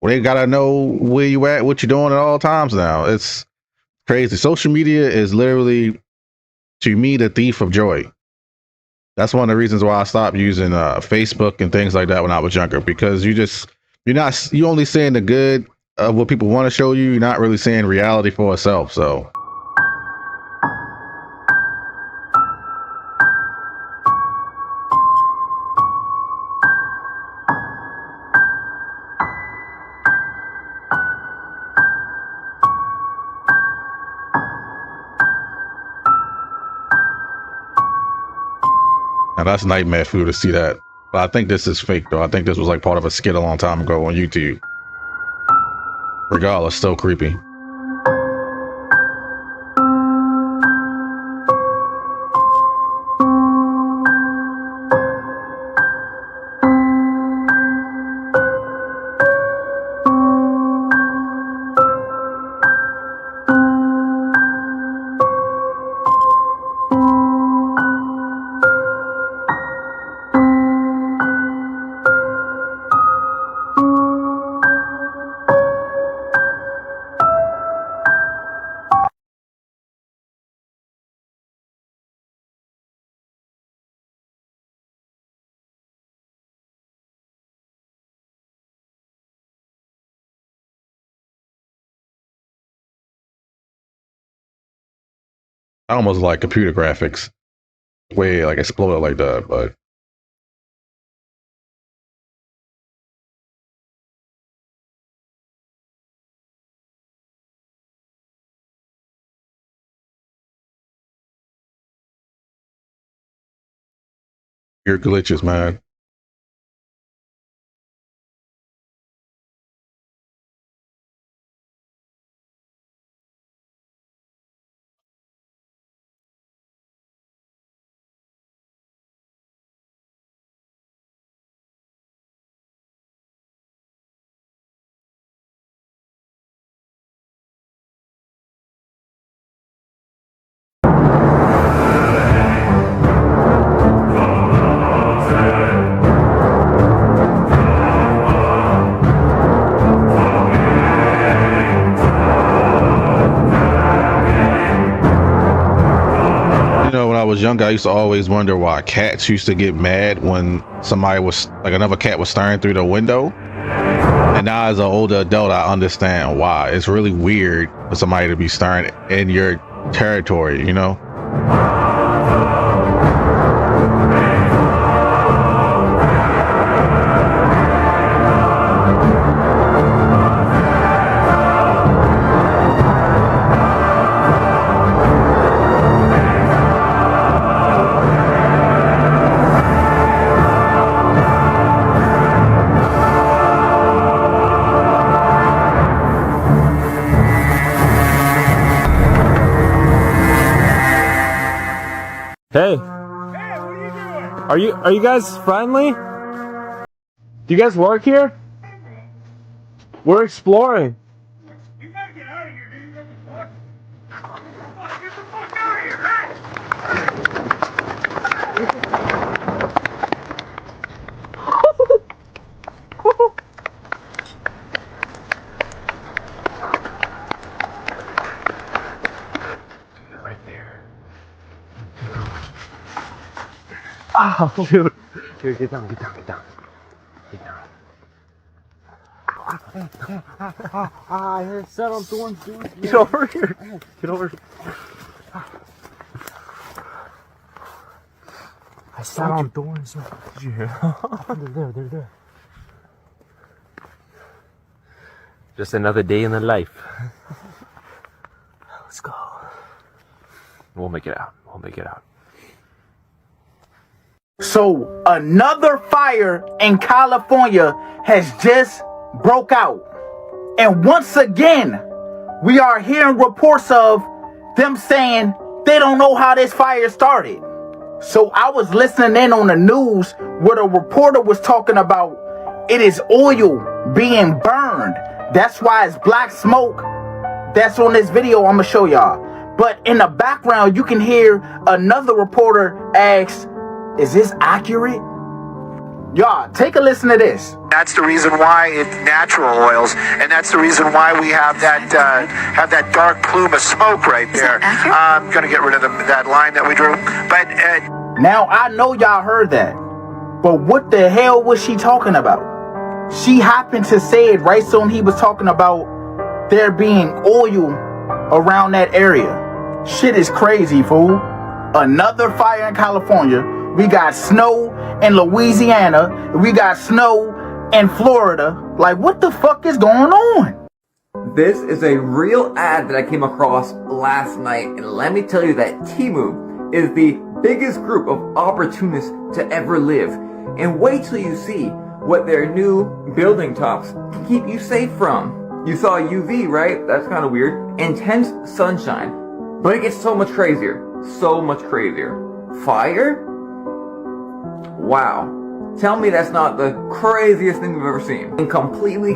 they gotta know where you at, what you're doing at all times now. It's crazy. Social media is literally, to me, the thief of joy. That's one of the reasons why I stopped using Facebook and things like that when I was younger, because you're only seeing the good of what people want to show you. You're not really seeing reality for itself. So now that's nightmare food to see that. But I think this is fake though. I think this was like part of a skit a long time ago on YouTube. Regardless, still creepy. I almost like computer graphics, way like exploded like that, but. Your glitches, man. When I was younger, I used to always wonder why cats used to get mad when somebody was like another cat was staring through the window. And now as an older adult, I understand why. It's really weird for somebody to be staring in your territory, you know? Hey. Are you guys friendly? Do you guys work here? We're exploring. You gotta get out of here, dude. What? Get the fuck out of here, hey! Right there. Oh, dude. Dude, get down. Get down. I heard set on thorns, dude. Get over here. Get over here. I sat on thorns. Did you hear? They're there. Just another day in the life. Let's go. We'll make it out. So another fire in California has just broke out. And once again, we are hearing reports of them saying they don't know how this fire started. So I was listening in on the news where the reporter was talking about it is oil being burned. That's why it's black smoke. That's on this video I'm gonna show y'all. But in the background, you can hear another reporter ask, is this accurate? Y'all, take a listen to this. That's the reason why it's natural oils, and that's the reason why we have that dark plume of smoke right there. I'm gonna get rid of that line that we drew. But now I know y'all heard that, but what the hell was she talking about? She happened to say it right soon he was talking about there being oil around that area. Shit is crazy, fool. Another fire in California. We got snow in Louisiana. We got snow in Florida. Like, what the fuck is going on? This is a real ad that I came across last night, and let me tell you that Temu is the biggest group of opportunists to ever live. And wait till you see what their new building tops can keep you safe from. You saw UV, right? That's kind of weird. Intense sunshine. But it gets so much crazier. Fire? Wow. Tell me that's not the craziest thing we've ever seen. And completely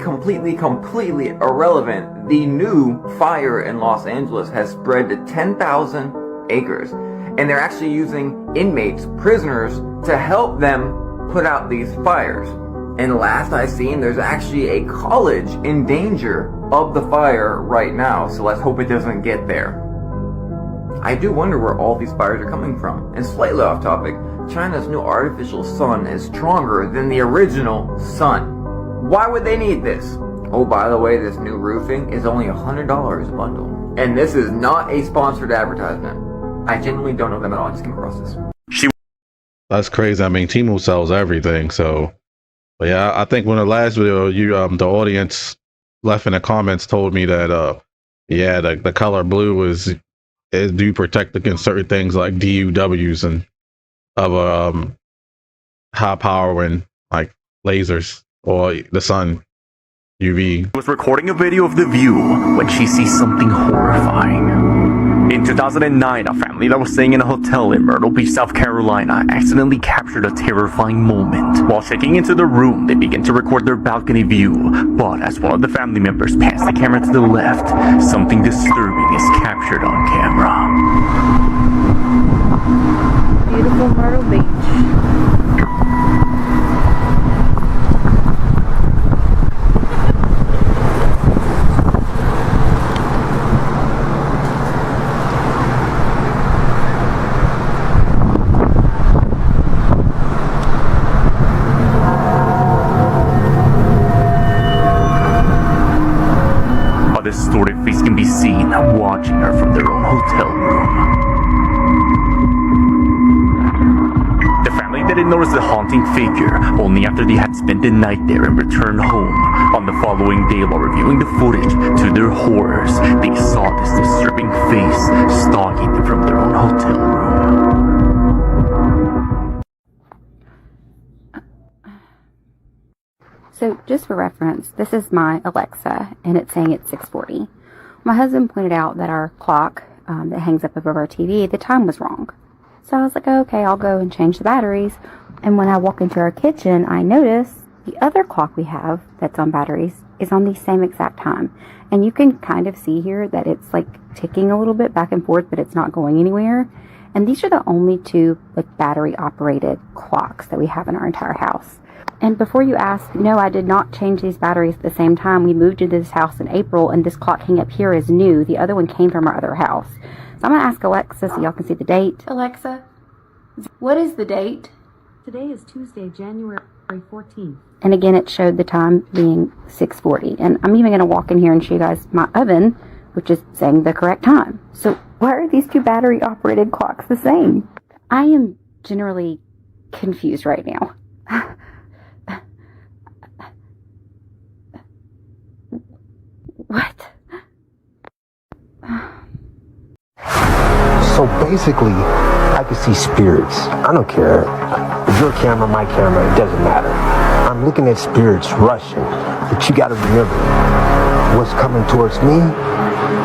irrelevant, the new fire in Los Angeles has spread to 10,000 acres. And they're actually using inmates, prisoners, to help them put out these fires. And last I seen, there's actually a college in danger of the fire right now. So let's hope it doesn't get there. I do wonder where all these fires are coming from. And slightly off topic, China's new artificial sun is stronger than the original sun. Why would they need this? Oh, by the way, this new roofing is only $100 a bundle. And this is not a sponsored advertisement. I genuinely don't know them at all. I just came across this. That's crazy. I mean, Temu sells everything. So, but yeah, I think when the last video, you the audience left in the comments told me that yeah, the color blue is do protect against certain things like DUWs and of high power and like lasers or the sun UV. Was recording a video of The View when she sees something horrifying. In 2009, a family that was staying in a hotel in Myrtle Beach, South Carolina, accidentally captured a terrifying moment. While checking into the room, they began to record their balcony view, but as one of the family members pans the camera to the left, something disturbing is captured on camera. Beautiful Myrtle Beach. A distorted face can be seen watching her from their own hotel room. The family didn't notice the haunting figure only after they had spent the night there and returned home. On the following day, while reviewing the footage, to their horrors, they saw this disturbing face stalking them from their own hotel room. So just for reference, this is my Alexa, and it's saying it's 6:40. My husband pointed out that our clock that hangs up above our TV, the time was wrong. So I was like, okay, I'll go and change the batteries. And when I walk into our kitchen, I notice the other clock we have that's on batteries is on the same exact time. And you can kind of see here that it's like ticking a little bit back and forth, but it's not going anywhere. And these are the only two like battery operated clocks that we have in our entire house. And before you ask, no, I did not change these batteries at the same time. We moved into this house in April, and this clock hanging up here is new. The other one came from our other house. So I'm going to ask Alexa so y'all can see the date. Alexa, what is the date? Today is Tuesday, January 14th. And again, it showed the time being 6:40. And I'm even going to walk in here and show you guys my oven, which is saying the correct time. So why are these two battery operated clocks the same? I am generally confused right now. What? So basically, I can see spirits. I don't care. Your camera, my camera, it doesn't matter. I'm looking at spirits rushing. But you gotta remember, what's coming towards me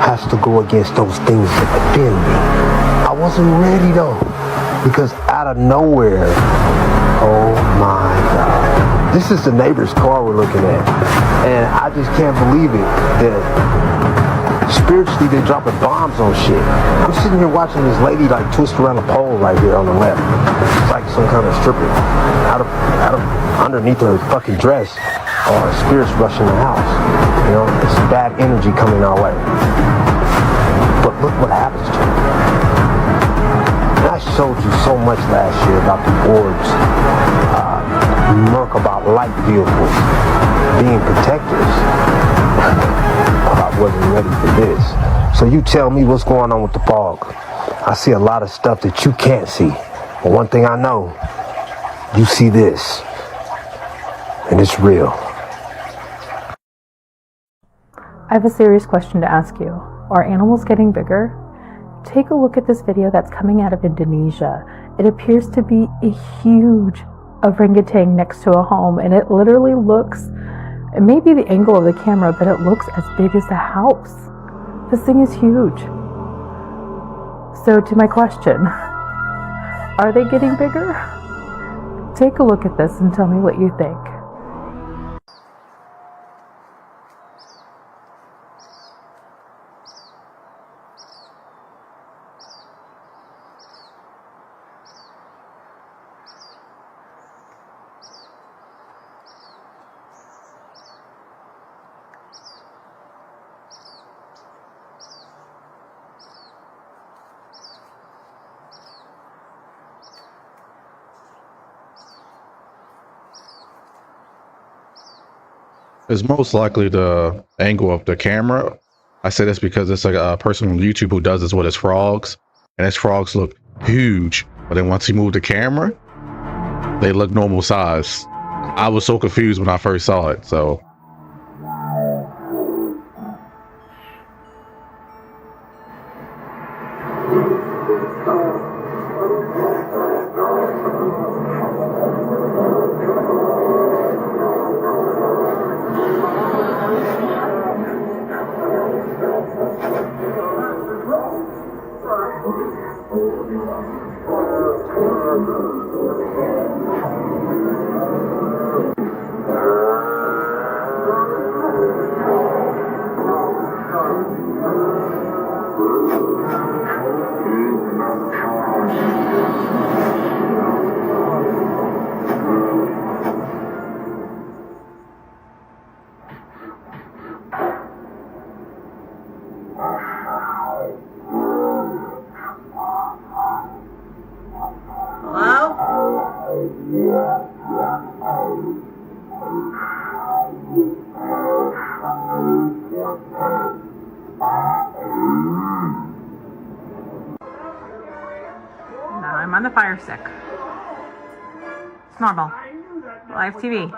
has to go against those things that offend me. I wasn't ready though, because out of nowhere, oh my God. This is the neighbor's car we're looking at. And I just can't believe it that spiritually they're dropping bombs on shit. I'm sitting here watching this lady like twist around a pole right here on the left. It's like some kind of stripper. Out of underneath her fucking dress are spirits rushing the house. You know, it's bad energy coming our way. But look what happens to her. And I showed you so much last year about the orbs. Murk about light vehicles being protectors. I wasn't ready for this. So you tell me what's going on with the fog. I see a lot of stuff that you can't see. But one thing I know, you see this. And it's real. I have a serious question to ask you. Are animals getting bigger? Take a look at this video that's coming out of Indonesia. It appears to be a huge orangutan next to a home, and it literally looks, it may be the angle of the camera, but it looks as big as a house. This thing is huge. So to my question, are they getting bigger? Take a look at this and tell me what you think. It's most likely the angle of the camera. I say this because it's like a person on YouTube who does this with his frogs. and his frogs look huge. But then once he moved the camera, they look normal size. I was so confused when I first saw it. So Now I'm on the fire stick. It's normal. Live TV.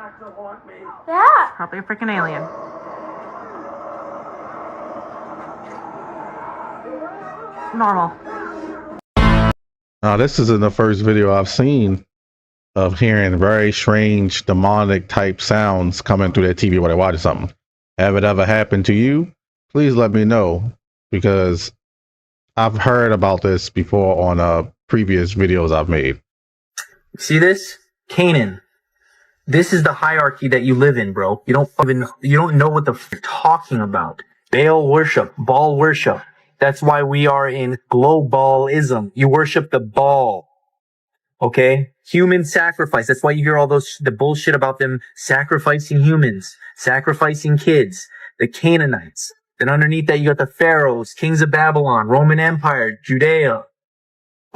Yeah. Probably a freaking alien. Normal. now this isn't the first video I've seen of hearing very strange demonic type sounds coming through that TV while they're watching something. Have it ever happened to you? Please let me know, because I've heard about this before on previous videos I've made. See this? Canaan. This is the hierarchy that you live in, bro. You don't know what the f you're talking about. Baal worship, Baal worship. That's why we are in globalism. You worship the Baal. Okay? Human sacrifice. That's why you hear all the bullshit about them sacrificing humans, sacrificing kids, the Canaanites. Then underneath that, you got the Pharaohs, kings of Babylon, Roman Empire, Judea,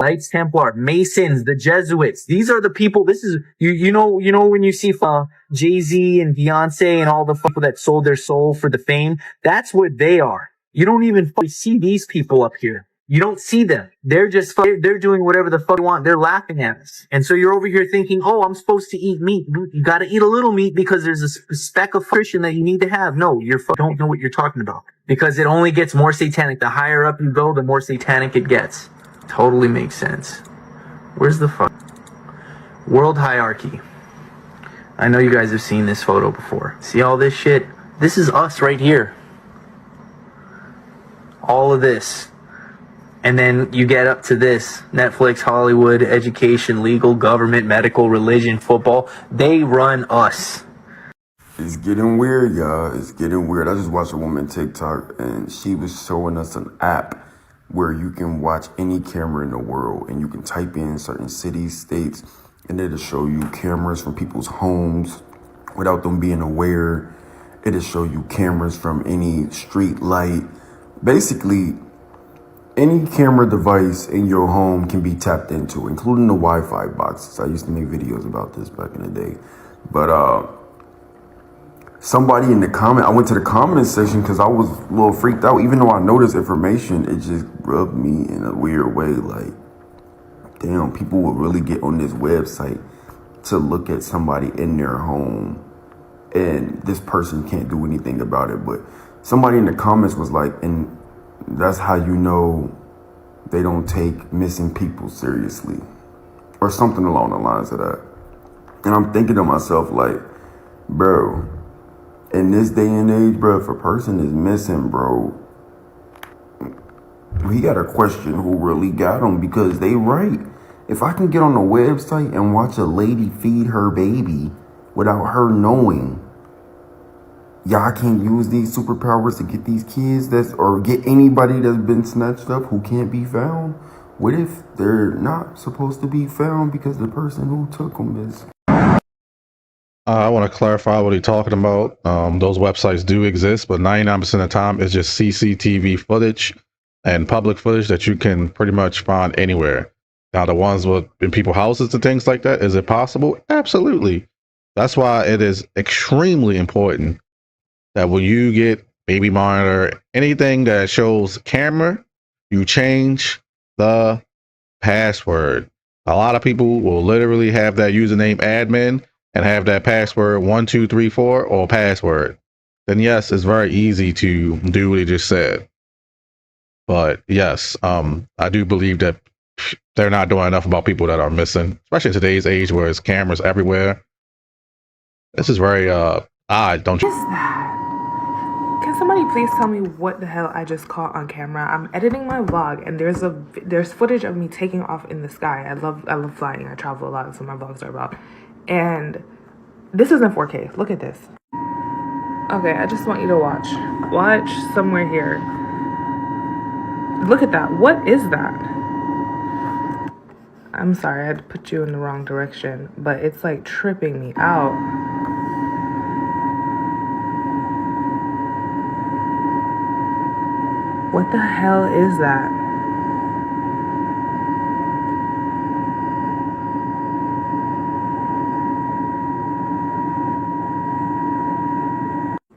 Knights Templar, Masons, the Jesuits. These are the people. This is, you know when you see Jay-Z and Beyonce and all the people that sold their soul for the fame, that's what they are. You don't even see these people up here. You don't see them. They're just, they're doing whatever the fuck they want. They're laughing at us. And so you're over here thinking, oh, I'm supposed to eat meat. You gotta eat a little meat because there's a speck of nutrition that you need to have. No, you don't know what you're talking about. Because it only gets more satanic. The higher up you go, the more satanic it gets. Totally makes sense. Where's the fuck? World hierarchy. I know you guys have seen this photo before. See all this shit? This is us right here. All of this. And then you get up to this. Netflix, Hollywood, education, legal, government, medical, religion, football. They run us. It's getting weird, y'all. It's getting weird. I just watched a woman TikTok and she was showing us an app where you can watch any camera in the world and you can type in certain cities, states, and it'll show you cameras from people's homes without them being aware. It'll show you cameras from any street light. Basically, any camera device in your home can be tapped into, including the Wi-Fi boxes. I used to make videos about this back in the day. But somebody in the comment, I went to the comment section because I was a little freaked out. Even though I know this information, it just rubbed me in a weird way. Like, damn, people will really get on this website to look at somebody in their home and this person can't do anything about it. But somebody in the comments was like, and that's how you know they don't take missing people seriously, or something along the lines of that. And I'm thinking to myself, like, bro, in this day and age, bro, if a person is missing, bro, we gotta question who really got them, because they right. If I can get on a website and watch a lady feed her baby without her knowing, y'all can't use these superpowers to get these kids or get anybody that's been snatched up who can't be found. What if they're not supposed to be found because the person who took them is? I want to clarify what he's talking about. Those websites do exist, but 99% of the time it's just CCTV footage and public footage that you can pretty much find anywhere. Now, the ones in people's houses and things like that, is it possible? Absolutely. That's why it is extremely important that when you get baby monitor, anything that shows camera, you change the password. A lot of people will literally have that username admin and have that password 1234 or password. Then yes, it's very easy to do what he just said. But yes, I do believe that they're not doing enough about people that are missing, especially in today's age where there's cameras everywhere. This is very odd, don't you? What is that? Can somebody please tell me what the hell I just caught on camera? I'm editing my vlog and there's footage of me taking off in the sky. I love flying. I travel a lot, that's what my vlogs are about. And this isn't 4K. Look at this. Okay, I just want you to watch. Watch somewhere here. Look at that. What is that? I'm sorry, I had to put you in the wrong direction, but it's like tripping me out. What the hell is that?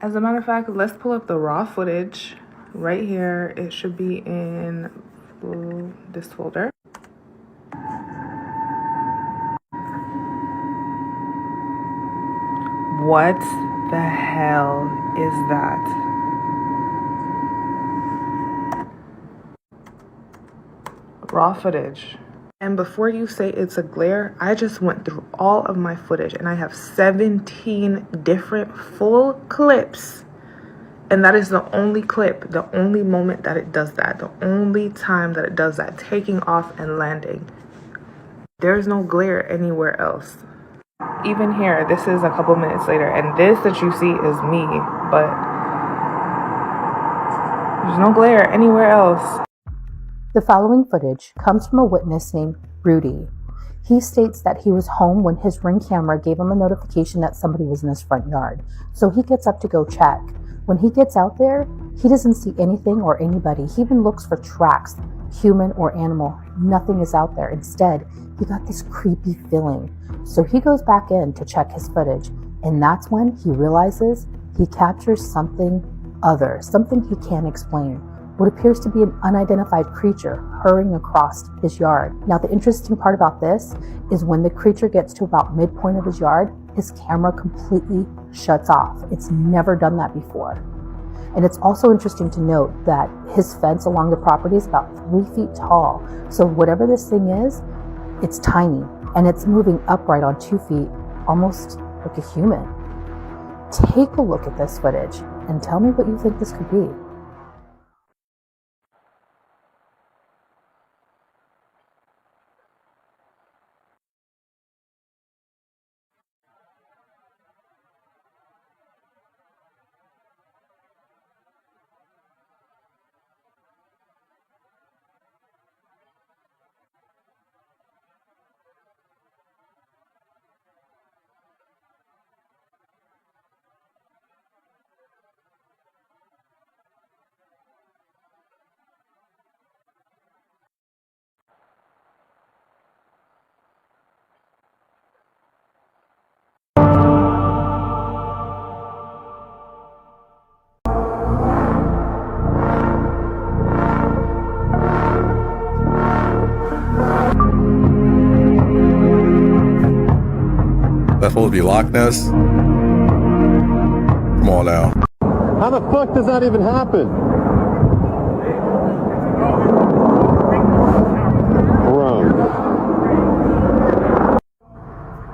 As a matter of fact, let's pull up the raw footage right here. It should be in this folder. What the hell is that? Raw footage. And before you say it's a glare, I just went through all of my footage and I have 17 different full clips. And that is the only clip, the only moment that it does that, the only time that it does that, taking off and landing. There's no glare anywhere else. Even here, this is a couple minutes later, and this that you see is me, but there's no glare anywhere else. The following footage comes from a witness named Rudy. He states that he was home when his Ring camera gave him a notification that somebody was in his front yard. So he gets up to go check. When he gets out there, he doesn't see anything or anybody. He even looks for tracks, human or animal. Nothing is out there. Instead, he got this creepy feeling. So he goes back in to check his footage, and that's when he realizes he captures something other, something he can't explain. What appears to be an unidentified creature hurrying across his yard. Now, the interesting part about this is when the creature gets to about midpoint of his yard, his camera completely shuts off. It's never done that before. And it's also interesting to note that his fence along the property is about 3 feet tall. So whatever this thing is, it's tiny and it's moving upright on 2 feet, almost like a human. Take a look at this footage and tell me what you think this could be. That's supposed to be Loch Ness? Come on now. How the fuck does that even happen? Bro.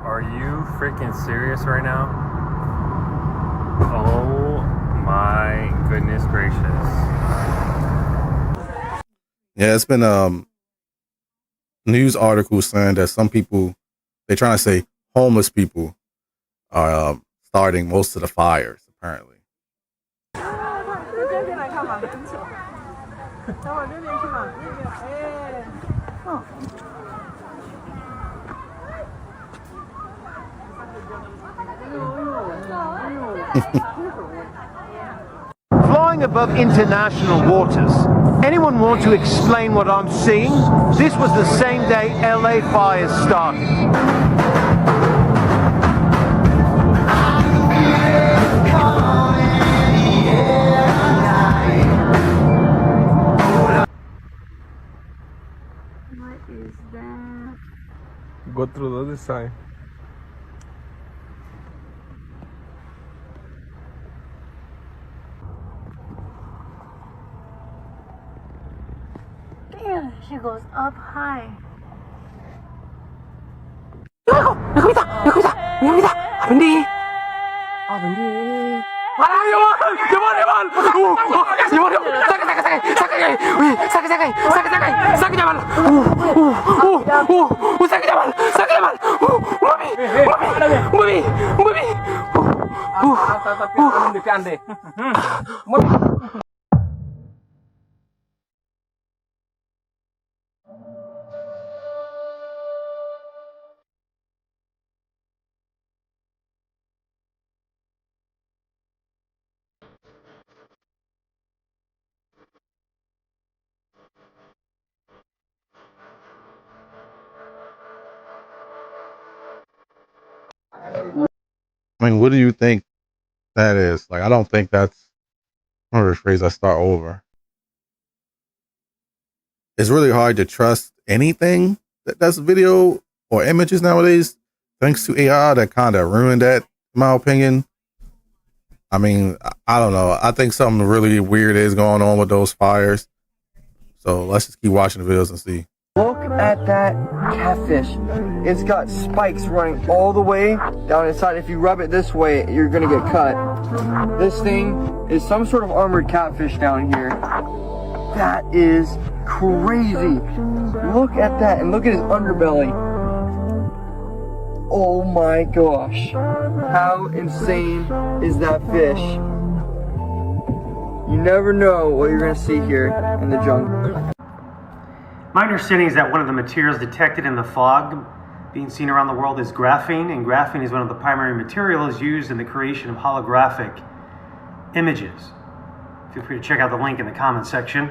Are you freaking serious right now? Oh my goodness gracious. Yeah, it's been news articles saying that some people, they're trying to say homeless people are starting most of the fires, apparently. Flying above international waters. Anyone want to explain what I'm seeing? This was the same day LA fires started. Go through the other side. Damn, she goes up high. I mean, what do you think that is? Like, I don't think that's one of the phrase I start over. It's really hard to trust anything that's video or images nowadays, thanks to AI that kind of ruined that, in my opinion. I mean, I don't know. I think something really weird is going on with those fires. So let's just keep watching the videos and see. Look at that catfish. It's got spikes running all the way down inside. If you rub it this way, you're gonna get cut. This thing is some sort of armored catfish down here. That is crazy. Look at that, and look at his underbelly. Oh my gosh. How insane is that fish? You never know what you're gonna see here in the jungle. My understanding is that one of the materials detected in the fog being seen around the world is graphene, and graphene is one of the primary materials used in the creation of holographic images. Feel free to check out the link in the comment section.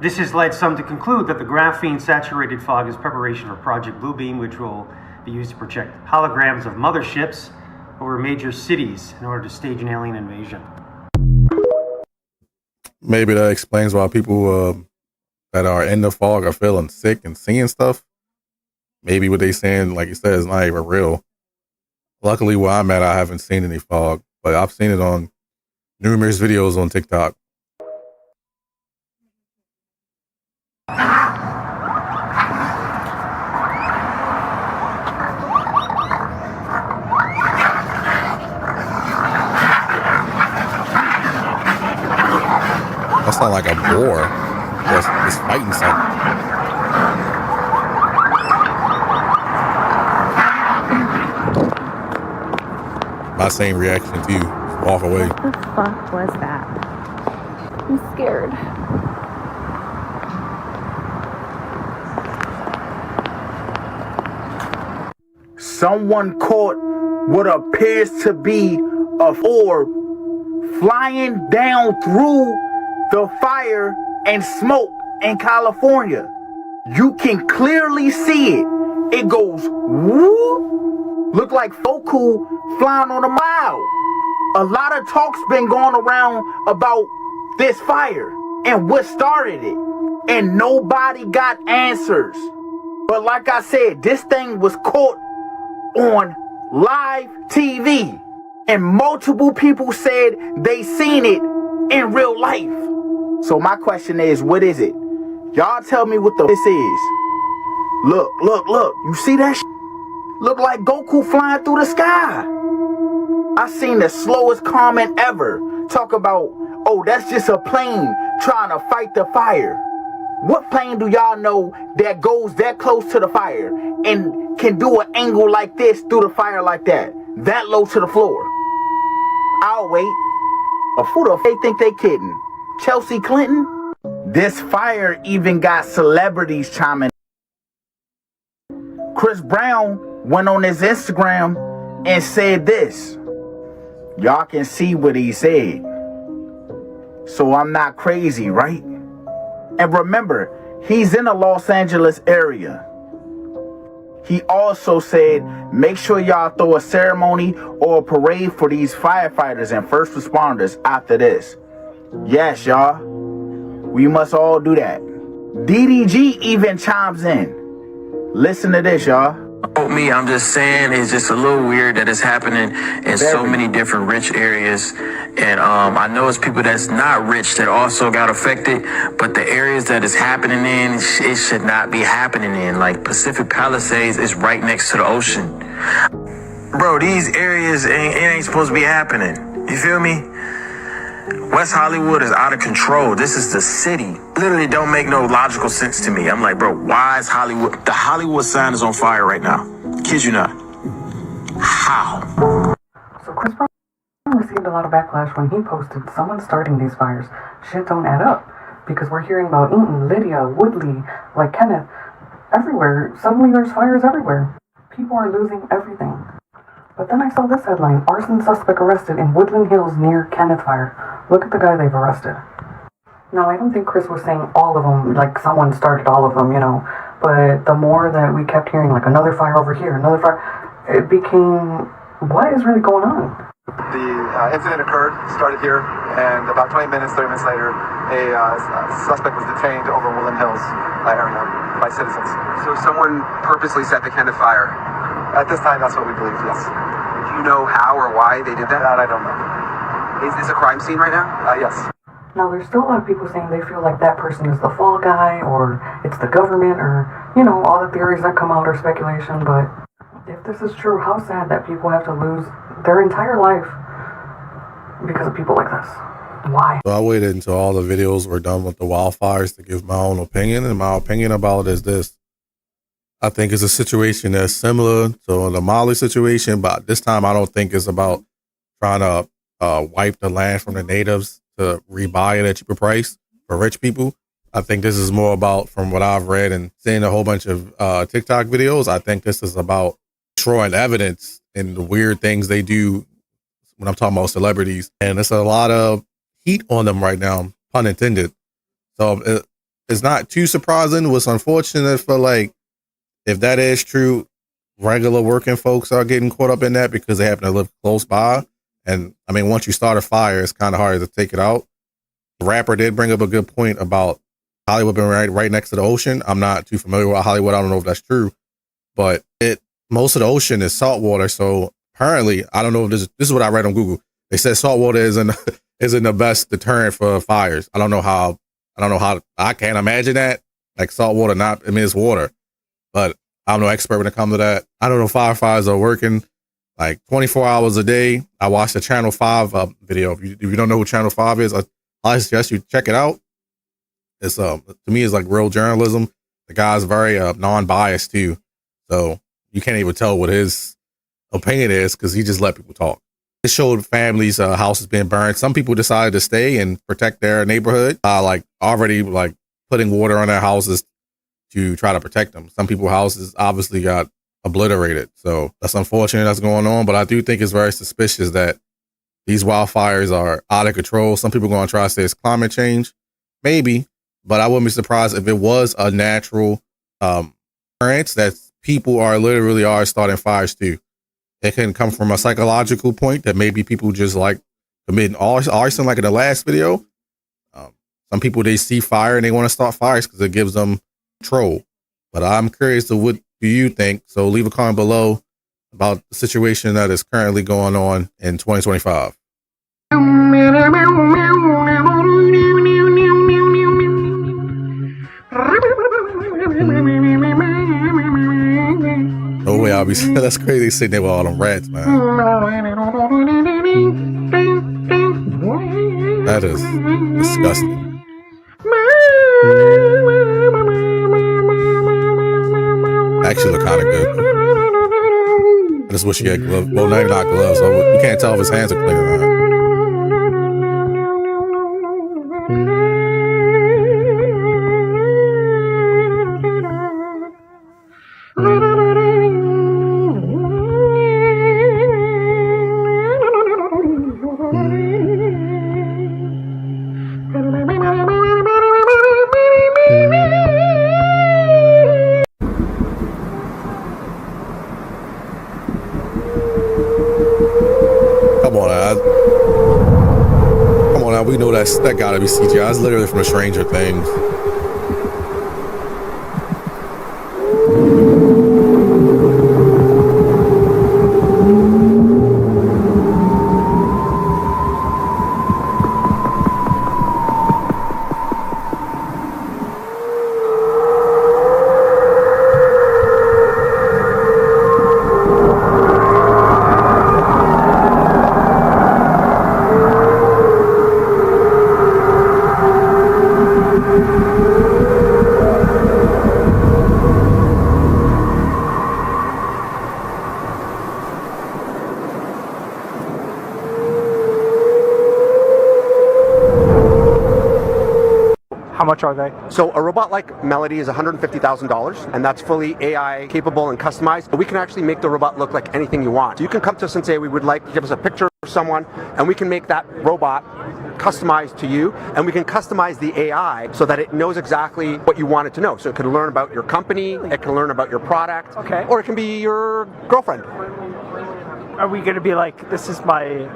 This has led some to conclude that the graphene saturated fog is preparation for Project Bluebeam, which will be used to project holograms of motherships over major cities in order to stage an alien invasion. Maybe that explains why people that are in the fog are feeling sick and seeing stuff. Maybe what they saying, like you said, is not even real. Luckily, where I'm at, I haven't seen any fog, but I've seen it on numerous videos on TikTok. That's not like a boar. It's fighting something. My same reaction to you. Walk away. What the fuck was that? I'm scared. Someone caught what appears to be a orb flying down through the fire and smoke in California. You can clearly see it. It goes whoop, look like Goku flying on a mile. A lot of talk's been going around about this fire and what started it, and nobody got answers. But like I said, this thing was caught on live TV, and multiple people said they seen it in real life. So my question is, what is it? Y'all tell me what this is. Look, look, look. You see that shit? Look like Goku flying through the sky. I seen the slowest comment ever talk about, oh, that's just a plane trying to fight the fire. What plane do y'all know that goes that close to the fire and can do an angle like this through the fire like that low to the floor? I'll wait. Who the f*** they think they kidding? Chelsea Clinton? This fire even got celebrities chiming. Chris Brown went on his Instagram and said this. Y'all can see what he said. So I'm not crazy, right? And remember, he's in the Los Angeles area. He also said, make sure y'all throw a ceremony or a parade for these firefighters and first responders after this. Yes, y'all. We must all do that. DDG even chimes in. Listen to this, y'all. Me, I'm just saying it's just a little weird that it's happening in so many different rich areas. And I know it's people that's not rich that also got affected, but the areas that it's happening in, it should not be happening in. Like Pacific Palisades is right next to the ocean. Bro, these areas it ain't supposed to be happening. You feel me? West Hollywood is out of control. This is the city. Literally don't make no logical sense to me. I'm like, bro, why is Hollywood? The Hollywood sign is on fire right now. Kid you not. How? So Chris Brown received a lot of backlash when he posted someone starting these fires. Shit don't add up. Because we're hearing about Eaton, Lydia, Woodley, like Kenneth, everywhere. Suddenly there's fires everywhere. People are losing everything. But then I saw this headline, arson suspect arrested in Woodland Hills near Kenneth fire. Look at the guy they've arrested. Now, I don't think Chris was saying all of them, like someone started all of them, you know. But the more that we kept hearing, like another fire over here, another fire, it became, what is really going on? The incident occurred, started here, and about 30 minutes later, a suspect was detained over Woodland Hills area by citizens. So someone purposely set the Kenneth fire? At this time, that's what we believe, yes. Do you know how or why they did that? That I don't know. Is this a crime scene right now? Yes. Now, there's still a lot of people saying they feel like that person is the fall guy, or it's the government, or, you know, all the theories that come out are speculation, but if this is true, how sad that people have to lose their entire life because of people like this. Why? So I waited until all the videos were done with the wildfires to give my own opinion, and my opinion about it is this. I think it's a situation that's similar to the Mali situation, but this time I don't think it's about trying to wipe the land from the natives to rebuy it at a cheaper price for rich people. I think this is more about, from what I've read and seeing a whole bunch of TikTok videos, I think this is about destroying evidence and the weird things they do when I'm talking about celebrities. And there's a lot of heat on them right now, pun intended. So it's not too surprising. What's unfortunate for, like, if that is true, regular working folks are getting caught up in that because they happen to live close by. And I mean, once you start a fire, it's kind of hard to take it out. The rapper did bring up a good point about Hollywood being right next to the ocean. I'm not too familiar with Hollywood. I don't know if that's true, but most of the ocean is salt water. So apparently, I don't know if this is what I read on Google. They said salt water isn't the best deterrent for fires. I don't know how I can't imagine that. Like salt water, it's water. But I'm no expert when it comes to that. I don't know if firefighters are working like 24 hours a day. I watched the Channel 5 video. If you don't know who Channel 5 is, I suggest you check it out. It's to me, it's like real journalism. The guy's very non-biased too. So you can't even tell what his opinion is because he just let people talk. It showed families' houses being burned. Some people decided to stay and protect their neighborhood, like already like putting water on their houses to try to protect them. Some people's houses obviously got obliterated. So that's unfortunate that's going on. But I do think it's very suspicious that these wildfires are out of control. Some people are going to try to say it's climate change. Maybe. But I wouldn't be surprised if it was a natural occurrence that people literally are starting fires too. It can come from a psychological point that maybe people just like committing arson, like in the last video. Some people, they see fire and they want to start fires because it gives them control. But I'm curious to what do you think? So leave a comment below about the situation that is currently going on in 2025. No way I'll be that's crazy sitting there with all them rats, man. That is disgusting. Actually look kind of good. I just wish he had gloves. Well, maybe not gloves. So you can't tell if his hands are clean or not. Come on now, we know that gotta be CGI. It's literally from Stranger Things. they? So a robot like Melody is $150,000, and that's fully AI capable and customized. We can actually make the robot look like anything you want. You can come to us and say, we would like to give us a picture of someone, and we can make that robot customized to you, and we can customize the AI so that it knows exactly what you want it to know. So it can learn about your company, it can learn about your product, or it can be your girlfriend. Are we going to be like, this is my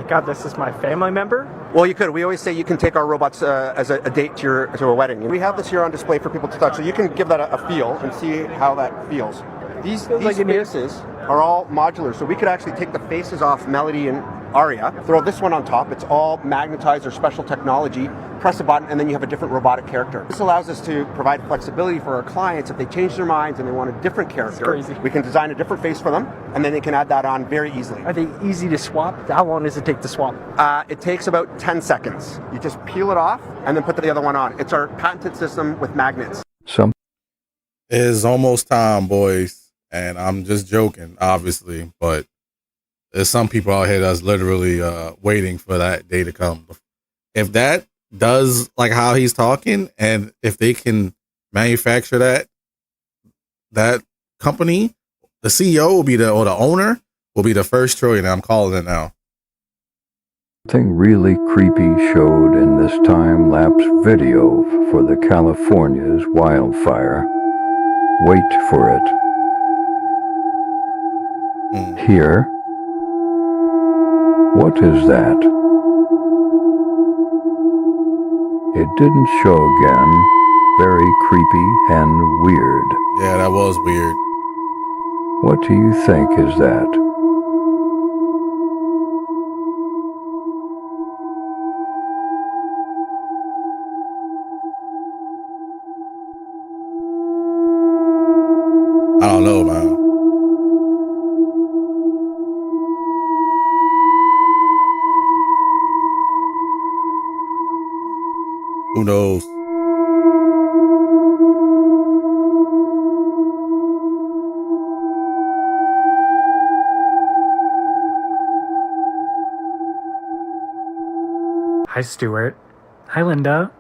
God, this is my family member? Well, you could. We always say you can take our robots as a date to a wedding. We have this here on display for people to touch, so you can give that a feel and see how that feels. These faces are all modular, so we could actually take the faces off Melody and Aria, throw this one on top. It's all magnetized or special technology. Press a button, and then you have a different robotic character. This allows us to provide flexibility for our clients. If they change their minds and they want a different character, we can design a different face for them, and then they can add that on very easily. Are they easy to swap? How long does it take to swap? It takes about 10 seconds. You just peel it off and then put the other one on. It's our patented system with magnets. It's almost time, boys. And I'm just joking, obviously, but there's some people out here that's literally waiting for that day to come. If that does like how he's talking, and if they can manufacture that company, the CEO will be the owner will be the first trillionaire. I'm calling it now. Something really creepy showed in this time-lapse video for the California's wildfire. Wait for it. Here. What is that? It didn't show again. Very creepy and weird. Yeah, that was weird. What do you think is that? I don't know, man. Who knows? Hi, Stuart. Hi, Linda.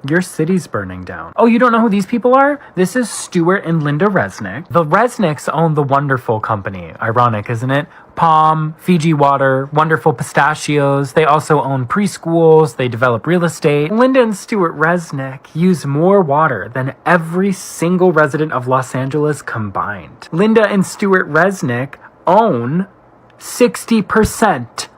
Your city's burning down. Oh, you don't know who these people are? This is Stuart and Linda Resnick. The Resnicks own the Wonderful Company. Ironic, isn't it? Palm, Fiji Water, Wonderful Pistachios. They also own preschools. They develop real estate. Linda and Stuart Resnick use more water than every single resident of Los Angeles combined. Linda and Stuart Resnick own 60%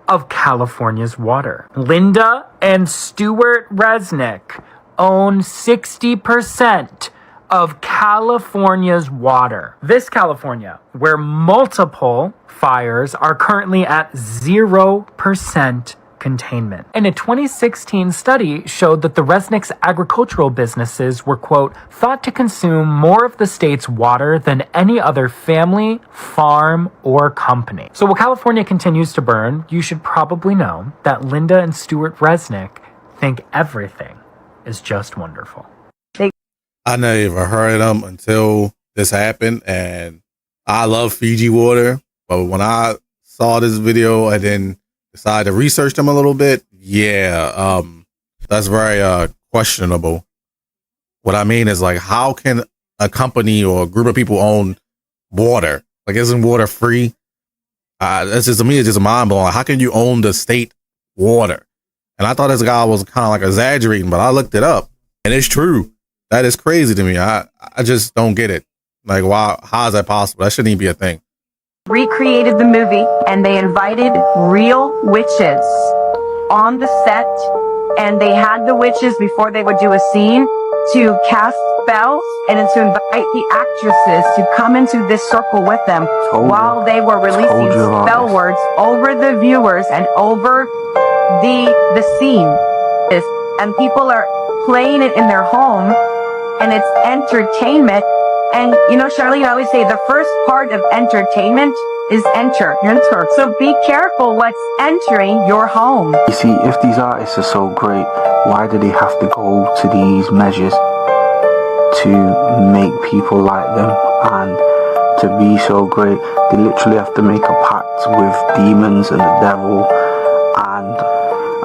of California's water. Linda and Stuart Resnick own 60% of California's water. This California, where multiple fires are currently at 0% containment. And a 2016 study showed that the Resnick's agricultural businesses were, quote, thought to consume more of the state's water than any other family, farm, or company. So while California continues to burn, you should probably know that Linda and Stuart Resnick think everything is just wonderful. I never heard of them until this happened, and I love Fiji water, but when I saw this video and then decided to research them a little bit, that's very questionable. What I mean is, like, how can a company or a group of people own water? Like, isn't water free? That's just, to me, it's just mind blowing. How can you own the state water? And I thought this guy was kind of like exaggerating, but I looked it up, and it's true. That is crazy to me. I just don't get it. Like, why? How is that possible? That shouldn't even be a thing. Recreated the movie, and they invited real witches on the set, and they had the witches, before they would do a scene, to cast spells and to invite the actresses to come into this circle with them while they were releasing spell words over the viewers and over the scene. And people are playing it in their home, and it's entertainment. And, you know, Charlene, I always say the first part of entertainment is enter. So be careful what's entering your home. You see, if these artists are so great, why do they have to go to these measures to make people like them? And to be so great, they literally have to make a pact with demons and the devil. And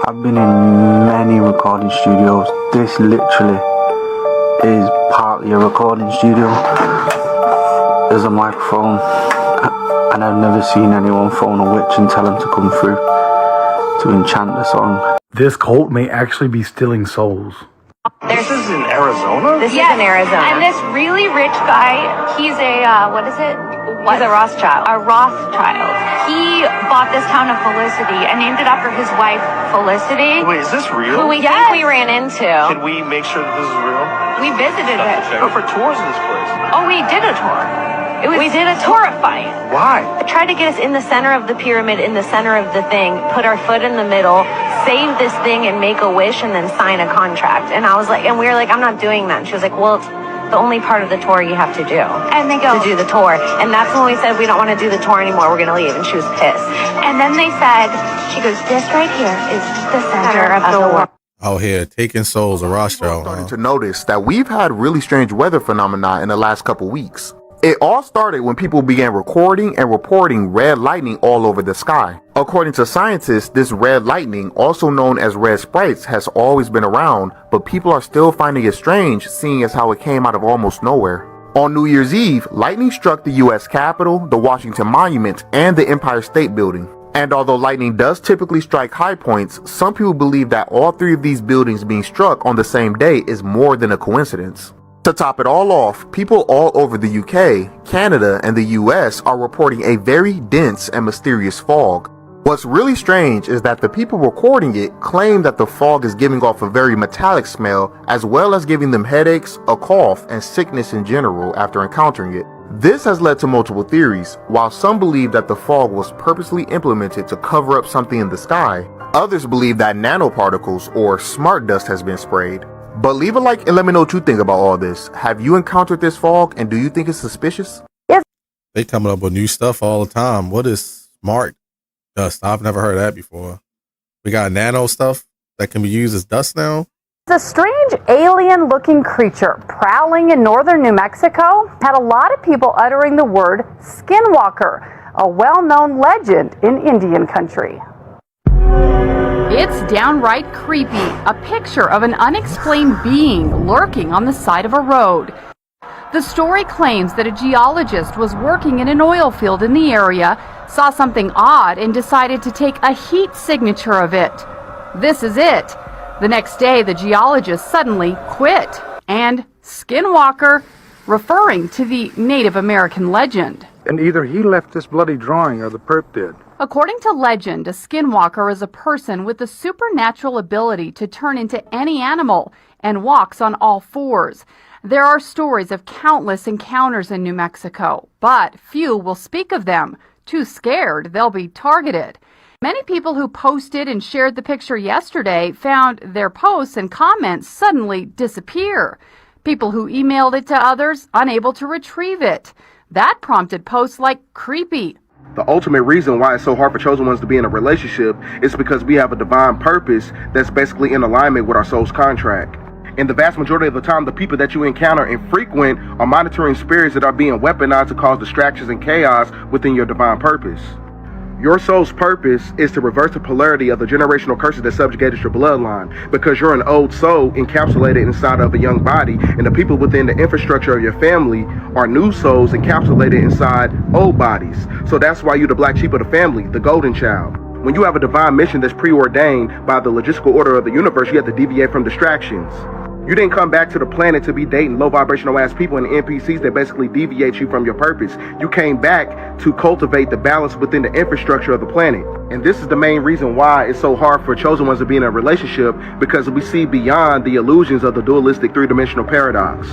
I've been in many recording studios. This literally is partly a recording studio. There's a microphone, and I've never seen anyone phone a witch and tell them to come through to enchant the song. This cult may actually be stealing souls. This is in Arizona? This is in Arizona. And this really rich guy, he's a, what is it? He's a Rothschild. A Rothschild. He bought this town of Felicity and named it after his wife, Felicity. Wait, is this real? Who we think we ran into. Can we make sure that this is real? We visited it. Go for tours of this place. Oh, we did a tour. We did a horrifying. Why? Tried to get us in the center of the pyramid, in the center of the thing, put our foot in the middle, save this thing and make a wish and then sign a contract. And I was like, and we were like, I'm not doing that. And she was like, well, it's the only part of the tour you have to do. And they go, to do the tour. And that's when we said, we don't want to do the tour anymore. We're going to leave. And she was pissed. And then they said, she goes, this right here is the center of the world. Out here taking souls of Rothschild. Starting to notice that we've had really strange weather phenomena in the last couple weeks. It all started when people began recording and reporting red lightning all over the sky. According to scientists, this red lightning, also known as red sprites, has always been around, but people are still finding it strange, seeing as how it came out of almost nowhere. On New Year's Eve, lightning struck the US Capitol, the Washington Monument, and the Empire State Building. And although lightning does typically strike high points, some people believe that all three of these buildings being struck on the same day is more than a coincidence. To top it all off, people all over the UK, Canada, and the US are reporting a very dense and mysterious fog. What's really strange is that the people recording it claim that the fog is giving off a very metallic smell, as well as giving them headaches, a cough, and sickness in general after encountering it. This has led to multiple theories. While some believe that the fog was purposely implemented to cover up something in the sky, others believe that nanoparticles or smart dust has been sprayed. But leave a like and let me know what you think about all this. Have you encountered this fog, and do you think it's suspicious? Yes. They coming up with new stuff all the time. What is smart dust? I've never heard of that before. We got nano stuff that can be used as dust now. A strange alien-looking creature prowling in northern New Mexico had a lot of people uttering the word skinwalker, a well-known legend in Indian country. It's downright creepy, a picture of an unexplained being lurking on the side of a road. The story claims that a geologist was working in an oil field in the area, saw something odd, and decided to take a heat signature of it. This is it. The next day, the geologist suddenly quit, and skinwalker, referring to the Native American legend. And either he left this bloody drawing or the perp did. According to legend, a skinwalker is a person with the supernatural ability to turn into any animal and walks on all fours. There are stories of countless encounters in New Mexico, but few will speak of them. Too scared, they'll be targeted. Many people who posted and shared the picture yesterday found their posts and comments suddenly disappear. People who emailed it to others, unable to retrieve it. That prompted posts like creepy. The ultimate reason why it's so hard for chosen ones to be in a relationship is because we have a divine purpose that's basically in alignment with our soul's contract. And the vast majority of the time, the people that you encounter and frequent are monitoring spirits that are being weaponized to cause distractions and chaos within your divine purpose. Your soul's purpose is to reverse the polarity of the generational curses that subjugated your bloodline, because you're an old soul encapsulated inside of a young body, and the people within the infrastructure of your family are new souls encapsulated inside old bodies. So that's why you're the black sheep of the family, the golden child. When you have a divine mission that's preordained by the logistical order of the universe, you have to deviate from distractions. You didn't come back to the planet to be dating low vibrational ass people and NPCs that basically deviate you from your purpose. You came back to cultivate the balance within the infrastructure of the planet. And this is the main reason why it's so hard for chosen ones to be in a relationship, because we see beyond the illusions of the dualistic three-dimensional paradox.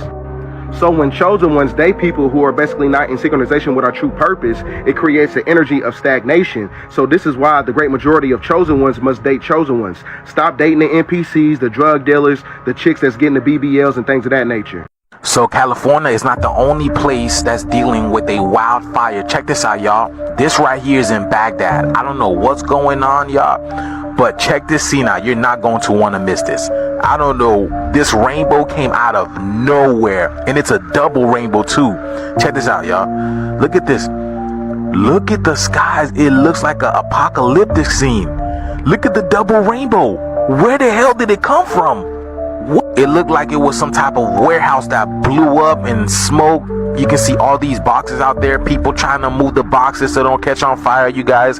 So when chosen ones date people who are basically not in synchronization with our true purpose, it creates an energy of stagnation. So this is why the great majority of chosen ones must date chosen ones. Stop dating the NPCs, the drug dealers, the chicks that's getting the BBLs and things of that nature. So California is not the only place that's dealing with a wildfire. Check this out, y'all. This right here is in Baghdad. I don't know what's going on, y'all, but check this scene out. You're not going to want to miss this. I don't know. This rainbow came out of nowhere, and it's a double rainbow too. Check this out, y'all. Look at this. Look at the skies. It looks like an apocalyptic scene. Look at the double rainbow. Where the hell did it come from? What? It looked like it was some type of warehouse that blew up and smoke. You can see all these boxes out there. People trying to move the boxes so they don't catch on fire, you guys.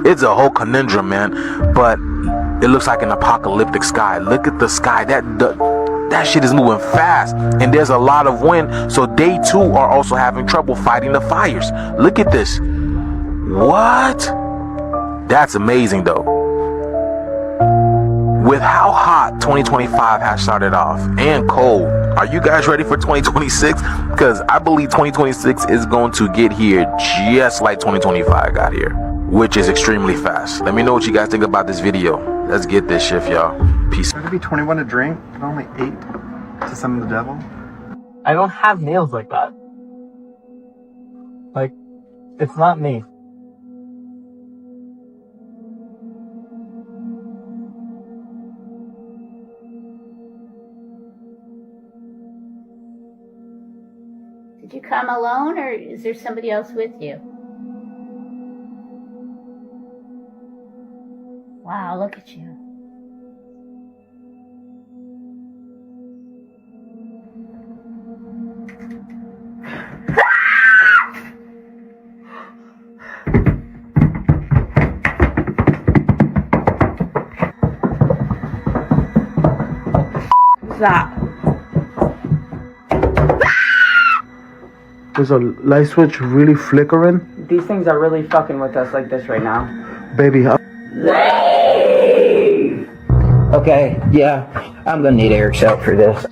It's a whole conundrum, man. But it looks like an apocalyptic sky. Look at the sky. That shit is moving fast. And there's a lot of wind. So they too are also having trouble fighting the fires. Look at this. What? That's amazing though. With how hot 2025 has started off and cold, are you guys ready for 2026? Because I believe 2026 is going to get here just like 2025 got here, which is extremely fast. Let me know what you guys think about this video. Let's get this shift, y'all. Peace. Trying to be 21 to drink, but only 8 to summon the devil. I don't have nails like that. Like, it's not me. Did you come alone, or is there somebody else with you? Wow, look at you. What's that? There's a light switch really flickering. These things are really fucking with us like this right now. Baby, Okay, yeah, I'm gonna need Eric's help for this.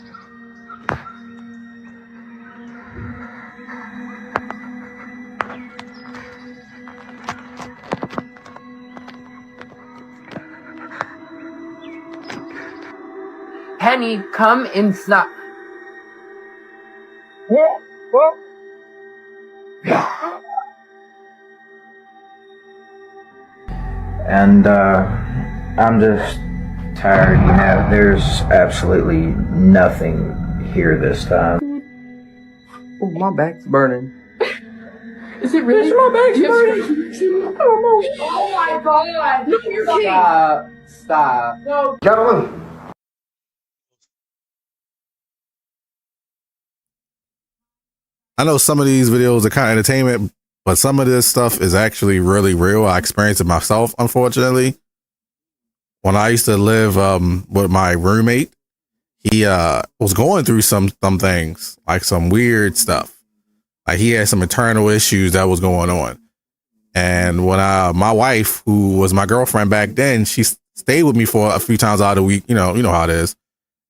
Penny, come inside. And I'm just tired, you know. There's absolutely nothing here this time. Oh, my back's burning. Is it really? My back's burning. Oh my god! No, you're kidding! Stop. No. Gentlemen, I know some of these videos are kind of entertainment, but some of this stuff is actually really real. I experienced it myself, unfortunately. When I used to live with my roommate, he was going through some things, like some weird stuff. Like he had some internal issues that was going on. And when my wife, who was my girlfriend back then, she stayed with me for a few times out of the week, you know how it is.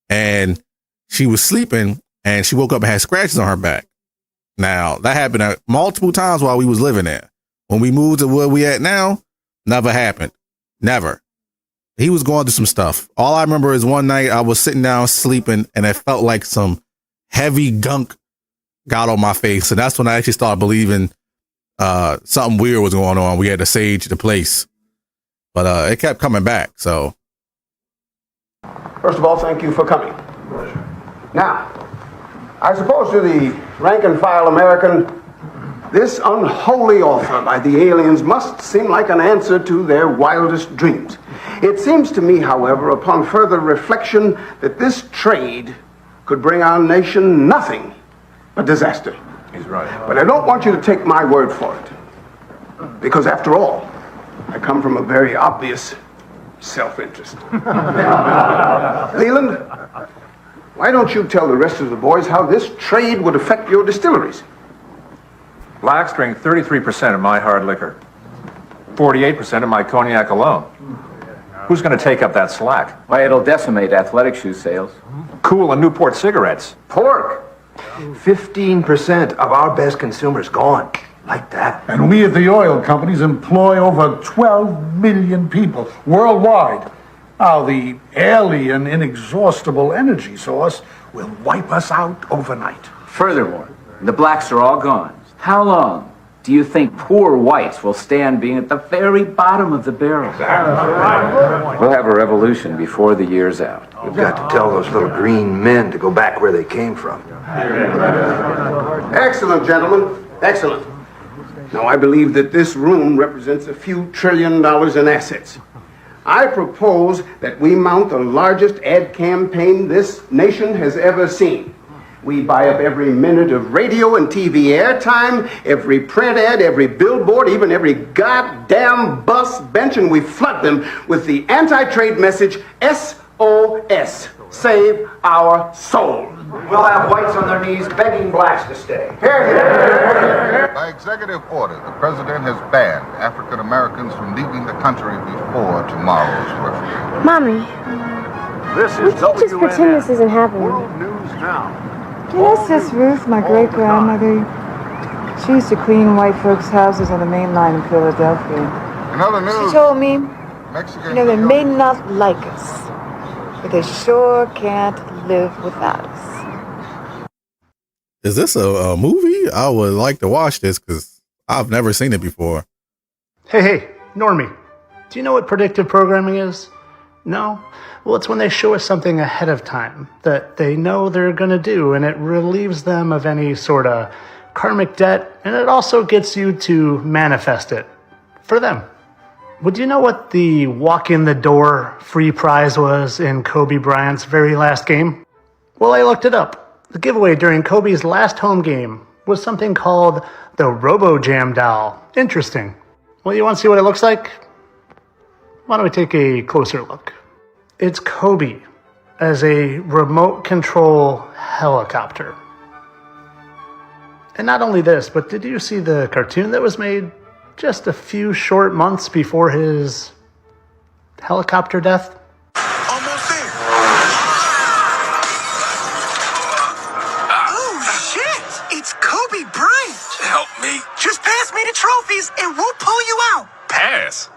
And she was sleeping and she woke up and had scratches on her back. Now, that happened multiple times while we was living there. When we moved to where we at now, never happened. Never. He was going through some stuff. All I remember is one night I was sitting down sleeping and it felt like some heavy gunk got on my face. And that's when I actually started believing something weird was going on. We had to sage the place. But it kept coming back, so. First of all, thank you for coming. Now, I suppose to the rank and file American, this unholy offer by the aliens must seem like an answer to their wildest dreams. It seems to me, however, upon further reflection, that this trade could bring our nation nothing but disaster. He's right. But I don't want you to take my word for it, because after all, I come from a very obvious self-interest. Leland, why don't you tell the rest of the boys how this trade would affect your distilleries? Blacks drink 33% of my hard liquor, 48% of my cognac alone. Who's going to take up that slack? Why, it'll decimate athletic shoe sales. Cool and Newport cigarettes. Pork. 15% of our best consumers gone. Like that. And we at the oil companies employ over 12 million people worldwide. Now, the alien inexhaustible energy source will wipe us out overnight. Furthermore, the blacks are all gone. How long do you think poor whites will stand being at the very bottom of the barrel? We'll have a revolution before the year's out. You've got to tell those little green men to go back where they came from. Excellent, gentlemen. Excellent. Now, I believe that this room represents a few $1 trillion in assets. I propose that we mount the largest ad campaign this nation has ever seen. We buy up every minute of radio and TV airtime, every print ad, every billboard, even every goddamn bus bench, and we flood them with the anti-trade message SOS, save our soul. We'll have whites on their knees begging blacks to stay. By executive order, the president has banned African Americans from leaving the country before tomorrow's referendum. Mommy, This we is can't just pretend this isn't happening. World News Now. This is Ruth, my great-grandmother. She used to clean white folks' houses on the main line in Philadelphia. In other news, She told me, Mexican they may not like us, but they sure can't live without us. Is this a movie? I would like to watch this because I've never seen it before. Hey, Normie, do you know what predictive programming is? No? Well, it's when they show us something ahead of time that they know they're going to do, and it relieves them of any sort of karmic debt, and it also gets you to manifest it for them. Would you know what the walk-in-the-door free prize was in Kobe Bryant's very last game? Well, I looked it up. The giveaway during Kobe's last home game was something called the Robo Jam doll. Interesting. Well, you want to see what it looks like? Why don't we take a closer look? It's Kobe as a remote control helicopter. And not only this, but did you see the cartoon that was made just a few short months before his helicopter death? Kobe Bryant! Help me. Just pass me the trophies and we'll pull you out. Pass.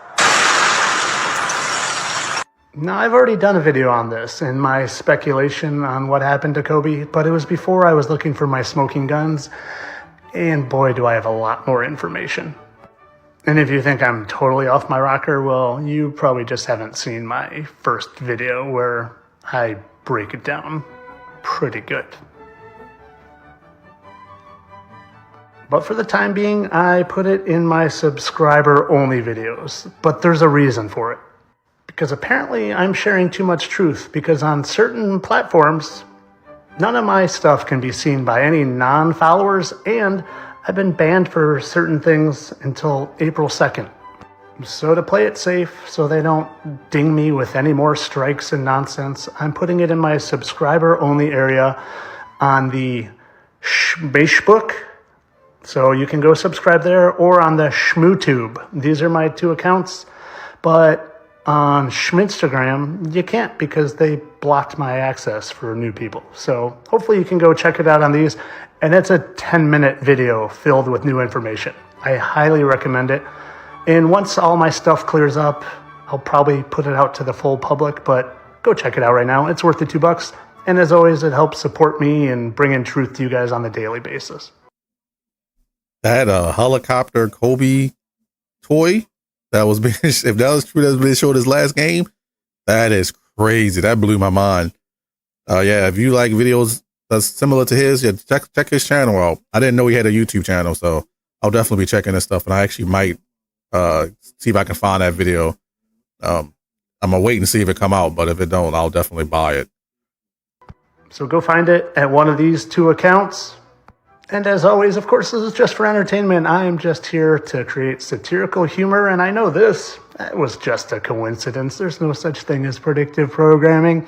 Now, I've already done a video on this and my speculation on what happened to Kobe, but it was before I was looking for my smoking guns, and boy, do I have a lot more information. And if you think I'm totally off my rocker, well, you probably just haven't seen my first video where I break it down pretty good. But for the time being, I put it in my subscriber-only videos. But there's a reason for it. Because apparently I'm sharing too much truth, because on certain platforms, none of my stuff can be seen by any non-followers, and I've been banned for certain things until April 2nd. So to play it safe, so they don't ding me with any more strikes and nonsense, I'm putting it in my subscriber-only area on the Facebook. So you can go subscribe there, or on the ShmooTube. These are my two accounts. But on Schminstagram, you can't because they blocked my access for new people. So hopefully you can go check it out on these. And it's a 10-minute video filled with new information. I highly recommend it. And once all my stuff clears up, I'll probably put it out to the full public, but go check it out right now. It's worth the $2. And as always, it helps support me and bring in truth to you guys on a daily basis. That helicopter Kobe toy that was being, if that was true, that's been showed his last game, that is crazy. That blew my mind. Yeah, if you like videos that's similar to his, yeah, check his channel out. I didn't know he had a YouTube channel, so I'll definitely be checking this stuff, and I actually might see if I can find that video. I'm gonna wait and see if it come out, but if it don't, I'll definitely buy it. So go find it at one of these two accounts. And as always, of course, this is just for entertainment. I am just here to create satirical humor, and I know this was just a coincidence. There's no such thing as predictive programming.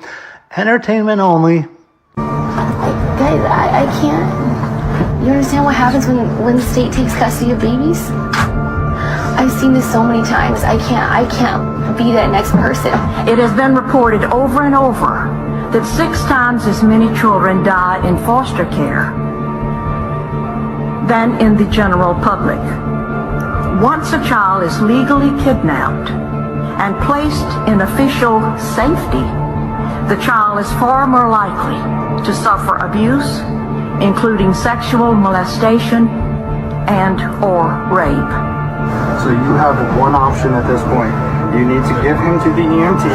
Entertainment only. Guys, I can't. You understand what happens when the state takes custody of babies? I've seen this so many times. I can't be that next person. It has been reported over and over that 6 times as many children die in foster care than in the general public. Once a child is legally kidnapped and placed in official safety, the child is far more likely to suffer abuse, including sexual molestation and or rape. So you have one option at this point. You need to give him to the EMT,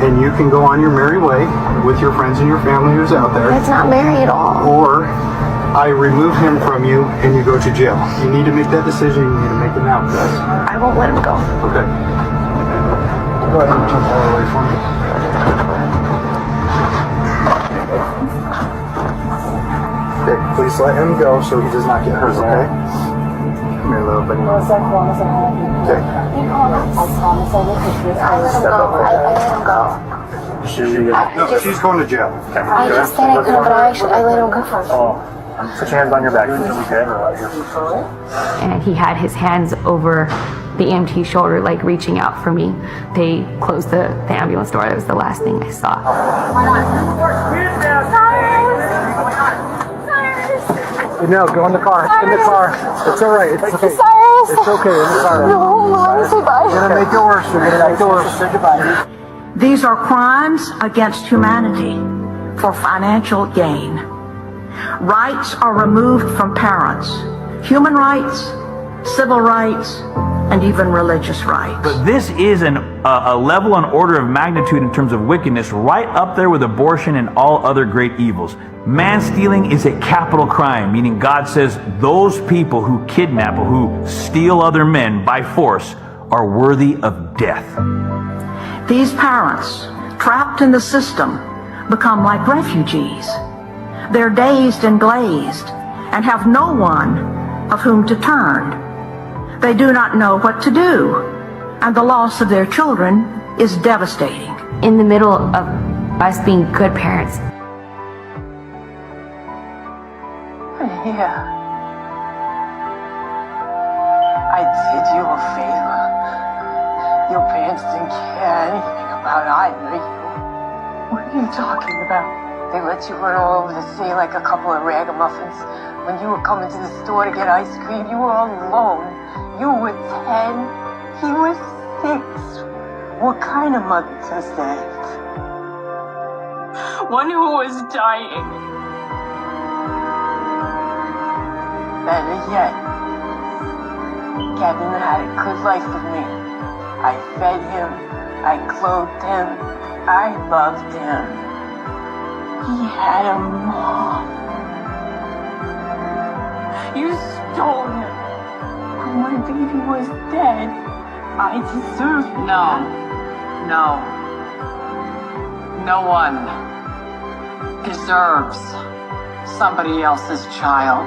and you can go on your merry way with your friends and your family who's out there. That's not merry at all. Or I remove him from you and you go to jail. You need to make that decision. You need to make it now, guys. I won't let him go. Okay. Go ahead and jump all the way for me. Okay, please let him go so he does not get hurt, okay? Come here, little buddy. Okay. Step up. I let him go. No, she's going to jail. I just said I couldn't, but I let him go. Put your hands on your back, okay? And he had his hands over the EMT's shoulder, like reaching out for me. They closed the ambulance door. That was the last thing I saw. No, go in the car. In the car. It's all right. It's okay. Cyrus. It's okay. In the car. No, Mom, say bye. You're gonna make it worse. You're gonna make it worse. Say goodbye. These are crimes against humanity for financial gain. Rights are removed from parents. Human rights, civil rights, and even religious rights. But this is a level and order of magnitude in terms of wickedness right up there with abortion and all other great evils. Man stealing is a capital crime, meaning God says those people who kidnap or who steal other men by force are worthy of death. These parents, trapped in the system, become like refugees. They're dazed and glazed and have no one of whom to turn. They do not know what to do, and the loss of their children is devastating. In the middle of us being good parents, Yeah. I did you a favor. Your parents didn't care anything about either you. What are you talking about? They let you run all over the city like a couple of ragamuffins. When you were coming to the store to get ice cream, you were all alone. You were 10. He was 6. What kind of mother does that? One who was dying. Better yet, Kevin had a good life with me. I fed him, I clothed him, I loved him. He had a mom. You stole him. When my baby was dead, I deserved it. No. No one deserves somebody else's child.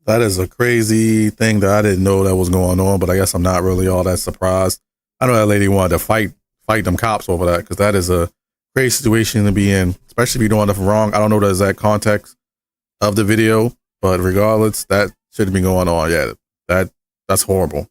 That is a crazy thing that I didn't know that was going on, but I guess I'm not really all that surprised. I know that lady wanted to fight them cops over that, because that is a crazy situation to be in, especially if you're doing nothing wrong. I don't know the exact context of the video, but regardless, that shouldn't be going on. Yeah, that's horrible.